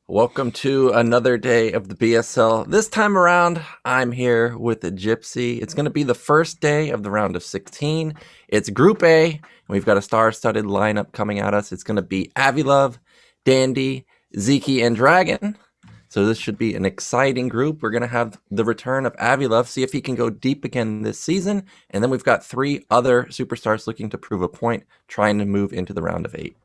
Welcome to another day of the BSL. This time around, I'm here with the Gypsy. It's going to be the first day of the round of 16. It's Group A, and we've got a star-studded lineup coming at us. It's going to be Avi-Love, Dandy, Sziky, and DragOn. So this should be an exciting group. We're going to have the return of Avi-Love, see if he can go deep again this season. And then we've got 3 other superstars looking to prove a point, trying to move into the round of 8.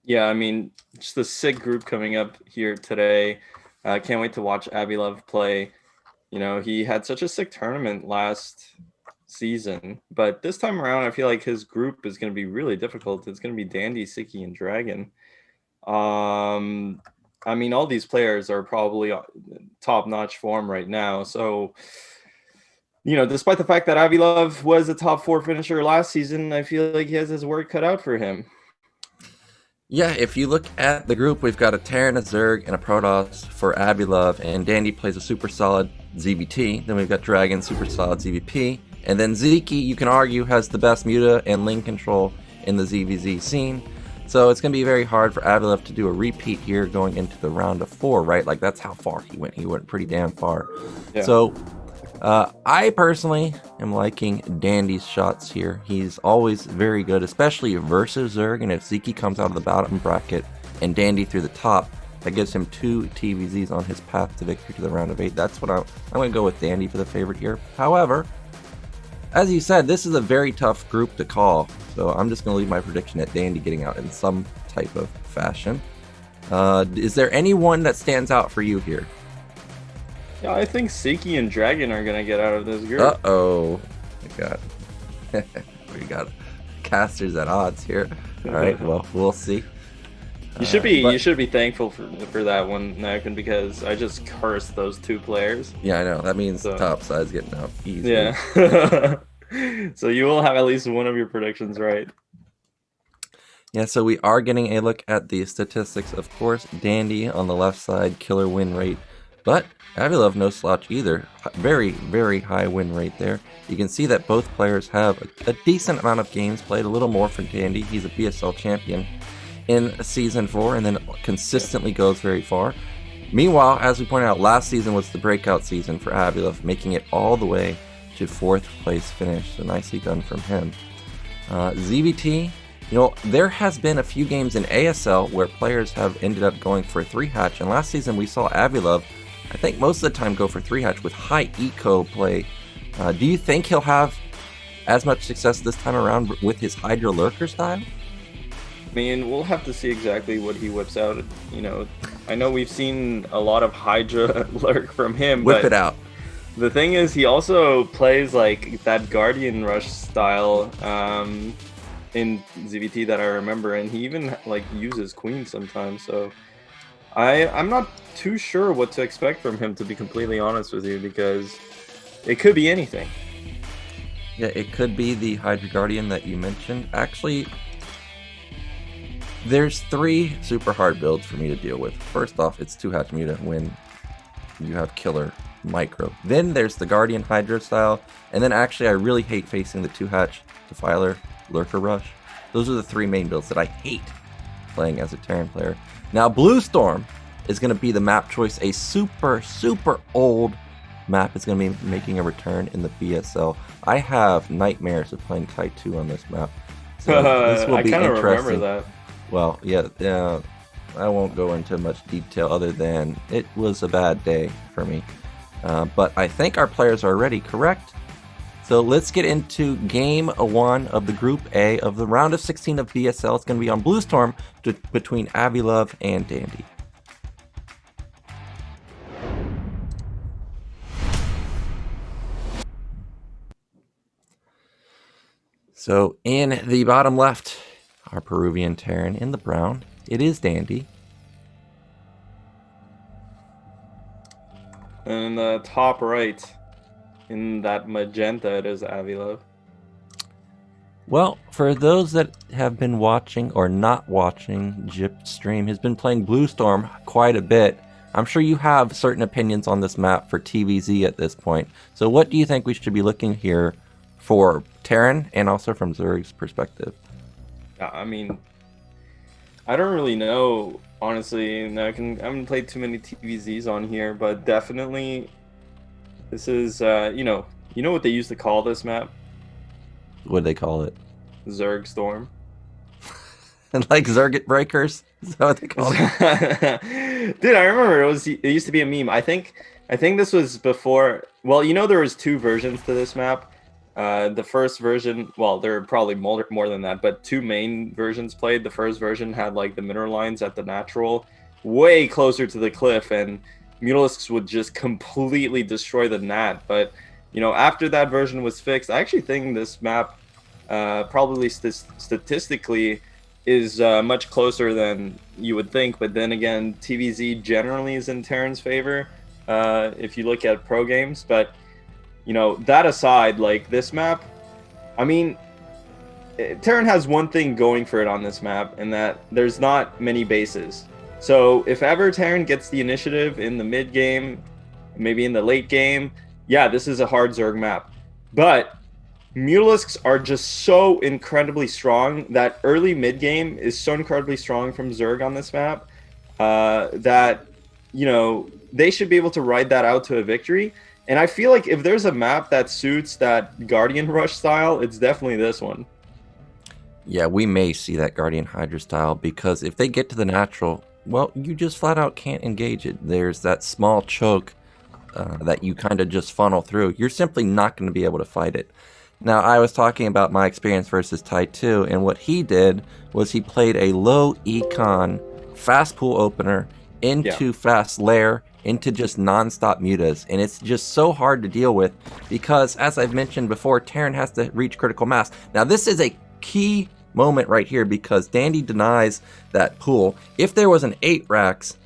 Yeah, I mean, just a sick group coming up here today. Can't wait to watch Avi-Love play. You know, he had such a sick tournament last season, but this time around, I feel like his group is going to be really difficult. It's going to be Dandy, Sziky, and DragOn. I mean, all these players are probably top-notch form right now. So, you know, despite the fact that Avi-Love was a top 4 finisher last season, I feel like he has his work cut out for him. Yeah, if you look at the group, we've got a Terran, a Zerg, and a Protoss for Avi-Love, and Dandy plays a super solid ZVT. Then we've got DragOn, super solid ZVP. And then Sziky, you can argue, has the best muta and lane control in the ZVZ scene. So it's going to be very hard for Avi-Love to do a repeat here going into the round of 4, right? Like, that's how far he went. He went pretty damn far. Yeah. So I personally am liking Dandy's shots here. He's always very good, especially versus Zerg, and if Sziky comes out of the bottom bracket and Dandy through the top, that gives him 2 TVZs on his path to victory to the round of 8. That's what I'm going to go with Dandy for the favorite here. However, as you said, this is a very tough group to call, so I'm just going to leave my prediction at Dandy getting out in some type of fashion. Is there anyone that stands out for you here? Yeah, I think Sziky and DragOn are gonna get out of this group. Uh-oh. We got casters at odds here. All right, well, we'll see. You should be thankful for that one, Nakin, because I just cursed those 2 players. Yeah, I know. That means top side's getting out easy. Yeah. So you will have at least one of your predictions right. Yeah, so we are getting a look at the statistics. Of course, Dandy on the left side, killer win rate. But Avi-Love no slouch either. Very, very high win rate there. You can see that both players have a decent amount of games played, a little more for Dandy. He's a BSL champion in Season 4 and then consistently goes very far. Meanwhile, as we pointed out, last season was the breakout season for Avi-Love, making it all the way to 4th place finish. So nicely done from him. ZVT, you know, there has been a few games in ASL where players have ended up going for a 3-hatch, and last season we saw Avi-Love, I think most of the time, go for 3-hatch with high eco play. Do you think he'll have as much success this time around with his Hydra Lurker style? I mean, we'll have to see exactly what he whips out. You know, I know we've seen a lot of Hydra Lurk from him. Whip it out. The thing is, he also plays like that Guardian Rush style in ZVT that I remember, and he even like uses Queen sometimes. So I'm not too sure what to expect from him, to be completely honest with you, because it could be anything. Yeah, it could be the Hydra Guardian that you mentioned. Actually, there's 3 super hard builds for me to deal with. First off, it's 2-hatch muta when you have killer micro. Then there's the Guardian Hydra style, and then actually I really hate facing the 2-hatch Defiler Lurker Rush. Those are the 3 main builds that I hate playing as a Terran player. Now, Blue Storm is going to be the map choice. A super, super old map is going to be making a return in the BSL. I have nightmares of playing Type 2 on this map. So this will be interesting. Remember that. Well, yeah, I won't go into much detail other than it was a bad day for me. But I think our players are ready, correct? So let's get into Game 1 of the Group A of the round of 16 of BSL. It's going to be on Blue Storm between Avi-Love and Dandy. So in the bottom left, our Peruvian Terran. In the brown, it is Dandy. And in the top right, in that magenta, it is Avi-Love. Well, for those that have been watching or not watching, Jip stream has been playing Blue Storm quite a bit. I'm sure you have certain opinions on this map for TVZ at this point. So what do you think we should be looking here for Terran and also from Zerg's perspective? I mean, I don't really know honestly, and I haven't played too many TVZs on here, but definitely this is you know what they used to call this map? What do they call it? Zerg Storm. And like Zerg Breakers? Is that what they call it? Dude, I remember it used to be a meme. I think this was before. Well, you know there was 2 versions to this map. The first version, well, there are probably more than that, but 2 main versions played. The first version had like the mineral lines at the natural, way closer to the cliff, and Mutalisks would just completely destroy the nat. But you know, after that version was fixed, I actually think this map, probably statistically, is much closer than you would think. But then again, TVZ generally is in Terran's favor if you look at pro games. But you know, that aside, like this map, I mean, Terran has one thing going for it on this map, and that there's not many bases. So if ever Terran gets the initiative in the mid game, maybe in the late game, yeah, this is a hard Zerg map. But Mutalisks are just so incredibly strong that early mid game is so incredibly strong from Zerg on this map that, you know, they should be able to ride that out to a victory. And I feel like if there's a map that suits that Guardian Rush style, it's definitely this one. Yeah, we may see that Guardian Hydra style, because if they get to the natural, well, you just flat out can't engage it. There's that small choke that you kind of just funnel through. You're simply not going to be able to fight it. Now, I was talking about my experience versus Tai 2, and what he did was he played a low econ fast pool opener into fast lair, into just non-stop mutas, and it's just so hard to deal with because, as I've mentioned before, Terran has to reach critical mass. Now, this is a key moment right here because Dandy denies that pool. If there was an 8 Rax,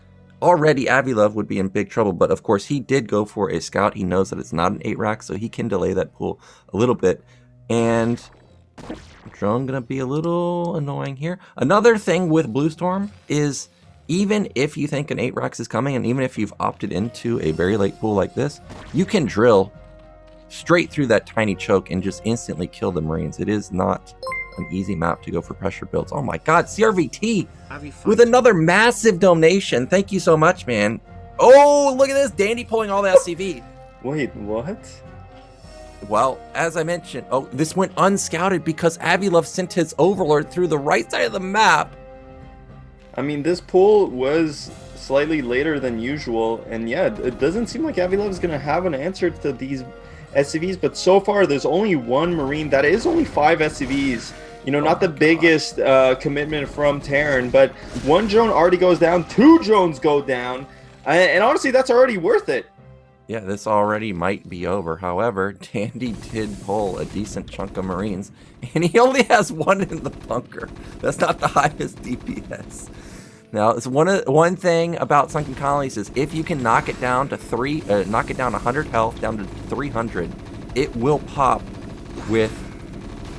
already Avi-Love would be in big trouble, but of course he did go for a scout. He knows that it's not an 8 Rax, so he can delay that pool a little bit. And drone gonna be a little annoying here. Another thing with Blue Storm is, even if you think an 8 Rax is coming, and even if you've opted into a very late pool like this, you can drill straight through that tiny choke and just instantly kill the Marines. It is not an easy map to go for pressure builds. Oh my god, CRVT with another massive donation. Thank you so much, man. Oh, look at this. Dandy pulling all the SCV. Wait, what? Well, as I mentioned, oh, this went unscouted because Avi-Love sent his Overlord through the right side of the map. I mean, this pool was slightly later than usual, and yeah, it doesn't seem like Avi-Love is going to have an answer to these SCVs, but so far there's only 1 Marine. That is only 5 SCVs. You know, not the biggest commitment from Terran, but 1 drone already goes down, 2 drones go down, and honestly, that's already worth it. Yeah, this already might be over. However, Dandy did pull a decent chunk of Marines, and he only has 1 in the bunker. That's not the highest DPS. Now, it's one thing about Sunken Colonies is if you can knock it down to knock it down 100 health down to 300, it will pop with,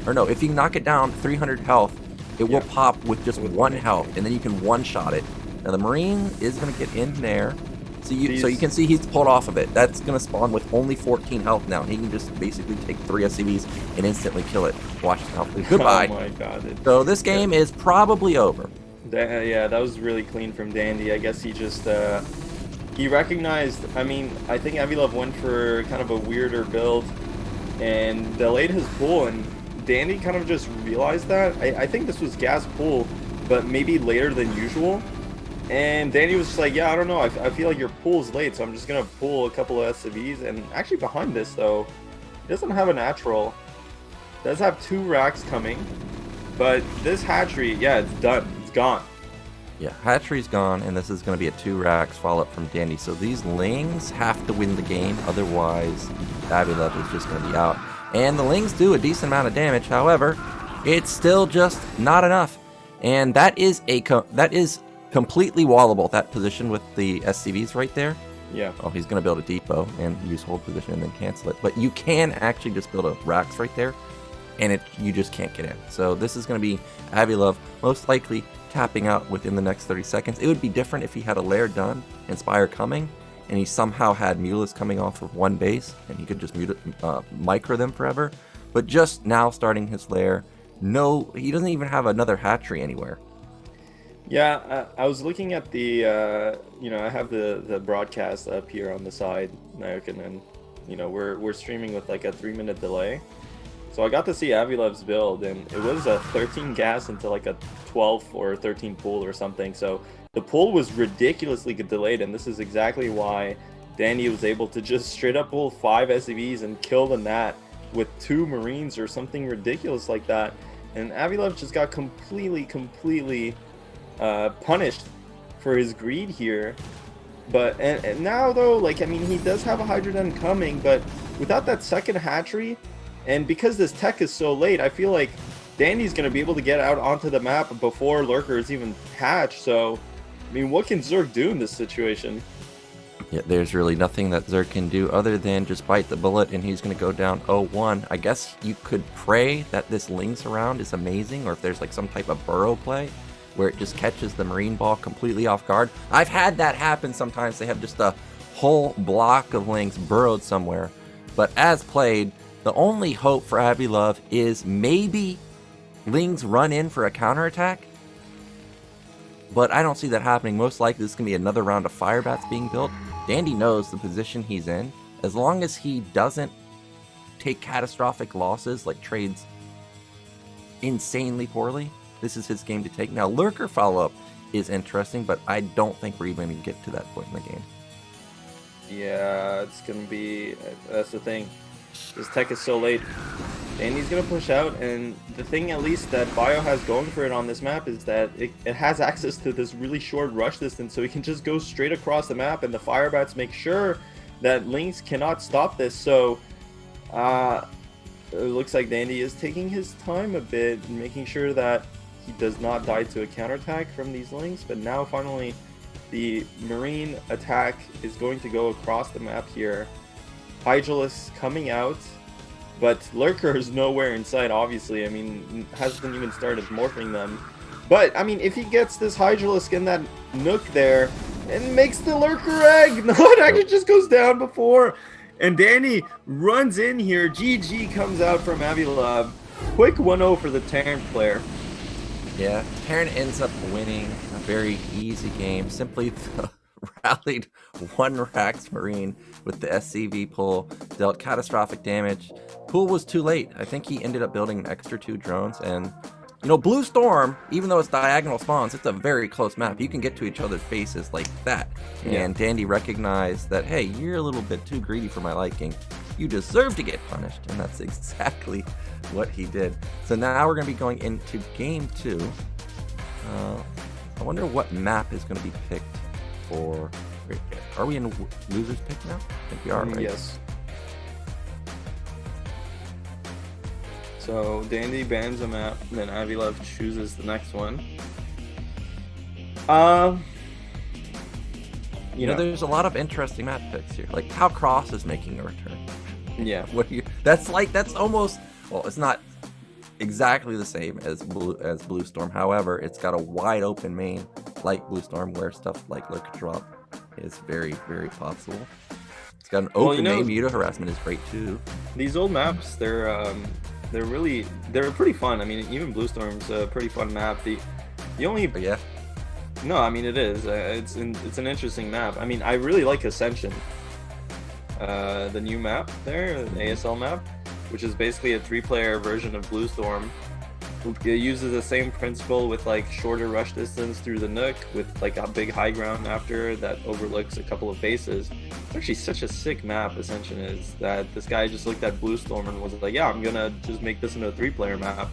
or no, if you knock it down 300 health, it will pop with just 1 health, and then you can one-shot it. Now, the Marine is going to get in there. So you can see he's pulled off of it. That's going to spawn with only 14 health now. He can just basically take 3 SCVs and instantly kill it. Watch the health. Goodbye. Oh my god. So this game is probably over. Yeah, that was really clean from Dandy. I guess he just, he recognized, I mean, I think Avi-Love went for kind of a weirder build and delayed his pool, and Dandy kind of just realized that. I think this was gas pool, but maybe later than usual. And Danny was just like, yeah, I don't know. I feel like your pool's late, so I'm just going to pull a couple of SCVs. And actually behind this, though, he doesn't have a natural. Does have 2 racks coming. But this hatchery, yeah, it's done. It's gone. Yeah, hatchery's gone, and this is going to be a 2 racks follow-up from Dandy. So these Lings have to win the game. Otherwise, Avi-Love is just going to be out. And the Lings do a decent amount of damage. However, it's still just not enough. And that is completely wallable, that position with the SCVs right there. Yeah. Oh, he's going to build a depot and use hold position and then cancel it. But you can actually just build a racks right there, and you just can't get in. So this is going to be Avi-Love most likely tapping out within the next 30 seconds. It would be different if he had a lair done, Inspire coming, and he somehow had Mulas coming off of 1 base, and he could just micro them forever. But just now starting his lair, no, he doesn't even have another hatchery anywhere. Yeah, I was looking at the, I have the broadcast up here on the side, and we're streaming with like a 3-minute delay. So I got to see Avi-Love's build, and it was a 13 gas into like a 12 or 13 pool or something. So the pool was ridiculously delayed, and this is exactly why Dandy was able to just straight up pull 5 SCVs and kill the Nat with 2 Marines or something ridiculous like that. And Avi-Love just got completely punished for his greed here. But and now though, like, I mean, he does have a Hydra Den coming, but without that second hatchery, and because this tech is so late, I feel like Dandy's going to be able to get out onto the map before lurkers even hatch. So, I mean, what can Zerg do in this situation? Yeah, there's really nothing that Zerg can do other than just bite the bullet, and he's going to go down 0-1. I guess you could pray that this Lynx around is amazing, or if there's like some type of burrow play where it just catches the Marine ball completely off guard. I've had that happen sometimes. They have just a whole block of Lynx burrowed somewhere. But as played, the only hope for Avi-Love is maybe Lynx run in for a counterattack. But I don't see that happening. Most likely this is going to be another round of Firebats being built. Dandy knows the position he's in. As long as he doesn't take catastrophic losses, like trades insanely poorly, this is his game to take. Now, Lurker follow-up is interesting, but I don't think we're even going to get to that point in the game. Yeah, it's going to be... That's the thing. This tech is so late. Dandy's going to push out, and the thing at least that Bio has going for it on this map is that it has access to this really short rush distance, so he can just go straight across the map, and the Firebats make sure that Lynx cannot stop this. So, it looks like Dandy is taking his time a bit, and making sure that he does not die to a counterattack from these Lynx, but now finally the Marine attack is going to go across the map here. Hydralisk coming out, but Lurker is nowhere in sight, obviously. I mean, hasn't even started morphing them. But, I mean, if he gets this Hydralisk in that nook there, and makes the Lurker egg, no, it actually just goes down before. And Danny runs in here. GG comes out from Avi-Love. Quick 1-0 for the Terran player. Yeah, Terran ends up winning a very easy game. Simply rallied one Rax Marine with the SCV pull, dealt catastrophic damage. Pool was too late. I think he ended up building an extra 2 drones, and Blue Storm, even though it's diagonal spawns, it's a very close map. You can get to each other's faces like that. Yeah. And Dandy recognized that, hey, you're a little bit too greedy for my liking. You deserve to get punished, and that's exactly what he did. So now we're going to be going into game 2. I wonder what map is going to be picked for... Are we in loser's pick now? I think we are, right? Yes. So Dandy bans a map, then Avi-Love chooses the next one. There's a lot of interesting map picks here. Like how Cross is making a return. Yeah. That's almost, well, it's not exactly the same as Blue Storm. However, it's got a wide open main like Blue Storm where stuff like Lurker Drop is very, very possible. It's got an open main. Muta Harassment is great too. These old maps, they're pretty fun. I mean, even Blue Storm's a pretty fun map. The only yeah. No, I mean it is. It's an interesting map. I mean, I really like Ascension. The new map there, the ASL map, which is basically a 3-player version of Blue Storm. It uses the same principle with like shorter rush distance through the nook with like a big high ground after that overlooks a couple of bases. It's actually such a sick map, Ascension is, that this guy just looked at Blue Storm and was like, yeah, I'm gonna just make this into a 3-player map.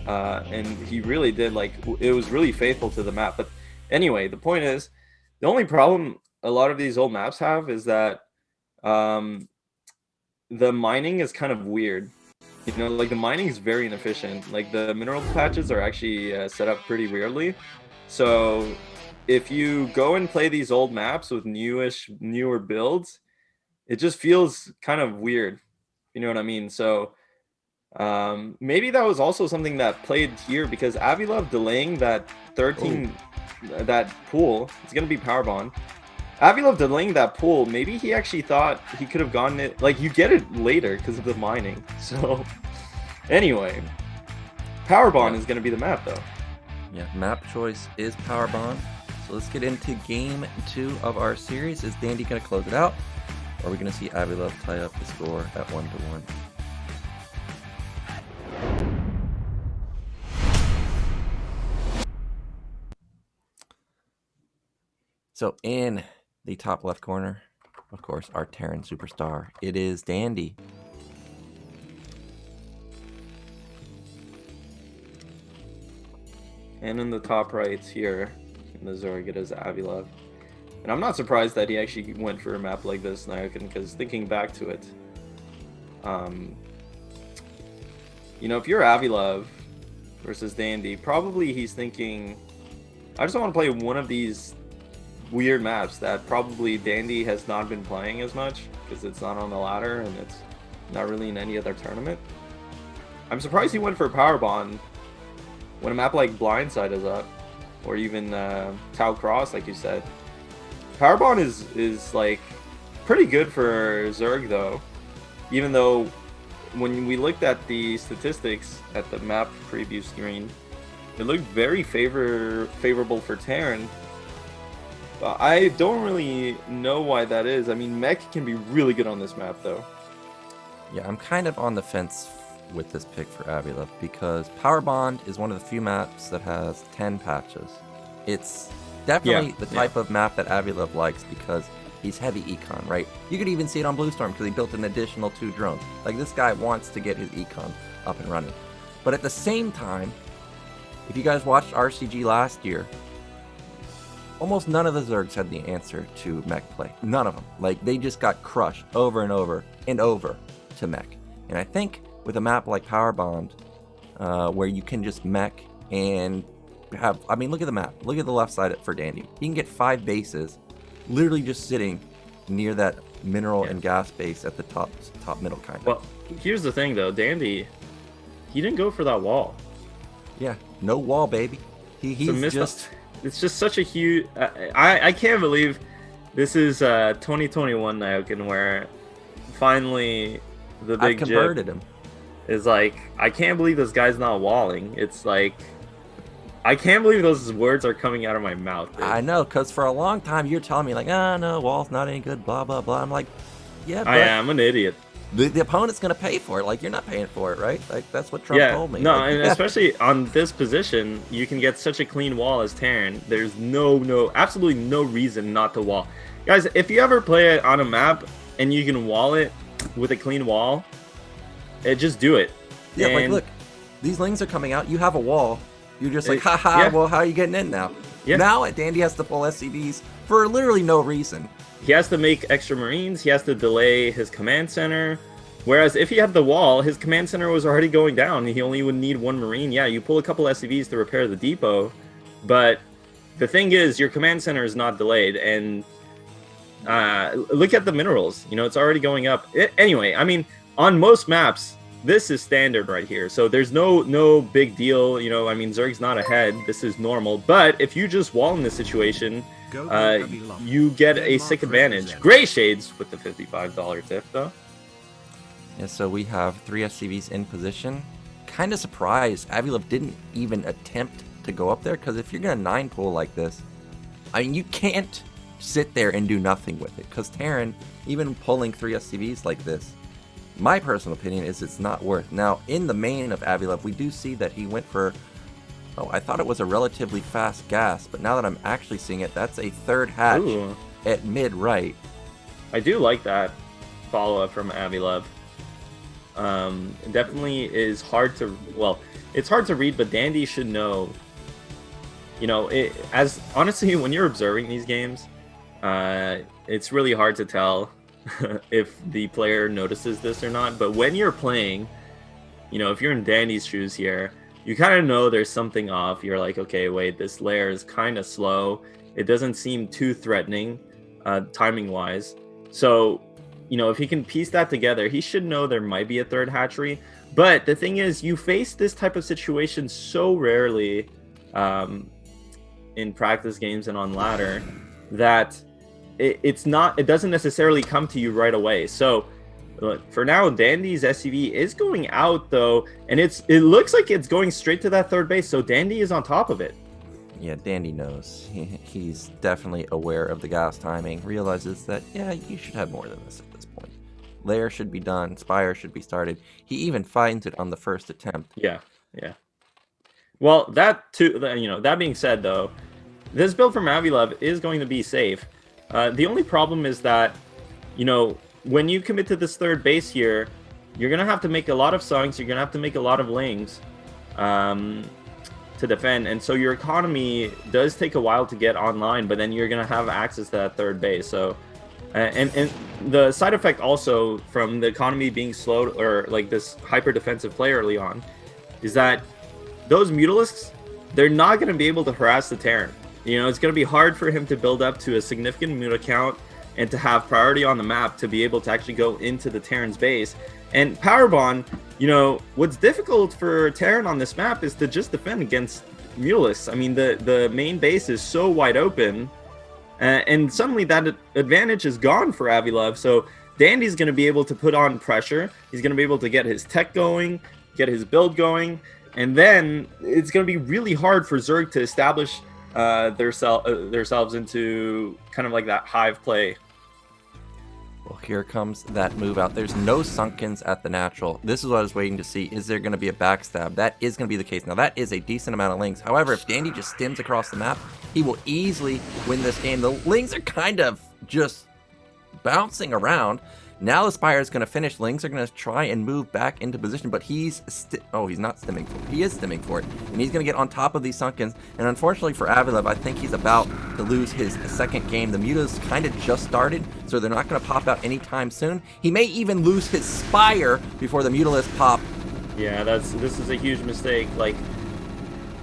And he really did, like, it was really faithful to the map. But anyway, the point is, the only problem a lot of these old maps have is that the mining is kind of weird. Like the mining is very inefficient. Like the mineral patches are actually set up pretty weirdly. So if you go and play these old maps with newer builds, it just feels kind of weird. You know what I mean? So maybe that was also something that played here, because Avi-Love delaying that 13 that pool, it's gonna be power bond. Avi-Love delaying that pool, maybe he actually thought he could have gotten it, like, you get it later because of the mining. So anyway, power bond is going to be the map though. Yeah, map choice is Power Bond. So let's get into game 2 of our series. Is Dandy going to close it out? Or are we going to see Avi-Love tie up the score at 1-1? So in the top left corner, of course, our Terran superstar, it is Dandy. And in the top right here, in the Zerg, it is Avi-Love. And I'm not surprised that he actually went for a map like this, Nyokin, because thinking back to it, you know, if you're Avi-Love versus Dandy, probably he's thinking, I just want to play one of these weird maps that probably Dandy has not been playing as much, because it's not on the ladder and it's not really in any other tournament. I'm surprised he went for Power Bond when a map like Blindside is up, or even Tau Cross, like you said. Power Bond is like pretty good for Zerg though, even though when we looked at the statistics at the map preview screen, it looked very favorable for Terran. But I don't really know why that is. I mean, Mech can be really good on this map though. Yeah, I'm kind of on the fence with this pick for Avi-Love because Power Bond is one of the few maps that has 10 patches. It's definitely the type of map that Avi-Love likes because he's heavy econ, right? You could even see it on Bluestorm because he built an additional 2 drones. Like, this guy wants to get his econ up and running. But at the same time, if you guys watched RCG last year, almost none of the Zergs had the answer to mech play. None of them. Like, they just got crushed over and over and over to mech. And I think with a map like Power Bond, where you can just mech and have, I mean, look at the map. Look at the left side for Dandy. He can get 5 bases, literally just sitting near that mineral and gas base at the top middle kind of. Well, here's the thing though, Dandy, he didn't go for that wall. Yeah, no wall, baby. He's just... It's just such a huge... I can't believe this is 2021 Nyokin, where finally the big I converted him. Is like, I can't believe this guy's not walling. It's like, I can't believe those words are coming out of my mouth. Dude. I know, because for a long time you're telling me like, no, wall's not any good, blah, blah, blah. I'm like, yeah, but I am an idiot. The opponent's going to pay for it. Like, you're not paying for it, right? Like, that's what Trump told me. No, like, and especially on this position, you can get such a clean wall as Terran. There's absolutely no reason not to wall. Guys, if you ever play it on a map and you can wall it with a clean wall, just do it. Yeah, like, look, these lings are coming out. You have a wall. You're just like, haha, well, how are you getting in now? Yeah. Now Dandy has to pull SCVs for literally no reason. He has to make extra Marines. He has to delay his command center. Whereas if he had the wall, his command center was already going down. He only would need 1 Marine. Yeah, you pull a couple SCVs to repair the depot. But the thing is, your command center is not delayed. And look at the minerals. You know, it's already going up. Anyway, I mean, on most maps, this is standard right here. So there's no big deal. You know, I mean, Zerg's not ahead. This is normal. But if you just wall in this situation, you get a sick advantage. Gray Shades with the $55 tip, though. Yeah, so we have 3 SCVs in position. Kind of surprised Avi-Love didn't even attempt to go up there, because if you're going to 9 pull like this, I mean, you can't sit there and do nothing with it, because Terran, even pulling 3 SCVs like this, my personal opinion is it's not worth. Now, in the main of Avi-Love, we do see that he went for, I thought it was a relatively fast gas, but now that I'm actually seeing it, that's a 3rd hatch at mid-right. I do like that follow-up from Avi-Love. Definitely is hard to, it's hard to read, but Dandy should know, you know, as honestly, when you're observing these games, it's really hard to tell if the player notices this or not. But when you're playing, you know, if you're in Dandy's shoes here, you kind of know there's something off. You're like, okay, wait, this layer is kind of slow. It doesn't seem too threatening, timing-wise. So, you know, if he can piece that together, he should know there might be a 3rd hatchery. But the thing is, you face this type of situation so rarely in practice games and on ladder that it doesn't necessarily come to you right away. So for now, Dandy's SCV is going out though, and it looks like it's going straight to that 3rd base. So Dandy is on top of it. Yeah, Dandy knows. He's definitely aware of the gas timing, realizes that, yeah, you should have more than this at this point. Lair should be done, Spire should be started. He even finds it on the first attempt. Yeah, yeah. Well, that too, you know, that being said, though, this build from Avi-Love is going to be safe. The only problem is that, you know, when you commit to this third base here, you're going to have to make a lot of sunks, you're going to have to make a lot of lings to defend, and so your economy does take a while to get online, but then you're going to have access to that third base. So, and the side effect also from the economy being slow, or like this hyper defensive play early on, is that those Mutalisks, they're not going to be able to harass the Terran. You know, it's going to be hard for him to build up to a significant Muta count and to have priority on the map to be able to actually go into the Terran's base. And Power Bond, you know, what's difficult for Terran on this map is to just defend against Mutalisks. I mean, the main base is so wide open, and suddenly that advantage is gone for Avi-Love. So Dandy's going to be able to put on pressure. He's going to be able to get his tech going, get his build going, and then it's going to be really hard for Zerg to establish themselves into kind of like that hive play. Well, here comes that move out. There's no Sunkens at the natural. This is what I was waiting to see. Is there going to be a backstab? That is going to be the case. Now, that is a decent amount of lings. However, if Dandy just stims across the map, he will easily win this game. The lings are kind of just bouncing around. Now the Spire is going to finish. Lings are going to try and move back into position, but he's not stimming for it. He is stimming for it, and he's going to get on top of these Sunkens. And unfortunately for Avi-Love, I think he's about to lose his second game. The Mutas kind of just started, so they're not going to pop out anytime soon. He may even lose his Spire before the Mutalisks pop. Yeah, this is a huge mistake. Like,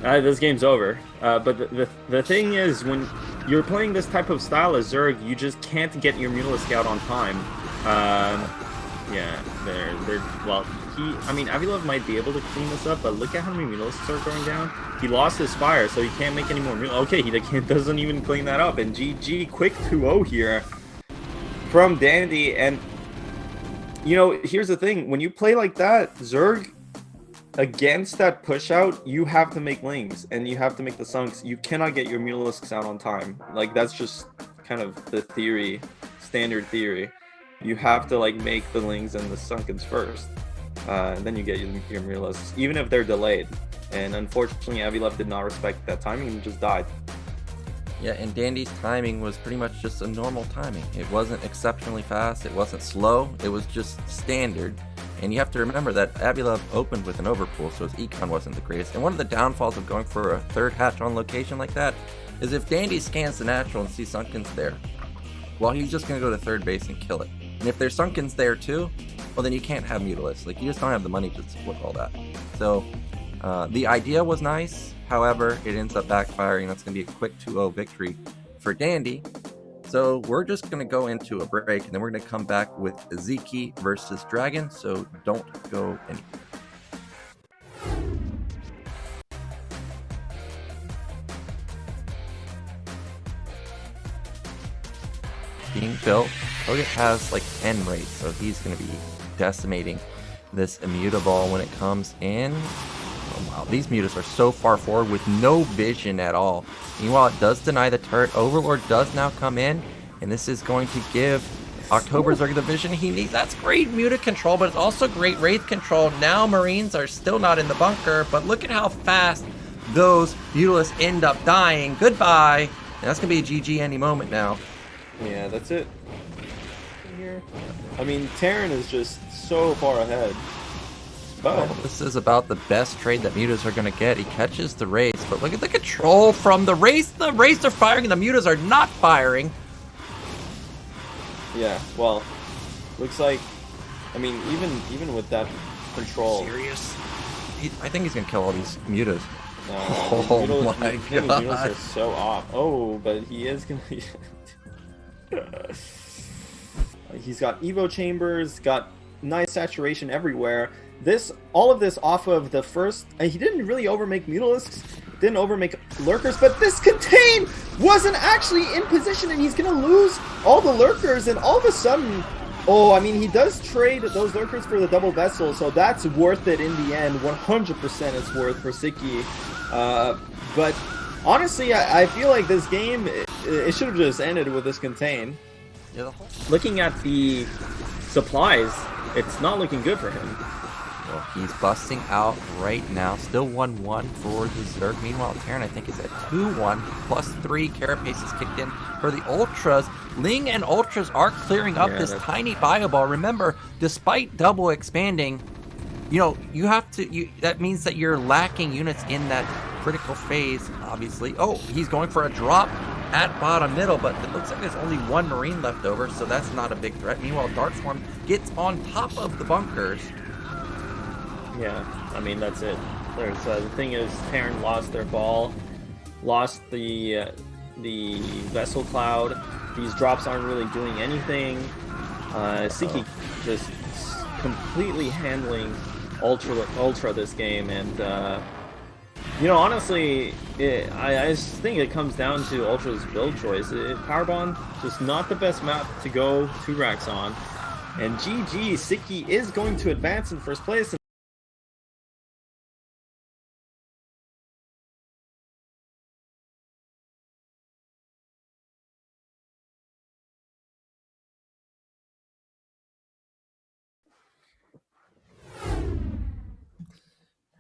this game's over. But the thing is, when you're playing this type of style as Zerg, you just can't get your Mutalisk out on time. Yeah, well, I mean, Avi-Love might be able to clean this up, but look at how many Mutalisks are going down. He lost his Spire, so he can't make any more Okay, he doesn't even clean that up, and GG, quick 2-0 here from Dandy. And, you know, here's the thing, when you play like that, Zerg, against that push out, you have to make lings, and you have to make the sunks. You cannot get your Mutalisks out on time. Like, that's just kind of the theory, standard theory. You have to like make the lings and the sunkens first, and then you get your Mutalisks, even if they're delayed. And unfortunately, Avi-Love did not respect that timing and just died. Yeah, and Dandy's timing was pretty much just a normal timing. It wasn't exceptionally fast, it wasn't slow, it was just standard. And you have to remember that Avi-Love opened with an overpool, so his econ wasn't the greatest. And one of the downfalls of going for a third hatch on location like that is if Dandy scans the natural and sees Sunkens there, well, he's just going to go to third base and kill it. And if there's Sunkens there too, well, then you can't have Mutalisks. Like, you just don't have the money to support all that. So the idea was nice. However, it ends up backfiring. That's going to be a quick 2-0 victory for Dandy. So we're just going to go into a break, and then we're going to come back with Sziky versus DragOn. So don't go anywhere. Being built, Hogan has like 10 rates, so he's going to be decimating this immutable when it comes in. Oh, wow, these mutas are so far forward with no vision at all. Meanwhile, it does deny the turret. Overlord does now come in, and this is going to give October Zerg the vision he needs. That's great muta control, but it's also great wraith control. Now Marines are still not in the bunker, but look at how fast those Mutalisks end up dying. Goodbye. And that's going to be a GG any moment now. Yeah, that's it. Here. I mean, Terran is just so far ahead. But this is about the best trade that Mutas are going to get. He catches the Wraiths, but look at the control from the Wraiths. The Wraiths are firing and the Mutas are not firing. Yeah, well, looks like, I mean, even with that control. Serious? I think he's going to kill all these Mutas. Oh my god. These Mutas are so off. Oh, but he is going to... He's got Evo chambers, got nice saturation everywhere. All of this off of the first. He didn't really overmake Mutalisks, didn't overmake Lurkers, but this Contain wasn't actually in position, and he's gonna lose all the Lurkers. And all of a sudden, oh, I mean, he does trade those Lurkers for the double vessel, so that's worth it in the end. 100% it's worth for Sziky. But Honestly, I feel like this game, it should have just ended with this contain. Yeah, the whole... Looking at the supplies, it's not looking good for him. Well, he's busting out right now. Still 1-1 for the Zerg. Meanwhile, Terran, I think, is at 2-1. +3 carapace is kicked in for the Ultras. Ling and Ultras are clearing up this tiny bio ball. Remember, despite double expanding, you know, you have to... that means that you're lacking units in that critical phase, obviously. Oh, he's going for a drop at bottom middle, but it looks like there's only one Marine left over, so that's not a big threat. Meanwhile, Darkswarm gets on top of the bunkers. Yeah, I mean, that's it. There's the thing is, Terran lost their ball, lost the vessel cloud. These drops aren't really doing anything. Sziky just completely handling Ultra this game, and you know, honestly, I just think it comes down to Ultra's build choice. Powerbomb, just not the best map to go 2 racks on, and GG, Sziky is going to advance in first place.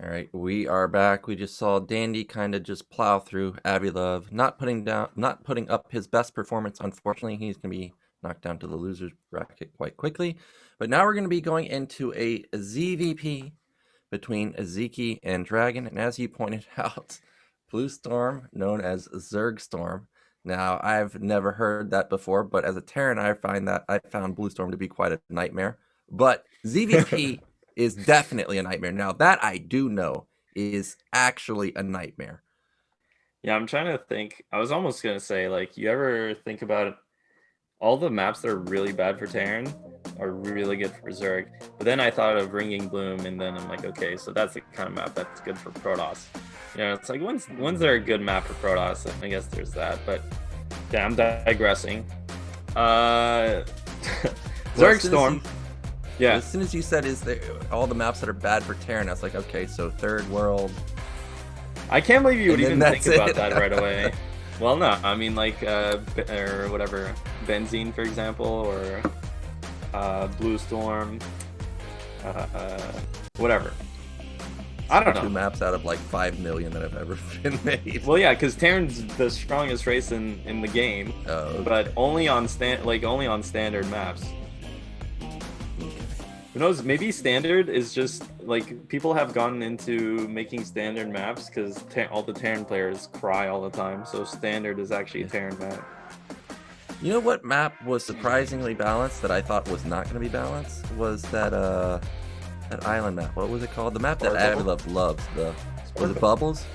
All right, we are back. We just saw Dandy kind of just plow through Avi-Love, not putting up his best performance. Unfortunately, he's going to be knocked down to the losers bracket quite quickly. But now we're going to be going into a ZVP between Sziky and Dragon, and as you pointed out, Blue Storm, known as Zerg Storm. Now, I've never heard that before, but as a Terran, I found Blue Storm to be quite a nightmare. But ZVP is definitely a nightmare. Now, that I do know is actually a nightmare. Yeah, I'm trying to think. I was almost going to say, like, you ever think about it? All the maps that are really bad for Terran are really good for Zerg. But then I thought of Ringing Bloom, and then I'm like, okay, so that's the kind of map that's good for Protoss. You know, it's like, when's there a good map for Protoss? I guess there's that, but yeah, I'm digressing. Zerg Storm. Yeah. As soon as you said all the maps that are bad for Terran, I was like, okay, so Third World. I can't believe you would even think about that right away. Well, no, I mean, like, or whatever, Benzene, for example, or Blue Storm, whatever. I don't know. 2 maps out of like 5 million that have ever been made. Well, yeah, because Terran's the strongest race in the game, but only on standard maps. Who knows? Maybe standard is just like people have gotten into making standard maps because all the Terran players cry all the time. So standard is actually a Terran map. You know what map was surprisingly balanced that I thought was not going to be balanced was that island map. What was it called? The map that Avi-Love loves. Was it Bubbles?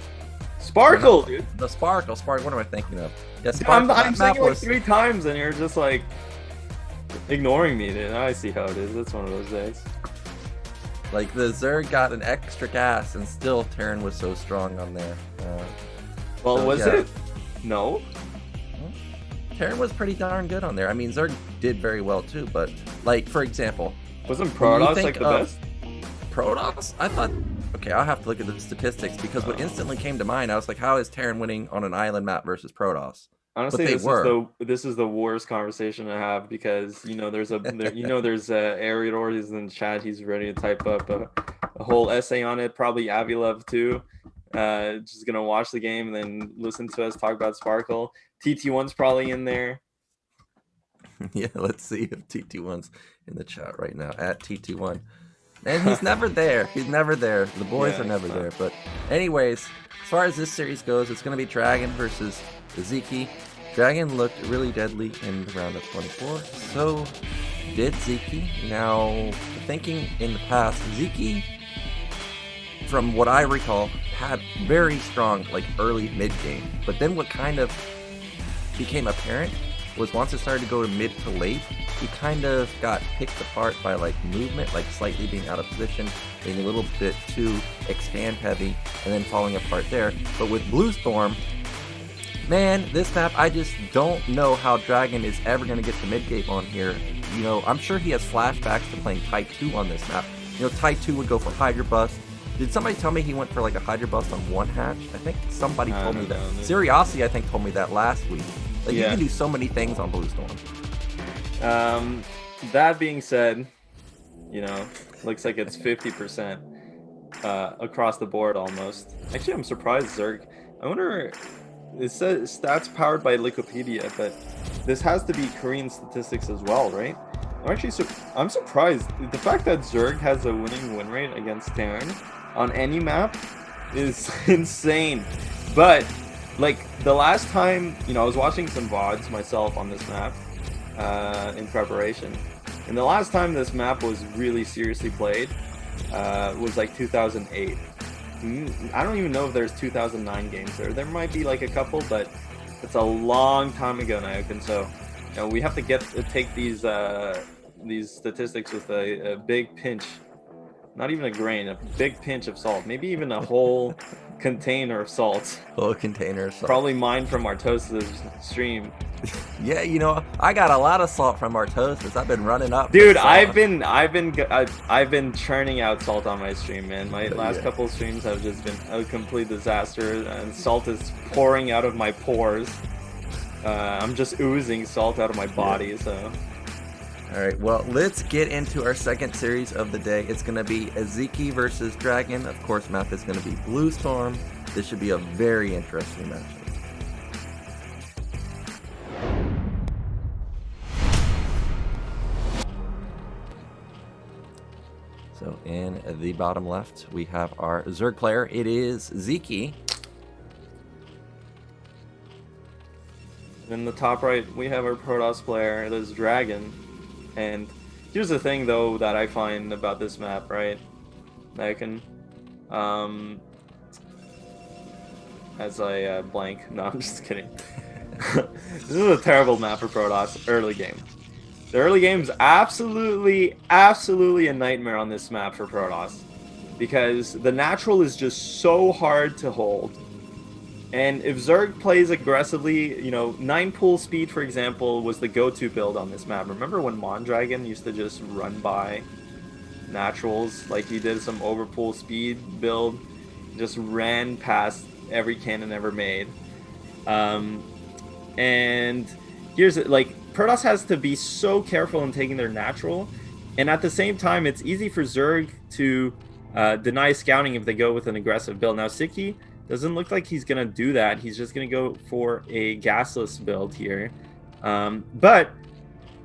Sparkle, dude. The Sparkle. What am I thinking of? Yeah, Sparkle. I'm saying it like 3 times, and you're just like ignoring me, dude. I see how it is. It's one of those days. Like, the Zerg got an extra gas, and still Terran was so strong on there. Well, so, was it? No. Terran was pretty darn good on there. I mean, Zerg did very well too, but, like, for example... Wasn't Protoss like the best? Protoss? I thought... Okay, I'll have to look at the statistics, because what instantly came to mind, I was like, how is Terran winning on an island map versus Protoss? Honestly, this is the worst conversation to have, because there's Ariador is in the chat. He's ready to type up a whole essay on it. Probably Avi-Love too. Just gonna watch the game and then listen to us talk about Sparkle. TT1's probably in there. Yeah, let's see if TT1's in the chat right now at TT1. And he's never there. He's never there. The boys are never there. But anyways, as far as this series goes, it's going to be Dragon versus Sziky. Dragon looked really deadly in the round of 24. So did Sziky. Now, thinking in the past, Sziky, from what I recall, had very strong early mid game. But then what kind of became apparent was once it started to go to mid to late, he kind of got picked apart by movement, slightly being out of position, being a little bit too expand heavy, and then falling apart there. But with Blue Storm, man, this map, I just don't know how Dragon is ever going to get to mid game on here. I'm sure he has flashbacks to playing Type 2 on this map. Type 2 would go for Hydra Bust, Did somebody tell me he went for like a Hydra bust on one hatch? I think somebody told me that. Know. Siriossi, I think, told me that last week. Like, yeah. You can do so many things on Blue Storm. That being said, you know, looks like it's 50% across the board almost. Actually, I'm surprised Zerg. I wonder. It says stats powered by Wikipedia, but this has to be Korean statistics as well, right? I'm surprised. The fact that Zerg has a winning win rate against Terran on any map is insane. But like the last time, you know, I was watching some VODs myself on this map in preparation, and the last time this map was really seriously played was like 2008. I don't even know if there's 2009 games there. There might be like a couple, but it's a long time ago now. And so, you know, we have to take these statistics with a big pinch, not even a grain, a big pinch of salt, maybe even a whole container of salt. Whole container of salt. Probably mine from Artosis' stream. Yeah, you know, I got a lot of salt from Artosis. I've been running up. Dude, I've been churning out salt on my stream, man. My last couple streams have just been a complete disaster, and salt is pouring out of my pores. I'm just oozing salt out of my body, so. All right, well, let's get into our second series of the day. It's going to be a Sziky versus Dragon. Of course, map is going to be Blue Storm. This should be a very interesting match. So in the bottom left, we have our Zerg player. It is Sziky. In the top right, we have our Protoss player. It is Dragon. And here's the thing, though, that I find about this map, right? I can, as I blank. No, I'm just kidding. This is a terrible map for Protoss early game. The early game's absolutely a nightmare on this map for Protoss, because the natural is just so hard to hold. And if Zerg plays aggressively, you know, 9 pool speed, for example, was the go-to build on this map. Remember when Mondragon used to just run by naturals? Like, he did some overpool speed build, just ran past every cannon ever made. And here's it, like, Protoss has to be so careful in taking their natural, and at the same time, it's easy for Zerg to deny scouting if they go with an aggressive build. Now, Sziky doesn't look like he's going to do that. He's just going to go for a gasless build here. But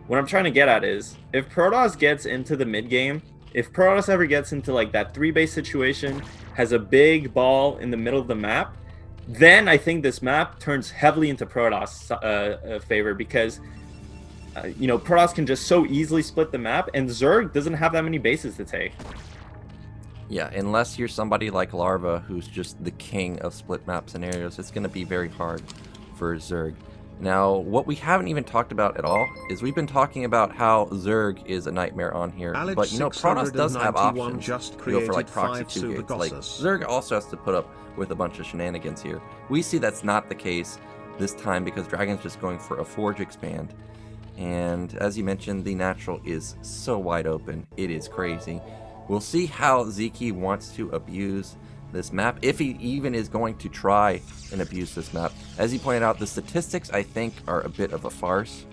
what I'm trying to get at is, if Protoss gets into the mid game, if Protoss ever gets into like that 3-base situation, has a big ball in the middle of the map, then I think this map turns heavily into Protoss favor, because you know, Protoss can just so easily split the map, and Zerg doesn't have that many bases to take. Yeah, unless you're somebody like Larva, who's just the king of split map scenarios, it's going to be very hard for Zerg. Now, what we haven't even talked about at all is we've been talking about how Zerg is a nightmare on here, but you know, Protoss does have options to go for like proxy 2 gates. Like, Zerg also has to put up with a bunch of shenanigans here. We see that's not the case this time, because Dragon's just going for a Forge expand. And as you mentioned, the natural is so wide open, it is crazy. We'll see how Sziky wants to abuse this map, if he even is going to try and abuse this map. As you pointed out, the statistics, I think, are a bit of a farce.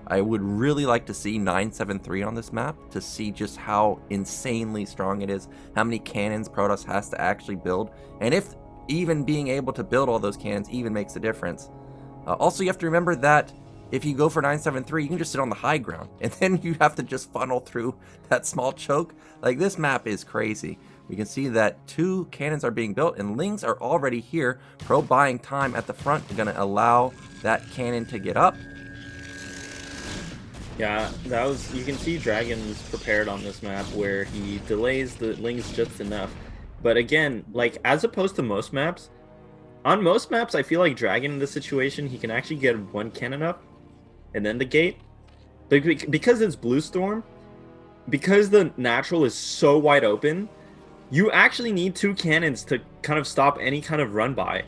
I would really like to see 973 on this map to see just how insanely strong it is, how many cannons Protoss has to actually build, and if even being able to build all those cannons even makes a difference. Also, you have to remember that if you go for 973, you can just sit on the high ground, and then you have to just funnel through that small choke. Like, this map is crazy. We can see that 2 cannons are being built, and Lings are already here. Pro buying time at the front are going to allow that cannon to get up. Yeah, that was, you can see Dragon's prepared on this map, where he delays the Lings just enough. But again, like, as opposed to most maps, on most maps, I feel like Dragon in this situation, he can actually get 1 cannon up and then the gate. Because it's Blue Storm, because the natural is so wide open, you actually need 2 cannons to kind of stop any kind of run by.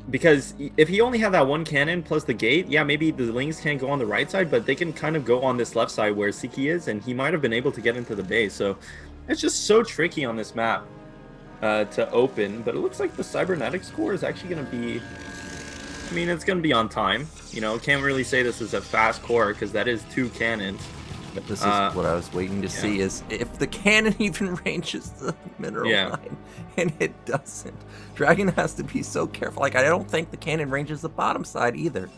Because if he only had that 1 cannon plus the gate, yeah, maybe the Lings can't go on the right side, but they can kind of go on this left side where Sziky is, and he might have been able to get into the base. So It's just so tricky on this map to open, but it looks like the cybernetics core is actually going to be, I mean, it's going to be on time. You know, can't really say this is a fast core because that is 2 cannons. This is what I was waiting to see, is if the cannon even ranges the mineral line, and it doesn't. Dragon has to be so careful. Like, I don't think the cannon ranges the bottom side either.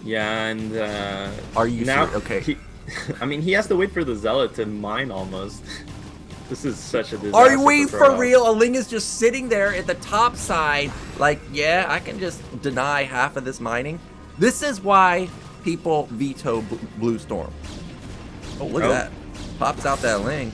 Yeah, and are you now? Okay. I mean, he has to wait for the zealot to mine almost. This is such a disaster. Are you waiting for real? A Ling is just sitting there at the top side, like, yeah, I can just deny half of this mining. This is why people veto Blue Storm. Oh, look at that. Pops out that Ling.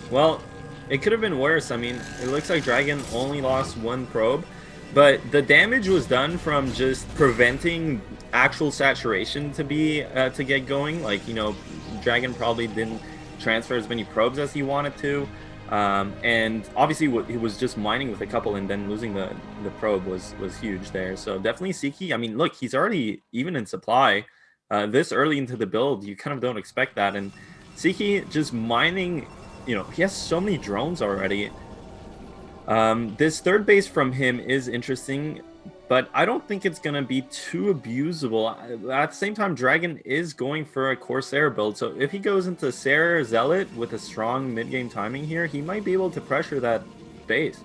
Well, it could have been worse. I mean, it looks like Dragon only lost 1 probe, but the damage was done from just preventing actual saturation to get going. Like, you know, Dragon probably didn't transfer as many probes as he wanted to. And obviously he was just mining with a couple, and then losing the probe was huge there. So definitely Sziky. I mean, look, he's already even in supply. This early into the build, you kind of don't expect that. And Sziky just mining, you know, he has so many drones already. This third base from him is interesting, but I don't think it's going to be too abusable. At the same time, Dragon is going for a Corsair build, so if he goes into Sarah Zealot with a strong mid-game timing here, he might be able to pressure that base.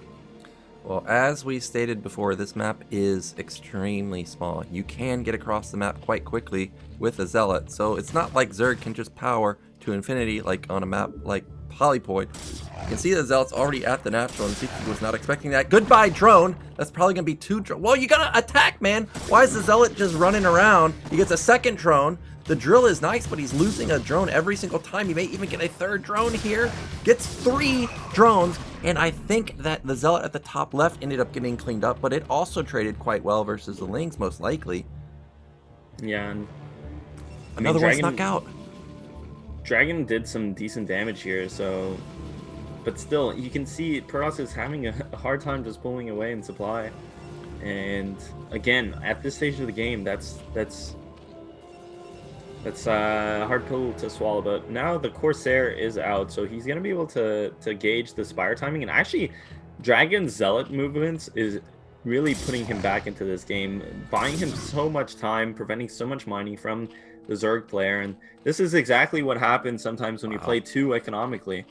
Well, as we stated before, this map is extremely small. You can get across the map quite quickly with a Zealot, so it's not like Zerg can just power to infinity like on a map like Polypoid. You can see the Zealot's already at the natural, and Sziky was not expecting that. Goodbye, drone. That's probably going to be 2 drones. Well, you got to attack, man. Why is the Zealot just running around? He gets a 2nd drone. The drill is nice, but he's losing a drone every single time. He may even get a 3rd drone here. Gets 3 drones, and I think that the Zealot at the top left ended up getting cleaned up, but it also traded quite well versus the Lings, most likely. Yeah. And another one snuck out. Dragon did some decent damage here, so, but still, you can see Protoss is having a hard time just pulling away in supply. And again, at this stage of the game, that's a hard pill to swallow. But now the Corsair is out, so he's gonna be able to gauge the Spire timing. And actually, Dragon's Zealot movements is really putting him back into this game, buying him so much time, preventing so much mining from the Zerg player. And this is exactly what happens sometimes when you play too economically.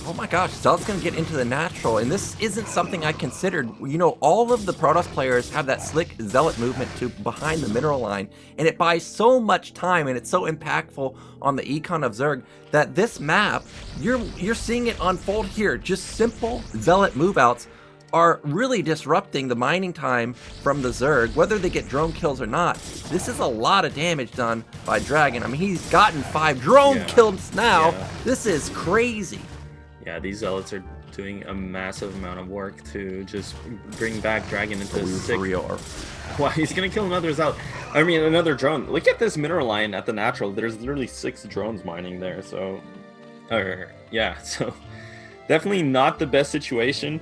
Oh my gosh, Zealot's gonna get into the natural, and this isn't something I considered. You know, all of the Protoss players have that slick Zealot movement to behind the mineral line, and it buys so much time, and it's so impactful on the econ of Zerg that this map, you're seeing it unfold here. Just simple Zealot move outs are really disrupting the mining time from the Zerg, whether they get drone kills or not. This is a lot of damage done by Dragon. I mean, he's gotten 5 drone kills now. This is crazy. Yeah, these Zealots are doing a massive amount of work to just bring back Dragon into 6. Wow, he's gonna kill another Zealot. I mean, another drone. Look at this mineral line at the natural. There's literally 6 drones mining there, so... yeah, so... definitely not the best situation.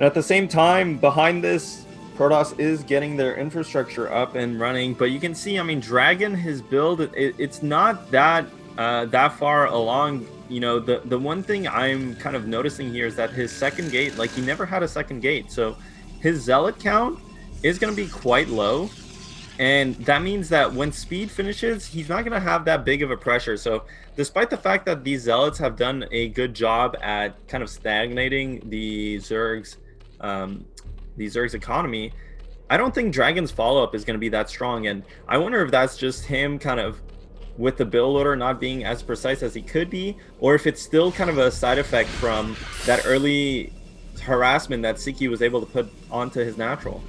At the same time, behind this, Protoss is getting their infrastructure up and running, but you can see, I mean, Dragon, his build, it's not that far along. You know, the one thing I'm kind of noticing here is that his 2nd gate, like, he never had a 2nd gate, so his Zealot count is going to be quite low, and that means that when speed finishes, he's not going to have that big of a pressure. So despite the fact that these Zealots have done a good job at kind of stagnating the Zerg's economy, I don't think Dragon's follow-up is going to be that strong. And I wonder if that's just him kind of with the build order not being as precise as he could be, or if it's still kind of a side effect from that early harassment that Sziky was able to put onto his natural.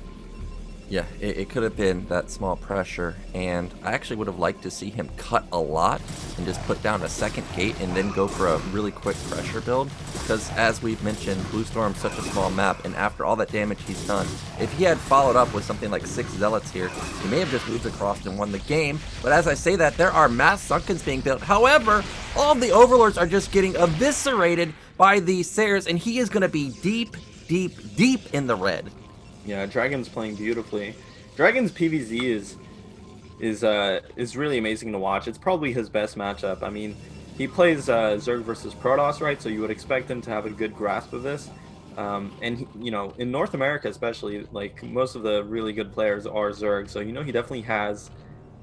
Yeah, it could have been that small pressure, and I actually would have liked to see him cut a lot and just put down a 2nd gate and then go for a really quick pressure build, because as we've mentioned, Blue Storm's such a small map, and after all that damage he's done, if he had followed up with something like 6 Zealots here, he may have just moved across and won the game. But as I say that, there are mass Sunkens being built. However, all of the Overlords are just getting eviscerated by these Sayers, and he is going to be deep, deep, deep in the red. Yeah, Dragon's playing beautifully. Dragon's PvZ is really amazing to watch. It's probably his best matchup. I mean, he plays Zerg versus Protoss, right? So you would expect him to have a good grasp of this. And he, you know, in North America especially, like most of the really good players are Zerg, so you know he definitely has.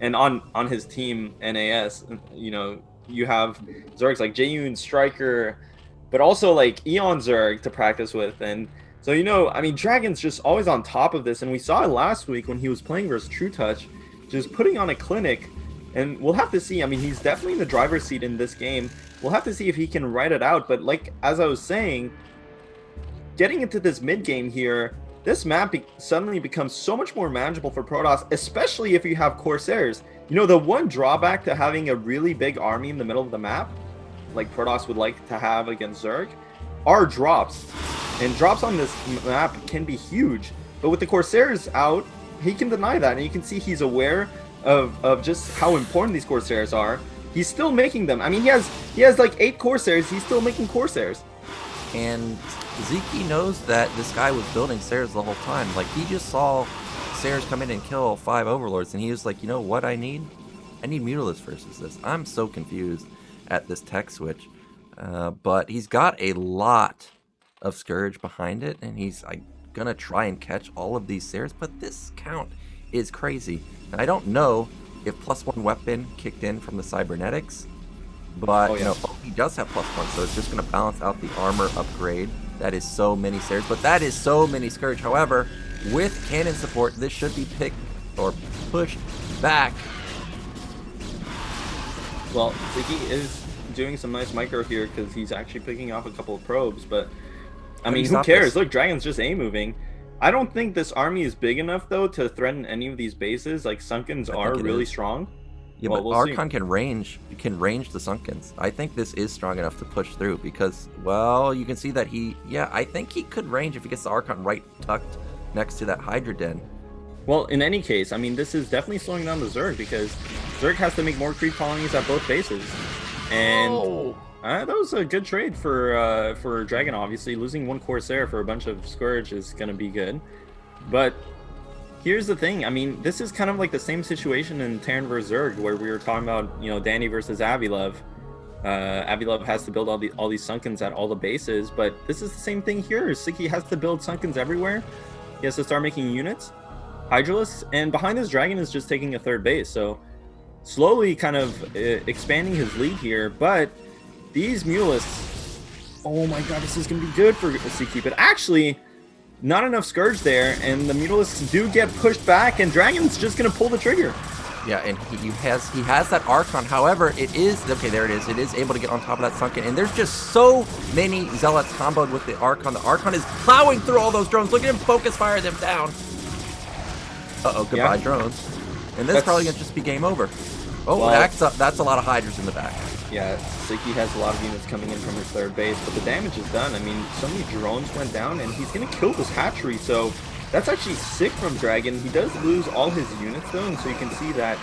And on his team NAS, you know, you have Zergs like Jeyun, Striker, but also like Eon Zerg to practice with. And so, you know, I mean, Dragon's just always on top of this. And we saw it last week when he was playing versus True Touch, just putting on a clinic. And we'll have to see. I mean, he's definitely in the driver's seat in this game. We'll have to see if he can write it out. But like, as I was saying, getting into this mid game here, this map suddenly becomes so much more manageable for Protoss, especially if you have Corsairs. You know, the one drawback to having a really big army in the middle of the map, like Protoss would like to have against Zerg, are drops. And drops on this map can be huge. But with the Corsairs out, he can deny that. And you can see he's aware of just how important these Corsairs are. He's still making them. I mean, he has like 8 Corsairs. He's still making Corsairs. And Sziky knows that this guy was building Sairs the whole time. Like, he just saw Sairs come in and kill 5 Overlords, and he was like, you know what I need? I need Mutalisks versus this. I'm so confused at this tech switch. But he's got a lot of Scourge behind it, and he's gonna try and catch all of these Sairs, but this count is crazy. And I don't know if +1 weapon kicked in from the cybernetics, but you know, he does have +1, so it's just going to balance out the armor upgrade. That is so many Sairs, but that is so many Scourge. However, with cannon support, this should be picked or pushed back. Well, Sziky is doing some nice micro here because he's actually picking off a couple of probes, but I mean, who cares? Look, Dragon's just A-moving. I don't think this army is big enough, though, to threaten any of these bases. Like, Sunkens are really strong. Yeah, well, but Archon can range the Sunkens. I think this is strong enough to push through because, well, you can see that I think he could range if he gets the Archon right tucked next to that Hydra Den. Well, in any case, I mean, this is definitely slowing down the Zerg because Zerg has to make more creep colonies at both bases. And that was a good trade for Dragon, obviously. Losing 1 Corsair for a bunch of Scourge is going to be good. But here's the thing. I mean, this is kind of like the same situation in Terran vs. Zerg where we were talking about, you know, Dandy versus Avi-Love. Avi-Love has to build all these Sunkens at all the bases, but this is the same thing here. Sziky has to build Sunkens everywhere. He has to start making units, Hydralisks, and behind this Dragon is just taking a 3rd base. So slowly kind of expanding his lead here, but these Mutalisks, oh my god, this is going to be good for Sziky, but actually not enough Scourge there, and the Mutalisks do get pushed back, and Dragon's just going to pull the trigger. Yeah, and he has that Archon. However, it is, okay, there it is. It is able to get on top of that Sunken, and there's just so many Zealots comboed with the Archon. The Archon is plowing through all those drones. Look at him focus fire them down. Uh-oh, goodbye, drones. And this is probably going to just be game over. Oh, well, that's a lot of Hydras in the back. Yeah, Sziky has a lot of units coming in from his 3rd base, but the damage is done. I mean, so many drones went down, and he's going to kill this hatchery, so that's actually sick from Dragon. He does lose all his units, though, and so you can see that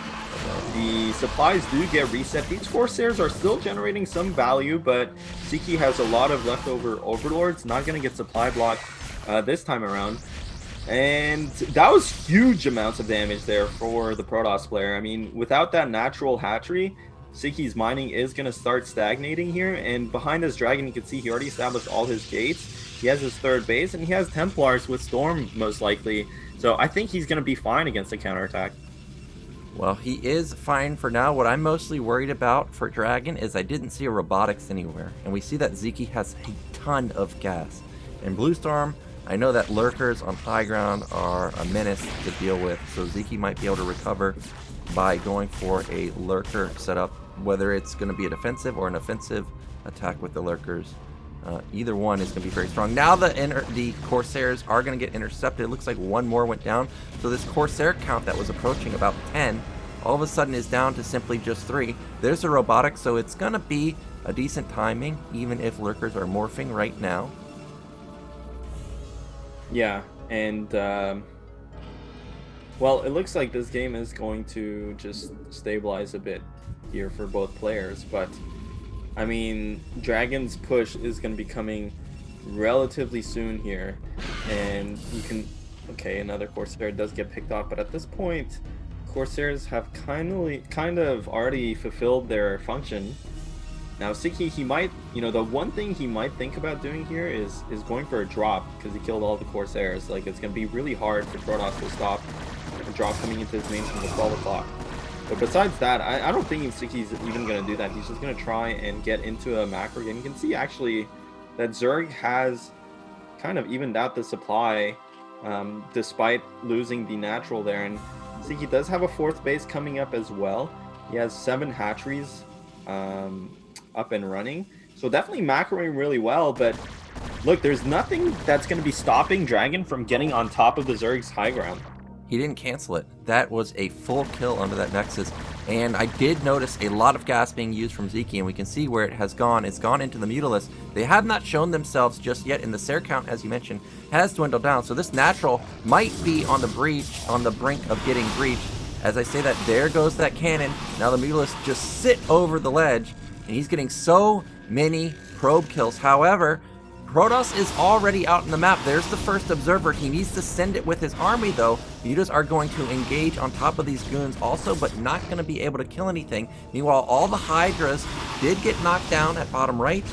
the supplies do get reset. These Corsairs are still generating some value, but Sziky has a lot of leftover Overlords, not going to get supply blocked this time around. And that was huge amounts of damage there for the Protoss player. I mean, without that natural hatchery, Sziky's mining is going to start stagnating here, and behind this Dragon, you can see he already established all his gates. He has his 3rd base, and he has Templars with Storm, most likely. So I think he's going to be fine against the counterattack. Well, he is fine for now. What I'm mostly worried about for Dragon is I didn't see a robotics anywhere, and we see that Sziky has a ton of gas. In Blue Storm, I know that lurkers on high ground are a menace to deal with, so Sziky might be able to recover by going for a lurker setup, whether it's going to be a defensive or an offensive attack with the lurkers. Either one is going to be very strong. Now the Corsairs are going to get intercepted. It looks like 1 more went down. So this Corsair count that was approaching about 10, all of a sudden is down to simply just 3. There's a robotic, so it's going to be a decent timing, even if lurkers are morphing right now. Yeah, and well, it looks like this game is going to just stabilize a bit here for both players, but I mean, Dragon's push is going to be coming relatively soon here, and you can, okay, another Corsair does get picked off, but at this point, Corsairs have kind of already fulfilled their function. Now Sziky, he might, you know, the one thing he might think about doing here is going for a drop, because he killed all the Corsairs. Like, it's going to be really hard for Protoss to stop a drop coming into his main from the 12 o'clock. But besides that, I don't think Sziky's even going to do that. He's just going to try and get into a macro game. You can see, actually, that Zerg has kind of evened out the supply, despite losing the natural there. And Sziky does have a 4th base coming up as well. He has 7 hatcheries up and running. So definitely macroing really well, but look, there's nothing that's going to be stopping Dragon from getting on top of the Zerg's high ground. He didn't cancel it. That was a full kill under that Nexus. And I did notice a lot of gas being used from Sziky, and we can see where it has gone. It's gone into the Mutalisk. They have not shown themselves just yet, and the Sair count, as you mentioned, has dwindled down. So this natural might be on the brink of getting breached. As I say that, there goes that cannon. Now the Mutalisk just sit over the ledge, and he's getting so many probe kills. However, Protoss is already out in the map. There's the first observer. He needs to send it with his army, though. Mutas are going to engage on top of these goons also, but not going to be able to kill anything. Meanwhile, all the Hydras did get knocked down at bottom right.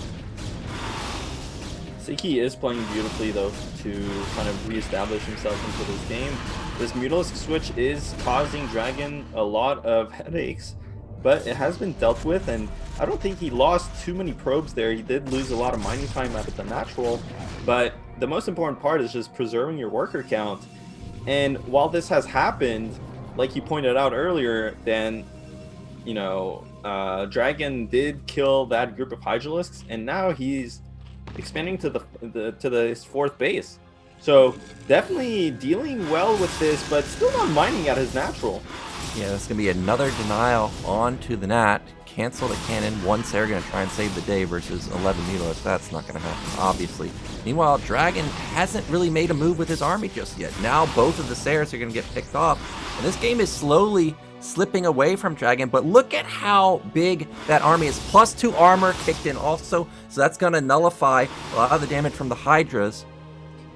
Sziky is playing beautifully, though, to kind of reestablish himself into this game. This Mutalisk switch is causing Dragon a lot of headaches, but it has been dealt with, and I don't think he lost too many probes there. He did lose a lot of mining time out of the natural, but the most important part is just preserving your worker count. And while this has happened, like you pointed out earlier, then, you know, Dragon did kill that group of Hydralisks, and now he's expanding to his 4th base. So definitely dealing well with this, but still not mining at his natural. Yeah, that's going to be another denial onto the Nat. Cancel the cannon. One Sair going to try and save the day versus 11 Mutalisk. That's not going to happen, obviously. Meanwhile, Dragon hasn't really made a move with his army just yet. Now both of the Sairs are going to get picked off. And this game is slowly slipping away from Dragon, but look at how big that army is. +2 armor kicked in also, so that's going to nullify a lot of the damage from the Hydras.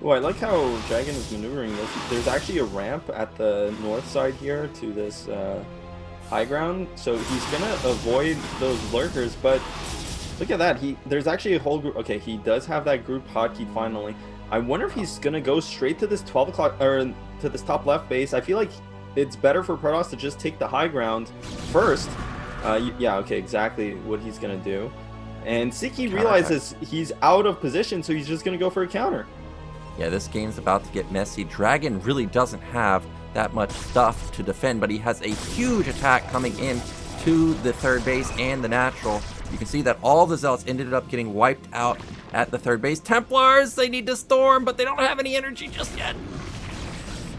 Oh, I like how Dragon is maneuvering this. There's actually a ramp at the north side here to this high ground, so he's gonna avoid those lurkers. But look at that, there's actually a whole group. Okay, he does have that group hotkeyed finally. I wonder if he's gonna go straight to this 12 o'clock or to this top left base. I feel like it's better for Protoss to just take the high ground first. Yeah, okay, exactly what he's gonna do. And Sziky realizes he's out of position, so he's just gonna go for a counter. Yeah, this game's about to get messy. Dragon really doesn't have that much stuff to defend, but he has a huge attack coming in to the 3rd base and the natural. You can see that all the Zealots ended up getting wiped out at the 3rd base. Templars, they need to storm, but they don't have any energy just yet.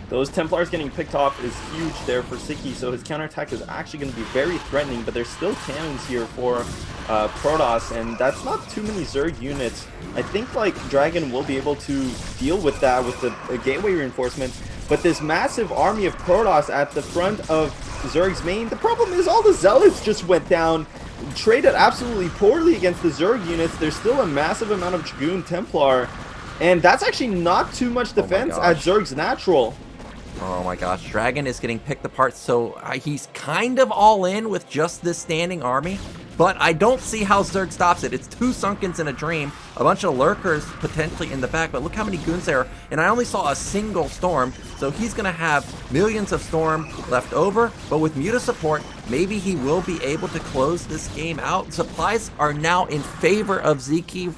Those Templars getting picked off is huge there for Sziky, so his counterattack is actually going to be very threatening, but there's still cannons here for Protoss, and that's not too many Zerg units. I think like Dragon will be able to deal with that with the gateway reinforcements, but this massive army of Protoss at the front of Zerg's main, the problem is all the Zealots just went down, traded absolutely poorly against the Zerg units. There's still a massive amount of Dragoon Templar, and that's actually not too much defense at Zerg's natural. Oh my gosh, Dragon is getting picked apart, so he's kind of all in with just this standing army, but I don't see how Zerg stops it. It's 2 Sunkens in a dream, a bunch of lurkers potentially in the back, but look how many goons there are, and I only saw a single storm, so he's going to have millions of storm left over, but with Muta support, maybe he will be able to close this game out. Supplies are now in favor of Sziky.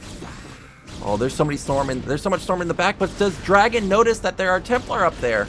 Oh, there's so much storm in the back, but does Dragon notice that there are Templar up there?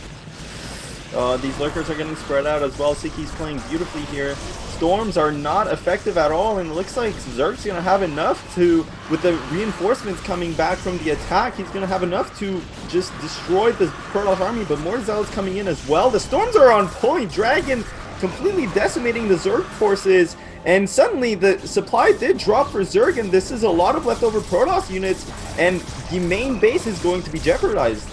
These lurkers are getting spread out as well. Sziky's playing beautifully here. Storms are not effective at all, and it looks like Zerg's going to have enough to, with the reinforcements coming back from the attack, he's going to have enough to just destroy the Protoss army, but more Zealots coming in as well. The storms are on point. Dragon completely decimating the Zerg forces, and suddenly the supply did drop for Zerg, and this is a lot of leftover Protoss units, and the main base is going to be jeopardized.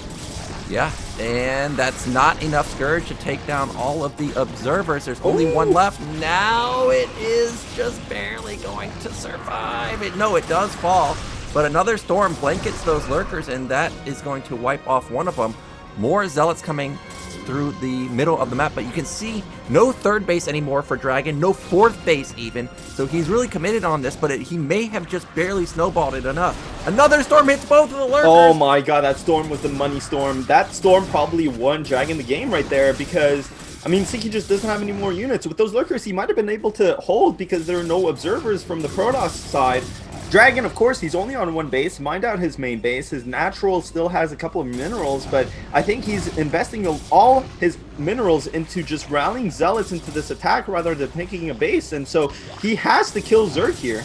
Yeah, and that's not enough Scourge to take down all of the observers. There's only one left. Now it is just barely going to survive. No, it does fall, but another storm blankets those lurkers, and that is going to wipe off one of them. More Zealots coming through the middle of the map, but you can see no third base anymore for Dragon, no fourth base even. So he's really committed on this, but he may have just barely snowballed it enough. Another storm hits both of the lurkers. Oh my god, that storm was the money storm. That storm probably won Dragon the game right there because, I mean, Sziky just doesn't have any more units. With those lurkers, he might have been able to hold because there are no observers from the Protoss side. Dragon, of course, he's only on one base. Mined out his main base. His natural still has a couple of minerals, but I think he's investing all his minerals into just rallying zealots into this attack rather than picking a base, and so he has to kill Zerg here.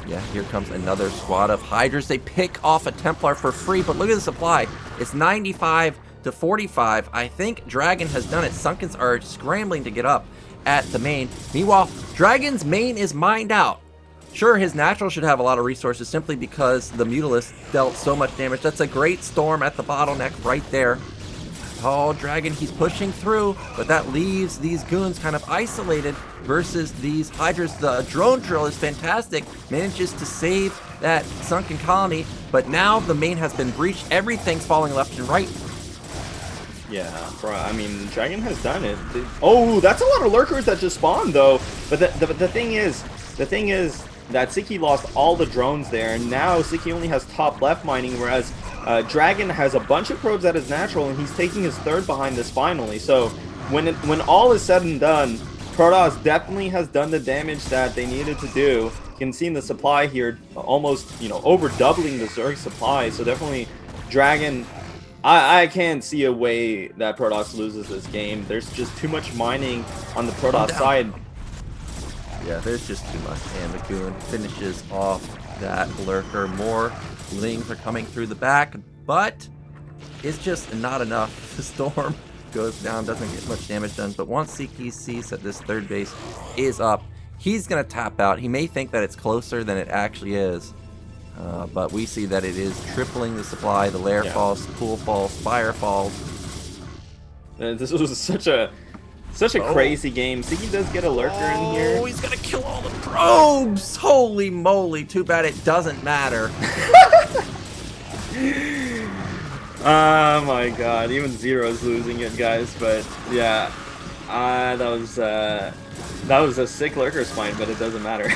Yeah, here comes another squad of Hydras. They pick off a Templar for free, but look at the supply. It's 95 to 45. I think Dragon has done it. Sunkens are scrambling to get up at the main. Meanwhile, Dragon's main is mined out. Sure, his natural should have a lot of resources simply because the Mutalisk dealt so much damage. That's a great storm at the bottleneck right there. Oh, Dragon, he's pushing through, but that leaves these goons kind of isolated versus these Hydras. The drone drill is fantastic, manages to save that sunken colony, but now the main has been breached. Everything's falling left and right. Yeah, bro, I mean, Dragon has done it. Oh, that's a lot of lurkers that just spawned, though. But the thing is that Sziky lost all the drones there, and now Sziky only has top left mining, whereas Dragon has a bunch of probes at his natural, and he's taking his third behind this finally. So when all is said and done, Protoss definitely has done the damage that they needed to do. You can see in the supply here, almost, you know, over doubling the Zerg supply. So definitely Dragon, I can't see a way that Protoss loses this game. There's just too much mining on the Protoss side. Yeah, there's just too much, and the goon finishes off that lurker. More lings are coming through the back, but it's just not enough. The storm goes down, doesn't get much damage done, but once Sziky sees that this third base is up, he's going to tap out. He may think that it's closer than it actually is, but we see that it is tripling the supply. The lair falls, pool falls, spire falls. This was such a crazy game. Sziky does get a lurker in here. Oh, he's gonna kill all the probes! Holy moly, too bad it doesn't matter. Oh my god, even Zero's losing it, guys, but yeah. That was a sick lurker spine, but it doesn't matter.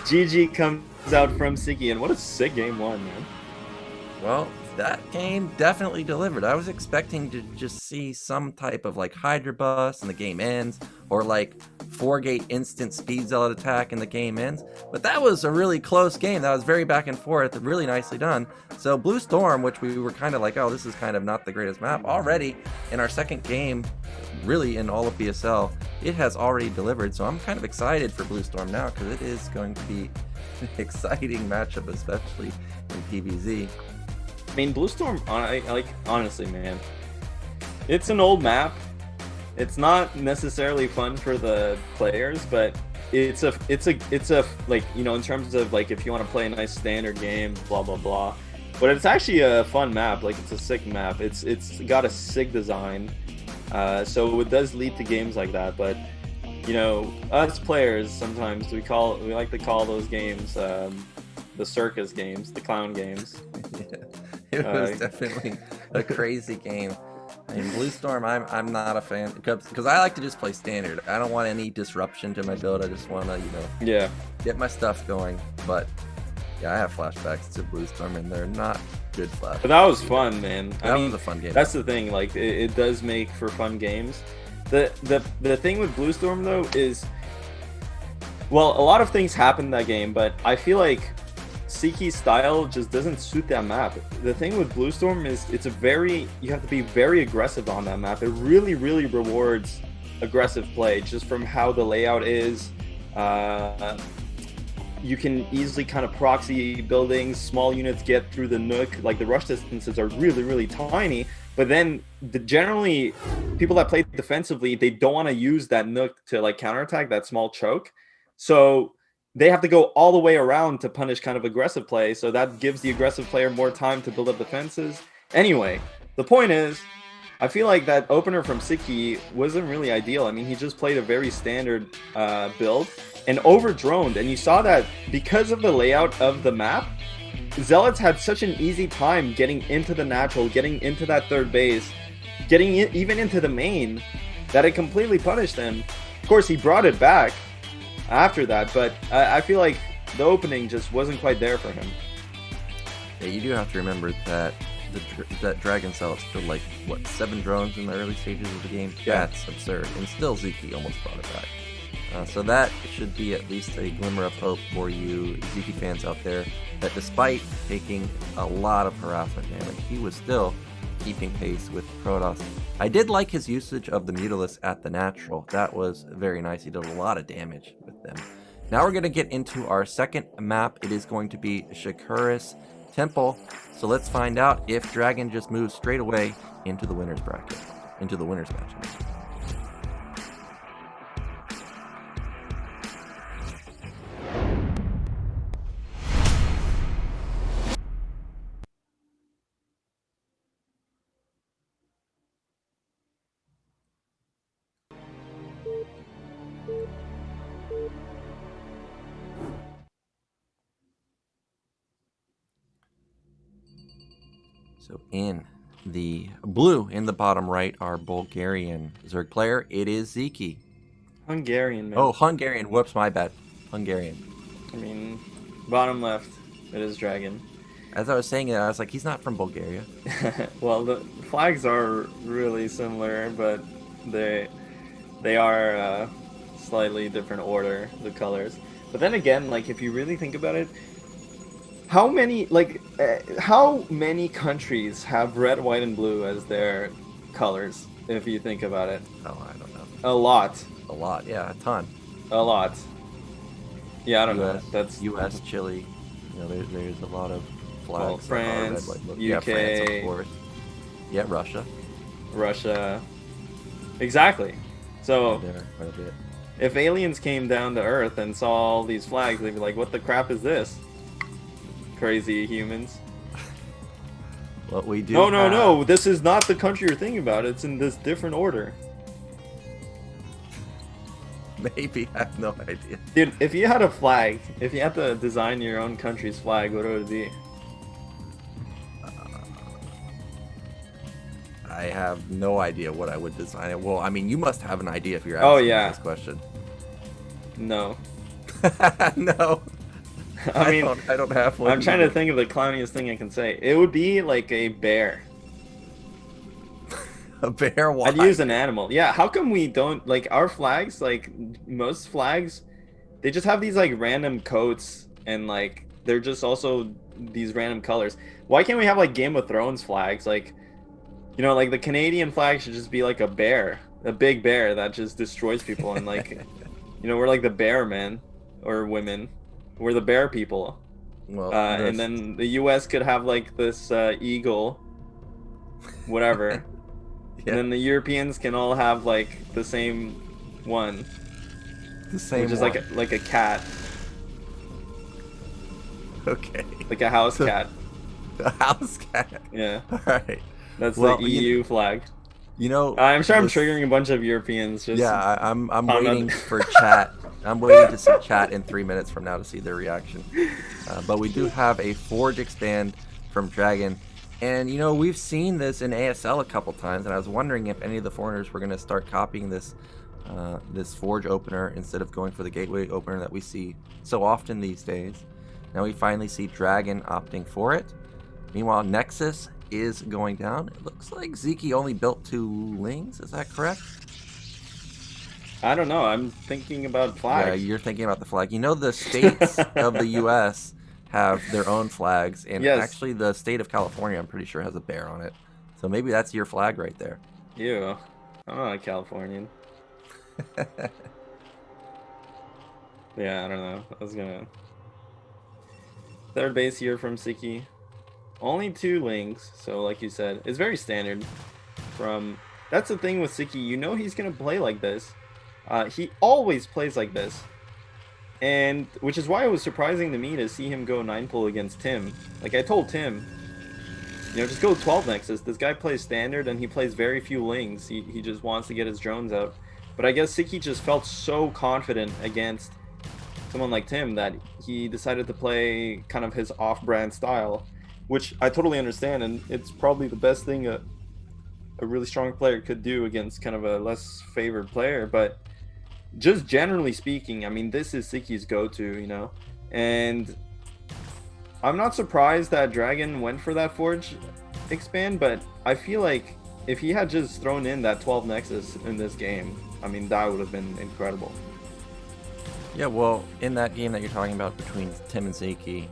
GG comes out from Sziky, and what a sick game one, man. Well, that game definitely delivered. I was expecting to just see some type of like Hydra bust and the game ends, or like 4-gate instant speed zealot attack and the game ends. But that was a really close game. That was very back and forth, really nicely done. So Blue Storm, which we were kind of like, oh, this is kind of not the greatest map, already in our second game, really in all of BSL, it has already delivered. So I'm kind of excited for Blue Storm now because it is going to be an exciting matchup, especially in PvZ. I mean, Blue Storm, honestly, man, it's an old map. It's not necessarily fun for the players, but it's a like, you know, in terms of like if you want to play a nice standard game, blah blah blah. But it's actually a fun map. Like, it's a sick map. It's got a sick design. So it does lead to games like that. But you know, us players sometimes we like to call those games the circus games, the clown games. Yeah. It was definitely a crazy game. I mean, Blue Storm, I'm not a fan because I like to just play standard. I don't want any disruption to my build. I just want to, you know, get my stuff going. But yeah, I have flashbacks to Blue Storm, and they're not good flashbacks. But that was fun, man. That was a fun game. That's the thing. Like, it does make for fun games. The thing with Blue Storm though is, well, a lot of things happened in that game, but I feel like Sziky's style just doesn't suit that map. The thing with Blue Storm is you have to be very aggressive on that map. It really, really rewards aggressive play just from how the layout is. You can easily kind of proxy buildings, small units get through the nook. Like, the rush distances are really, really tiny, but then generally people that play defensively, they don't want to use that nook to like counterattack that small choke. So they have to go all the way around to punish kind of aggressive play, so that gives the aggressive player more time to build up defenses. Anyway, the point is, I feel like that opener from Sziky wasn't really ideal. I mean, he just played a very standard build and over-droned, and you saw that because of the layout of the map, Zealots had such an easy time getting into the natural, getting into that third base, getting even into the main, that it completely punished him. Of course, he brought it back after that, but I feel like the opening just wasn't quite there for him. Yeah, you do have to remember that that Dragon Cell is still like, what, 7 drones in the early stages of the game? Yeah. That's absurd. And still Ziki almost brought it back. So that should be at least a glimmer of hope for you Ziki fans out there, that despite taking a lot of harassment damage, he was still keeping pace with Protoss. I did like his usage of the Mutalisk at the natural. That was very nice. He did a lot of damage with them. Now we're going to get into our second map. It is going to be Shakura's Temple. So let's find out if Dragon just moves straight away into the winner's bracket, into the winner's match. So in the blue, in the bottom right, our Bulgarian Zerg player, it is Ziki. Hungarian, man. Oh, Hungarian. Whoops, my bad. Hungarian. I mean, bottom left, it is Dragon. As I was saying it, I was like, he's not from Bulgaria. Well, the flags are really similar, but they are slightly different order, the colors. But then again, like, if you really think about it, how many countries have red, white, and blue as their colors? If you think about it. Oh, I don't know. A lot. A lot, yeah, a ton. A lot. Yeah, I don't know. US, That's U.S., Chile. You know, there's a lot of flags. Well, France, red, white, UK, yeah, France, of course. Yeah, Russia. Exactly. So There, quite a bit. if aliens came down to Earth and saw all these flags, they'd be like, "What the crap is this? Crazy humans." What we do. No. This is not the country you're thinking about. It's in this different order. Maybe, I have no idea. Dude, if you had a flag, if you had to design your own country's flag, what would it be? I have no idea what I would design it. Well, I mean, you must have an idea if you're asking this question. No. No. I mean, I don't have one. I'm trying to think of the clowniest thing I can say. It would be like a bear. A bear? Why? I'd use an animal. Yeah, how come we don't, like, our flags, like, most flags, they just have these, like, random coats, and, like, they're just also these random colors. Why can't we have, like, Game of Thrones flags? Like, you know, like, the Canadian flag should just be, like, a bear. A big bear that just destroys people, and, like, you know, we're, like, the bear men, or women. We're the bear people. Well, and then the U.S. could have, like, this eagle, whatever. Yeah. And then the Europeans can all have like the same one. The same which is one. like a cat. Okay. Like a house cat. A house cat. Yeah. Alright. That's the EU flag. You know, I'm sure I'm triggering a bunch of Europeans. Just yeah, I'm waiting for chat. I'm waiting to see chat in 3 minutes from now to see their reaction. But we do have a Forge expand from Dragon. And, you know, we've seen this in ASL a couple times, and I was wondering if any of the foreigners were going to start copying this this Forge opener instead of going for the Gateway opener that we see so often these days. Now we finally see Dragon opting for it. Meanwhile, Nexus is going down. It looks like Ziki only built 2 Lings, is that correct? I don't know, I'm thinking about flags. Yeah, you're thinking about the flag. You know, the states of the U.S. have their own flags, and actually the state of California, I'm pretty sure, has a bear on it. So maybe that's your flag right there. Ew. I'm not a Californian. Yeah, I don't know. I was gonna... Third base here from Sziky. Only 2 Lings, so like you said, it's very standard. That's the thing with Sziky, you know he's gonna play like this. He always plays like this. And which is why it was surprising to me to see him go 9-pull against Tim. Like, I told Tim, you know, just go 12 Nexus. This guy plays standard and he plays very few Lings. He just wants to get his drones out. But I guess Sziky just felt so confident against someone like Tim that he decided to play kind of his off-brand style, which I totally understand, and it's probably the best thing a a really strong player could do against kind of a less favored player. But just generally speaking, I mean, this is Sziky's go-to, you know, and I'm not surprised that Dragon went for that Forge expand, but I feel like if he had just thrown in that 12 Nexus in this game, I mean, that would have been incredible. Yeah, well, in that game that you're talking about between Tim and Sziky,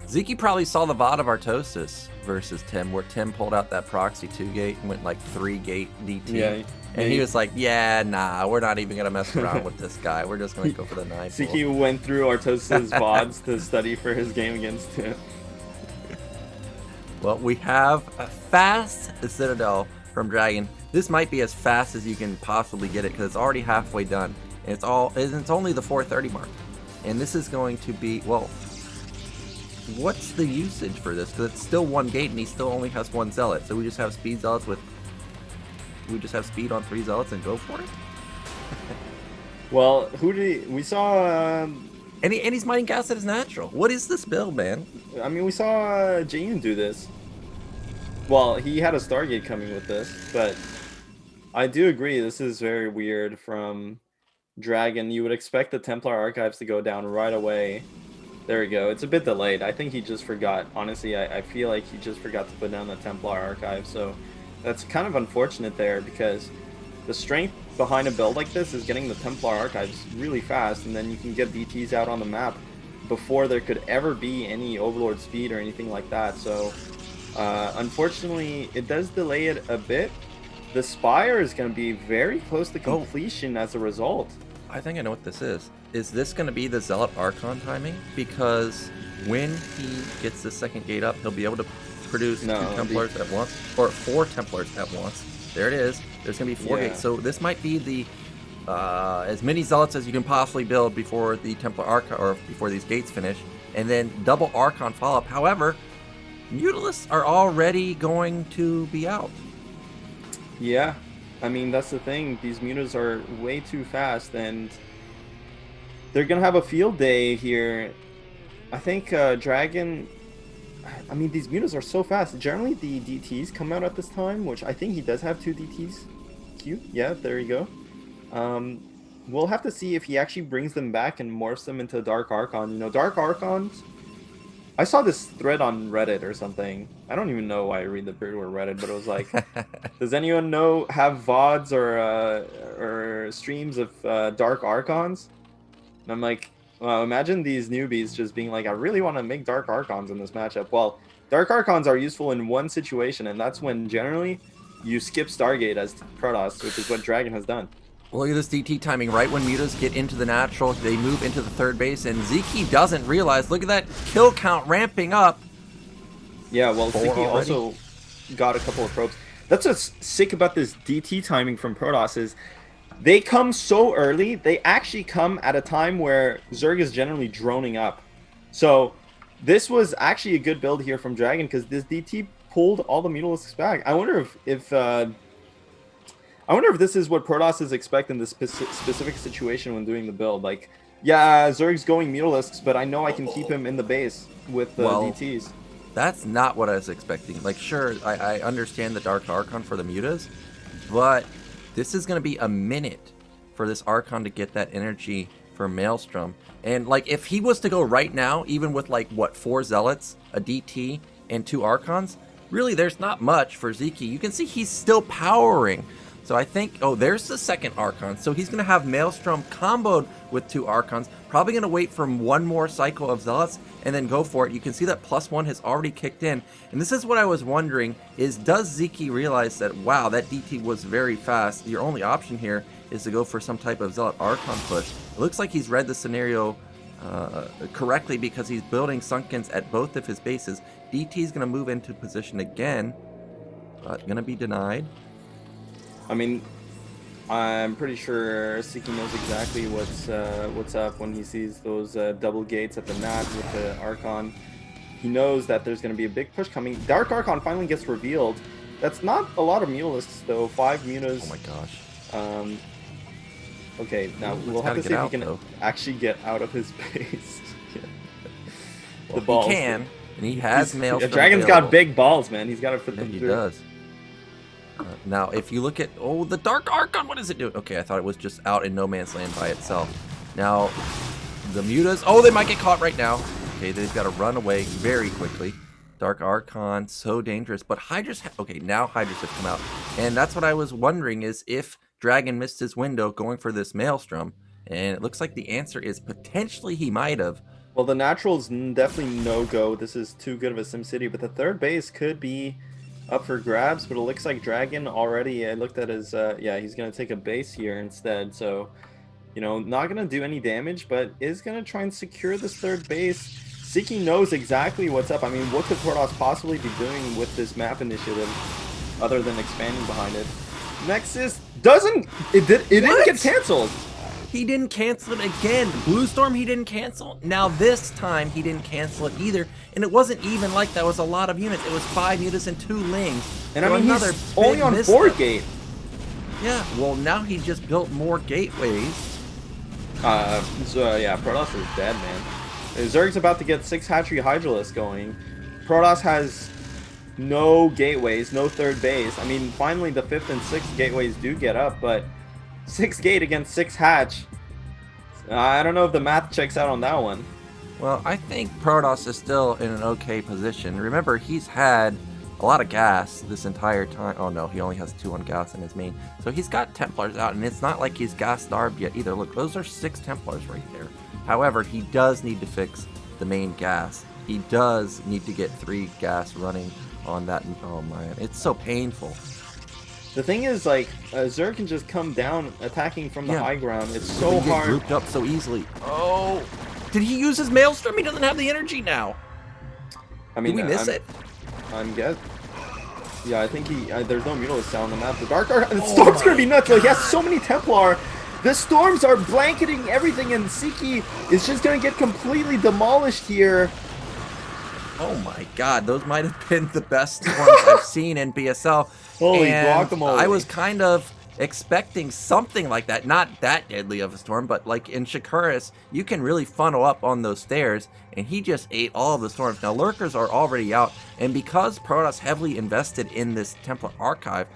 Sziky probably saw the VOD of Artosis versus Tim, where Tim pulled out that proxy 2-gate and went like 3-gate DT. Yeah, and he was like, yeah, nah, we're not even going to mess around with this guy. We're just going to go for the 9. Sziky went through Artosis' VODs to study for his game against him. Well, we have a fast Citadel from Dragon. This might be as fast as you can possibly get it because it's already halfway done. And it's only the 430 mark. And this is going to be, well, what's the usage for this? Because it's still 1 gate and he still only has 1 zealot. So we just have speed zealots we just have speed on 3 zealots and go for it? Well, we saw... And he's mining gas at his natural. What is this build, man? I mean, we saw Jayun do this. Well, he had a Stargate coming with this, but I do agree this is very weird from Dragon. You would expect the Templar Archives to go down right away. There we go. It's a bit delayed. I think he just forgot. Honestly, I feel like he just forgot to put down the Templar Archive, so that's kind of unfortunate there because the strength behind a build like this is getting the Templar Archives really fast, and then you can get DTs out on the map before there could ever be any Overlord speed or anything like that. So unfortunately, it does delay it a bit. The Spire is going to be very close to completion as a result. I think I know what this is. Is this going to be the Zealot Archon timing? Because when he gets the 2nd gate up, he'll be able to produce 2 Templars at once, or 4 Templars at once. There it is. There's going to be 4 gates. So this might be the as many Zealots as you can possibly build before the Templar Archon, or before these gates finish, and then double Archon follow-up. However, Mutalisks are already going to be out. Yeah, I mean, that's the thing. These mutas are way too fast, and they're going to have a field day here. I think Dragon... I mean, these mutas are so fast. Generally, the DTs come out at this time, which I think he does have 2 DTs. Cute. Yeah, there you go. We'll have to see if he actually brings them back and morphs them into Dark Archon. You know, Dark Archons... I saw this thread on Reddit or something. I don't even know why I read the Peruvian Reddit, but it was like, does anyone have VODs or streams of Dark Archons? And I'm like, well, imagine these newbies just being like, I really want to make Dark Archons in this matchup. Well, Dark Archons are useful in one situation, and that's when generally you skip Stargate as Protoss, which is what Dragon has done. Look at this DT timing. Right when mutas get into the natural, they move into the 3rd base, and Sziky doesn't realize. Look at that kill count ramping up. Yeah, well, Sziky also got a couple of probes. That's what's sick about this DT timing from Protoss is they come so early. They actually come at a time where Zerg is generally droning up. So this was actually a good build here from Dragon because this DT pulled all the Mutalisks back. I wonder if this is what Protoss is expecting in this specific situation when doing the build. Like, yeah, Zerg's going Mutalisks, but I know I can keep him in the base with the DTs. That's not what I was expecting. Like, sure, I understand the Dark Archon for the mutas, but this is going to be a minute for this Archon to get that energy for Maelstrom. And, like, if he was to go right now, even with, like, what, 4 Zealots, a DT, and 2 Archons, really, there's not much for Sziky. You can see he's still powering. So I think, oh, there's the 2nd Archon. So he's going to have Maelstrom comboed with 2 Archons. Probably going to wait for 1 more cycle of Zealots and then go for it. You can see that +1 has already kicked in. And this is what I was wondering is, does Sziky realize that, wow, that DT was very fast. Your only option here is to go for some type of Zealot Archon push. It looks like he's read the scenario correctly because he's building Sunkens at both of his bases. DT is going to move into position again, but going to be denied. I mean, I'm pretty sure Sziky knows exactly what's up when he sees those double gates at the nat with the Archon. He knows that there's going to be a big push coming. Dark Archon finally gets revealed. That's not a lot of Mutalisks, though. 5 mutas. Oh my gosh. Okay, now we'll have to see if he can actually get out of his base. The balls. He can, and he has Maelstrom. Dragon's got big balls, man. He's got to fit them through. He does. Now, if you look at, oh, the Dark Archon, what is it doing? Okay, I thought it was just out in no man's land by itself. Now, the Mutas, oh, they might get caught right now. Okay, they've got to run away very quickly. Dark Archon, so dangerous. But Hydra's, okay, now Hydra's have come out. And that's what I was wondering is if Dragon missed his window going for this Maelstrom. And it looks like the answer is potentially he might have. Well, the natural's definitely no-go. This is too good of a SimCity, but the third base could be up for grabs, but it looks like Dragon already, I looked at his, yeah, he's going to take a base here instead, so, you know, not going to do any damage, but is going to try and secure this third base. Sziky knows exactly what's up. I mean, what could Protoss possibly be doing with this map initiative other than expanding behind it? Nexus doesn't, it didn't get canceled. He didn't cancel it again. Blue Storm he didn't cancel. Now this time he didn't cancel it either. And it wasn't even like that was a lot of units. It was 5 mutas and 2 lings. And I mean, he's only on 4 gate. Yeah, well now he just built more gateways. So yeah, Protoss is dead, man. Zerg's about to get 6 hatchery Hydralisks going. Protoss has no gateways, no third base. I mean, finally the 5th and 6th gateways do get up, but 6 gate against 6 hatch. I don't know if the math checks out on that one. Well, I think Protoss is still in an okay position. Remember, he's had a lot of gas this entire time. Oh no, he only has 2 on gas in his main. So he's got Templars out, and it's not like he's gas starved yet either. Look, those are 6 Templars right there. However, he does need to fix the main gas. He does need to get 3 gas running on that. Oh man, it's so painful. The thing is, like, Zerg can just come down attacking from the high ground. It's so hard. Grouped up so easily. Oh, did he use his Maelstrom? He doesn't have the energy now. I mean, did we miss it? I'm guessing. Yeah, I think he. There's no Mutalisks on the map. The Dark Archon. The Storm's gonna be nuts. Like, he has so many Templar. The Storms are blanketing everything, and Sziky is just gonna get completely demolished here. Oh my God, those might have been the best ones I've seen in BSL. Holy guacamole. I was kind of expecting something like that. Not that deadly of a storm, but like in Shakuris, you can really funnel up on those stairs, and he just ate all of the storms. Now, lurkers are already out, and because Protoss heavily invested in this Templar archive,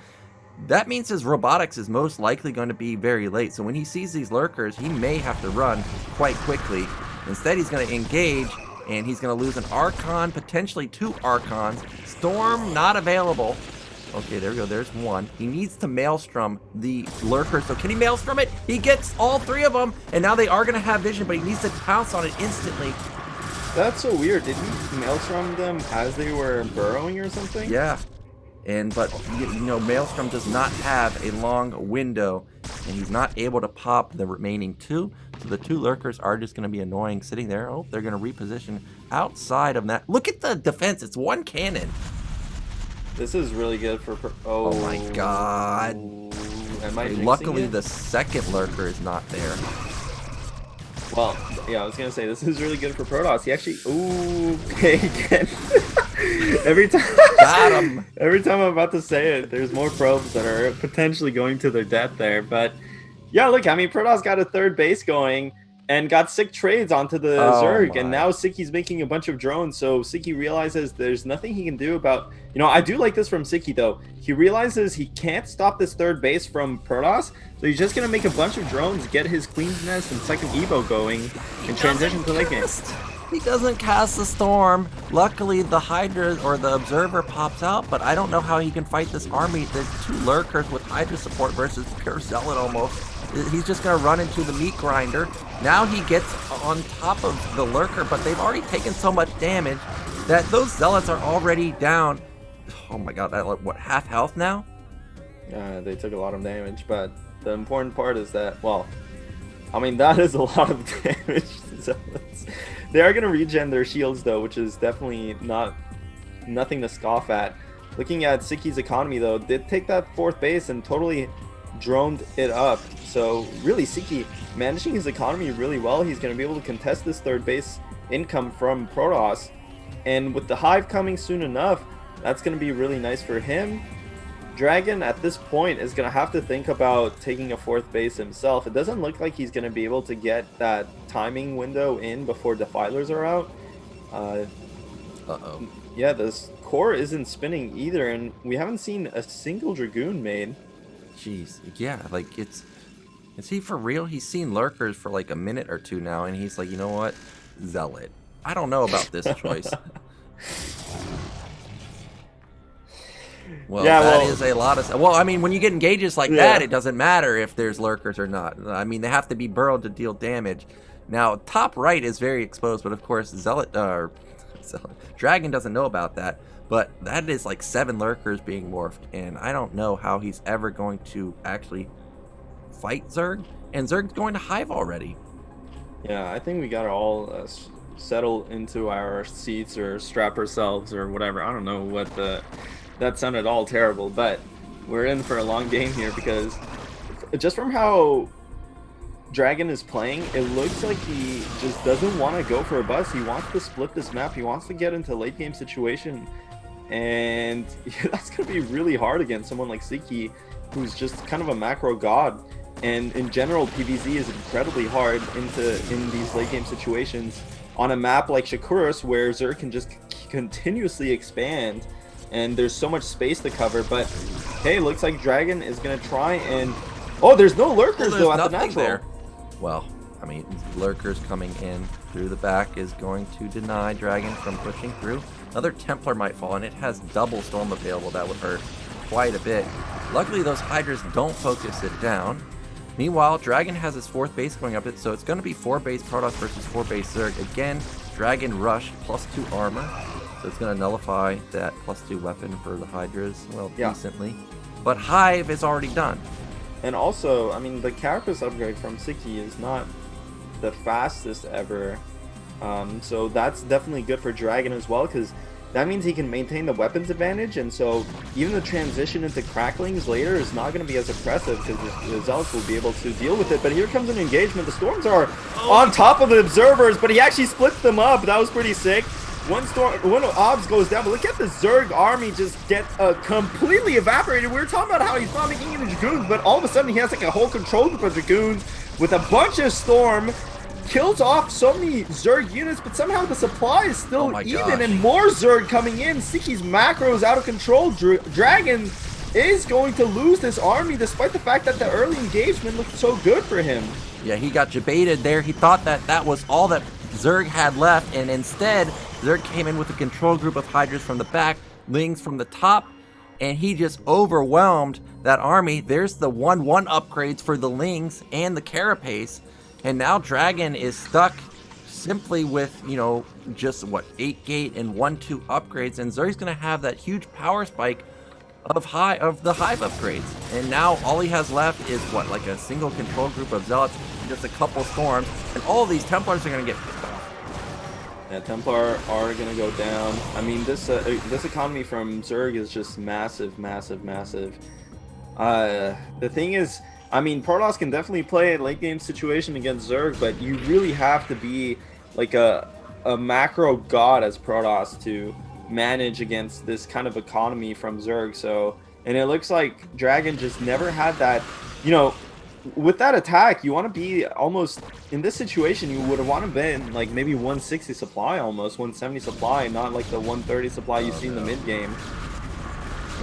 that means his robotics is most likely going to be very late. So when he sees these lurkers, he may have to run quite quickly. Instead, he's going to engage, and he's going to lose an Archon, potentially 2 Archons. Storm not available. Okay, there we go. There's 1. He needs to Maelstrom the lurker. So can he Maelstrom it? He gets all 3 of them, and now they are going to have vision, but he needs to pounce on it instantly. That's so weird. Did he Maelstrom them as they were burrowing or something? Yeah. But you know, Maelstrom does not have a long window, and he's not able to pop the remaining 2. So the 2 lurkers are just going to be annoying sitting there. Oh, they're going to reposition outside of that. Look at the defense. It's 1 cannon. This is really good for... Oh my God. Luckily, the 2nd lurker is not there. Well, yeah, I was going to say, this is really good for Protoss. He actually... Ooh, okay, again. Every time... Got him. Every time I'm about to say it, there's more probes that are potentially going to their death there. But, yeah, look, I mean, Protoss got a 3rd base going and got sick trades onto the Zerg, and now Sziky's making a bunch of drones, so Sziky realizes there's nothing he can do about... You know, I do like this from Sziky, though. He realizes he can't stop this 3rd base from Protoss, so he's just going to make a bunch of drones, get his Queen's Nest and 2nd Evo going, and transition to late game. He doesn't cast the Storm. Luckily, the Hydra or the Observer pops out, but I don't know how he can fight this army. There's 2 lurkers with Hydra support versus pure Zealot almost. He's just going to run into the meat grinder. Now he gets on top of the lurker, but they've already taken so much damage that those Zealots are already down. Oh my God, what, half health now? They took a lot of damage, but the important part is that, well, I mean, that is a lot of damage. Zealots. They are going to regen their shields, though, which is definitely nothing to scoff at. Looking at Sziky's economy, though, did take that 4th base and totally droned it up. So really, Sziky managing his economy really well. He's going to be able to contest this 3rd base income from Protoss, and with the Hive coming soon enough, that's going to be really nice for him. Dragon at this point is going to have to think about taking a 4th base himself. It doesn't look like he's going to be able to get that timing window in before Defilers are out. Yeah, this core isn't spinning either, and we haven't seen a single Dragoon made. Jeez, yeah, like is he for real? He's seen lurkers for like a minute or two now, and he's like, you know what, Zealot. I don't know about this choice. Well, Yeah, that is a lot of. Well, I mean, when you get engages like Yeah. that, it doesn't matter if there's lurkers or not. I mean, they have to be burrowed to deal damage. Now, top right is very exposed, but of course, Zealot, Dragon doesn't know about that. But that is like 7 lurkers being morphed, and I don't know how he's ever going to actually fight Zerg. And Zerg's going to Hive already. Yeah, I think we gotta all settle into our seats or strap ourselves or whatever. I don't know what the. That sounded all terrible, but we're in for a long game here because just from how Dragon is playing, it looks like he just doesn't want to go for a bust. He wants to split this map. He wants to get into late game situation, and that's going to be really hard against someone like Sziky, who's just kind of a macro god. And in general, PvZ is incredibly hard in these late game situations on a map like Shakuros, where Zerg can just continuously expand, and there's so much space to cover. But hey, looks like Dragon is going to try and... Oh, there's no lurkers though at the natural. There. Well, I mean, lurkers coming in through the back is going to deny Dragon from pushing through. Another Templar might fall, and it has double Storm available. That would hurt quite a bit. Luckily, those Hydras don't focus it down. Meanwhile, Dragon has his 4th base going up, so it's going to be 4 base Protoss versus 4 base Zerg. Again, Dragon Rush +2 armor, so it's going to nullify that +2 weapon for the Hydras, well, Yeah. decently. But Hive is already done. And also, I mean, the Carapace upgrade from Sziky is not the fastest ever. So that's definitely good for Dragon as well, because that means he can maintain the weapons advantage, and so even the transition into Cracklings later is not going to be as oppressive because the Zealots will be able to deal with it. But here comes an engagement. The Storms are on top of the Observers, but he actually splits them up. That was pretty sick. One Obs goes down, but look at the Zerg army just get completely evaporated. We were talking about how he's not making any Dragoons, but all of a sudden he has like a whole control group of Dragoons with a bunch of Storm. Kills off so many Zerg units, but somehow the supply is still even, and more Zerg coming in. Sziky's macro is out of control. Dragon is going to lose this army despite the fact that the early engagement looked so good for him. Yeah, he got jebaited there. He thought that that was all that Zerg had left, and instead, Zerg came in with a control group of Hydras from the back, Lings from the top, and he just overwhelmed that army. There's the 1-1 upgrades for the Lings and the Carapace. And now Dragon is stuck simply with, you know, just, 8 gate and 1-2 upgrades. And Zerg's going to have that huge power spike of the Hive upgrades. And now all he has left is, like a single control group of Zealots, just a couple Storms. And all of these Templars are going to get picked off. Yeah, Templar are going to go down. I mean, this economy from Zerg is just massive, massive, massive. The thing is... I mean, Protoss can definitely play a late game situation against Zerg, but you really have to be like a macro god as Protoss to manage against this kind of economy from Zerg. So, and it looks like Dragon just never had that, you know, with that attack, you want to be almost, in this situation, you would have want to been like maybe 160 supply almost, 170 supply, not like the 130 supply you see in the mid game.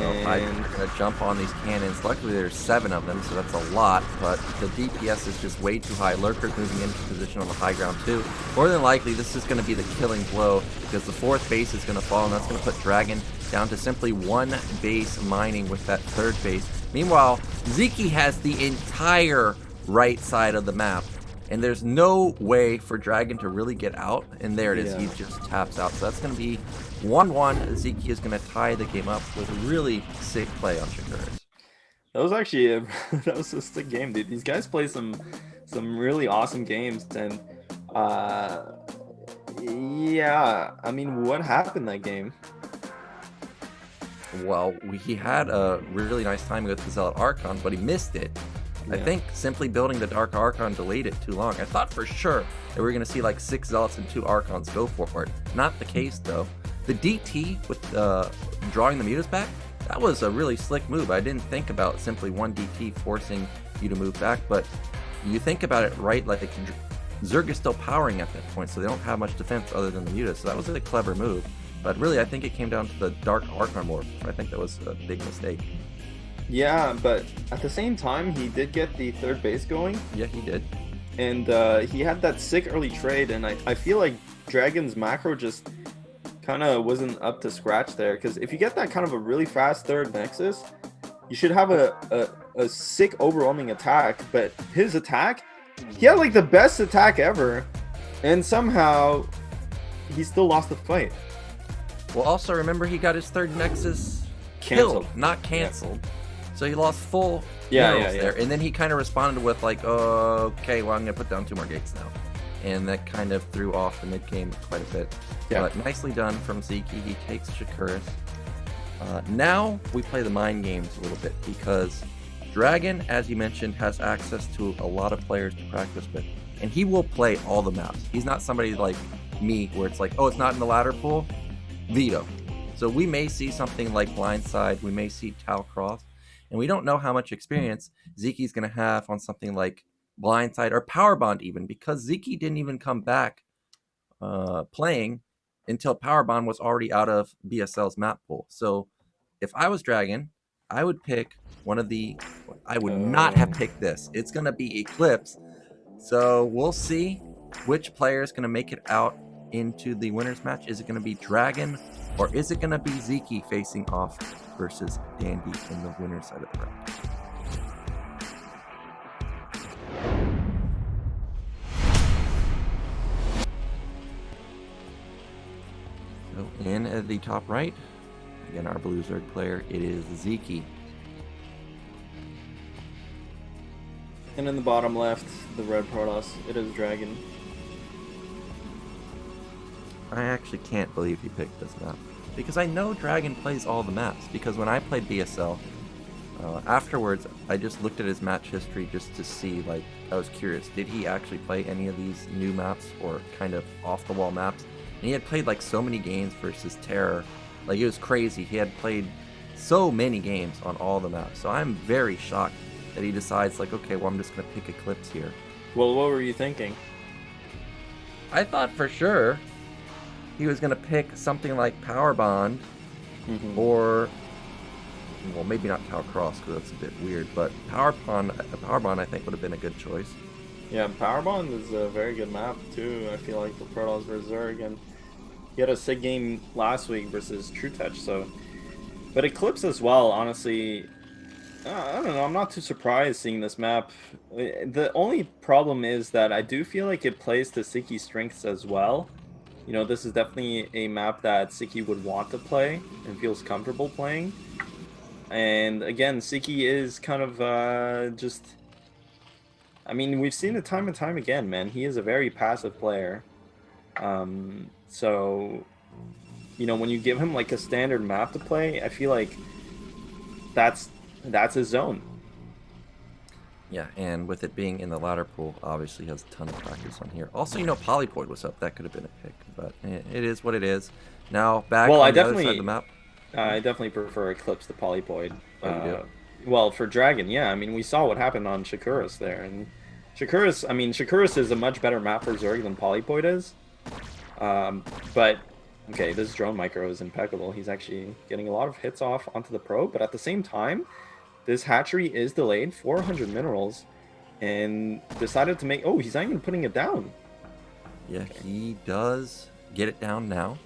I'm going to jump on these cannons. Luckily, there's 7 of them, so that's a lot, but the DPS is just way too high. Lurkers moving into position on the high ground, too. More than likely, this is going to be the killing blow, because the 4th base is going to fall, and that's going to put Dragon down to simply 1 base mining with that 3rd base. Meanwhile, Sziky has the entire right side of the map, and there's no way for Dragon to really get out, and there it is. Yeah. He just taps out. So that's going to be 1-1. Sziky is going to tie the game up with a really sick play on Shakuros. That was actually that was a sick game, dude. These guys play some really awesome games, and yeah, I mean, what happened that game? Well, he had a really nice time with the Zealot Archon, but he missed it. Yeah. I think simply building the Dark Archon delayed it too long. I thought for sure that we were going to see like 6 Zealots and 2 Archons go for it. Not the case, though. The DT with drawing the Mutas back, that was a really slick move. I didn't think about simply 1 DT forcing you to move back, but you think about it right, like Zerg is still powering at that point, so they don't have much defense other than the Mutas, so that was a clever move. But really, I think it came down to the Dark Archon Morph. I think that was a big mistake. Yeah, but at the same time, he did get the third base going. Yeah, he did. And he had that sick early trade, and I feel like Dragon's macro just kind of wasn't up to scratch there. Because if you get that kind of a really fast third Nexus, you should have a sick overwhelming attack. But his attack, he had like the best attack ever, and somehow he still lost the fight. Well, also remember he got his third Nexus killed, Canceled. not canceled. Yeah. So he lost full yeah, there. And then he kind of responded with like, oh, okay, well, I'm going to put down 2 more gates now. And that kind of threw off the mid-game quite a bit. Yeah. But nicely done from Sziky. He takes Shakuras. Now we play the mind games a little bit because Dragon, as you mentioned, has access to a lot of players to practice with. And he will play all the maps. He's not somebody like me where it's like, oh, it's not in the ladder pool. Veto. So we may see something like Blindside. We may see Tau Cross. And we don't know how much experience Sziky's going to have on something like Blindside or Power Bond even, because Sziky didn't even come back playing until Power Bond was already out of BSL's map pool. So if I was Dragon, I would pick one of the... I would not have picked this. It's going to be Eclipse. So we'll see which player is going to make it out into the winner's match. Is it going to be Dragon or is it going to be Sziky facing off versus Dandy in the winner's side of the bracket? So in at the top right, again our blue Zerg player, it is Sziky. And in the bottom left, the red Protoss, it is Dragon. I actually can't believe he picked this map, because I know Dragon plays all the maps, because when I played BSL, afterwards I just looked at his match history just to see, like, I was curious, did he actually play any of these new maps or kind of off-the-wall maps? And he had played like so many games versus Terror, like it was crazy. He had played so many games on all the maps, so I'm very shocked that he decides like, okay, well I'm just gonna pick Eclipse here. Well, what were you thinking? I thought for sure he was going to pick something like Power Bond or, well, maybe not Tau Cross because that's a bit weird, but Power Bond I think would have been a good choice. Yeah, Power Bond is a very good map too, I feel like, for Protoss versus Zerg, and he had a sick game last week versus True Touch, so... But Eclipse as well, honestly, I don't know, I'm not too surprised seeing this map. The only problem is that I do feel like it plays to Sziky's strengths as well. You know, this is definitely a map that Sziky would want to play and feels comfortable playing. And again, Sziky is kind of just... I mean, we've seen it time and time again, man. He is a very passive player. So, you know, when you give him like a standard map to play, I feel like that's his zone. Yeah, and with it being in the ladder pool, obviously he has a ton of practice on here. Also, you know, Polypoid was up. That could have been a pick, but it is what it is. Now, back on the other side of the map. I definitely prefer Eclipse to Polypoid. Oh, you do? Well, for Dragon, yeah. I mean, we saw what happened on Shakuras there. And Shakuras is a much better map for Zerg than Polypoid is. But, okay, this drone micro is impeccable. He's actually getting a lot of hits off onto the probe, but at the same time, this hatchery is delayed, 400 minerals, and decided to make... Oh, he's not even putting it down. Yeah, he does get it down now.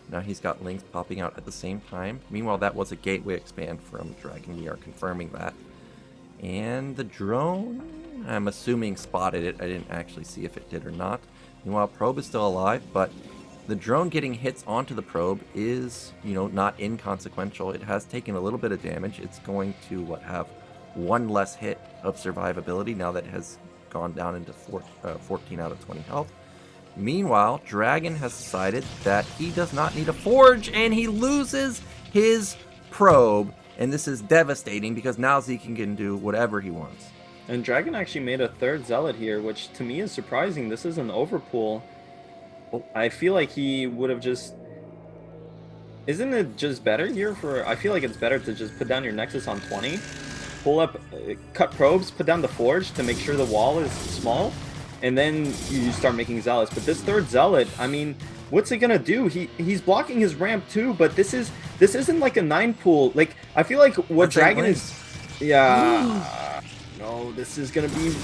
Now he's got links popping out at the same time. Meanwhile, that was a gateway expand from Dragon. We are confirming that. And the drone, I'm assuming spotted it. I didn't actually see if it did or not. Meanwhile, probe is still alive, but the drone getting hits onto the probe is, you know, not inconsequential. It has taken a little bit of damage. It's going to have one less hit of survivability now that it has gone down into 14 out of 20 health. Meanwhile, Dragon has decided that he does not need a forge, and he loses his probe. And this is devastating because now Zeke can do whatever he wants. And Dragon actually made a third Zealot here, which to me is surprising. This is an overpool. I feel like he would have just... Isn't it just better here for... I feel like it's better to just put down your Nexus on 20, pull up, cut probes, put down the Forge to make sure the wall is small, and then you start making Zealots. But this third Zealot, I mean, what's it gonna do? He's blocking his ramp too, but this isn't like a 9 pool. Like I feel like what Dragon is. Yeah. No, this is gonna be.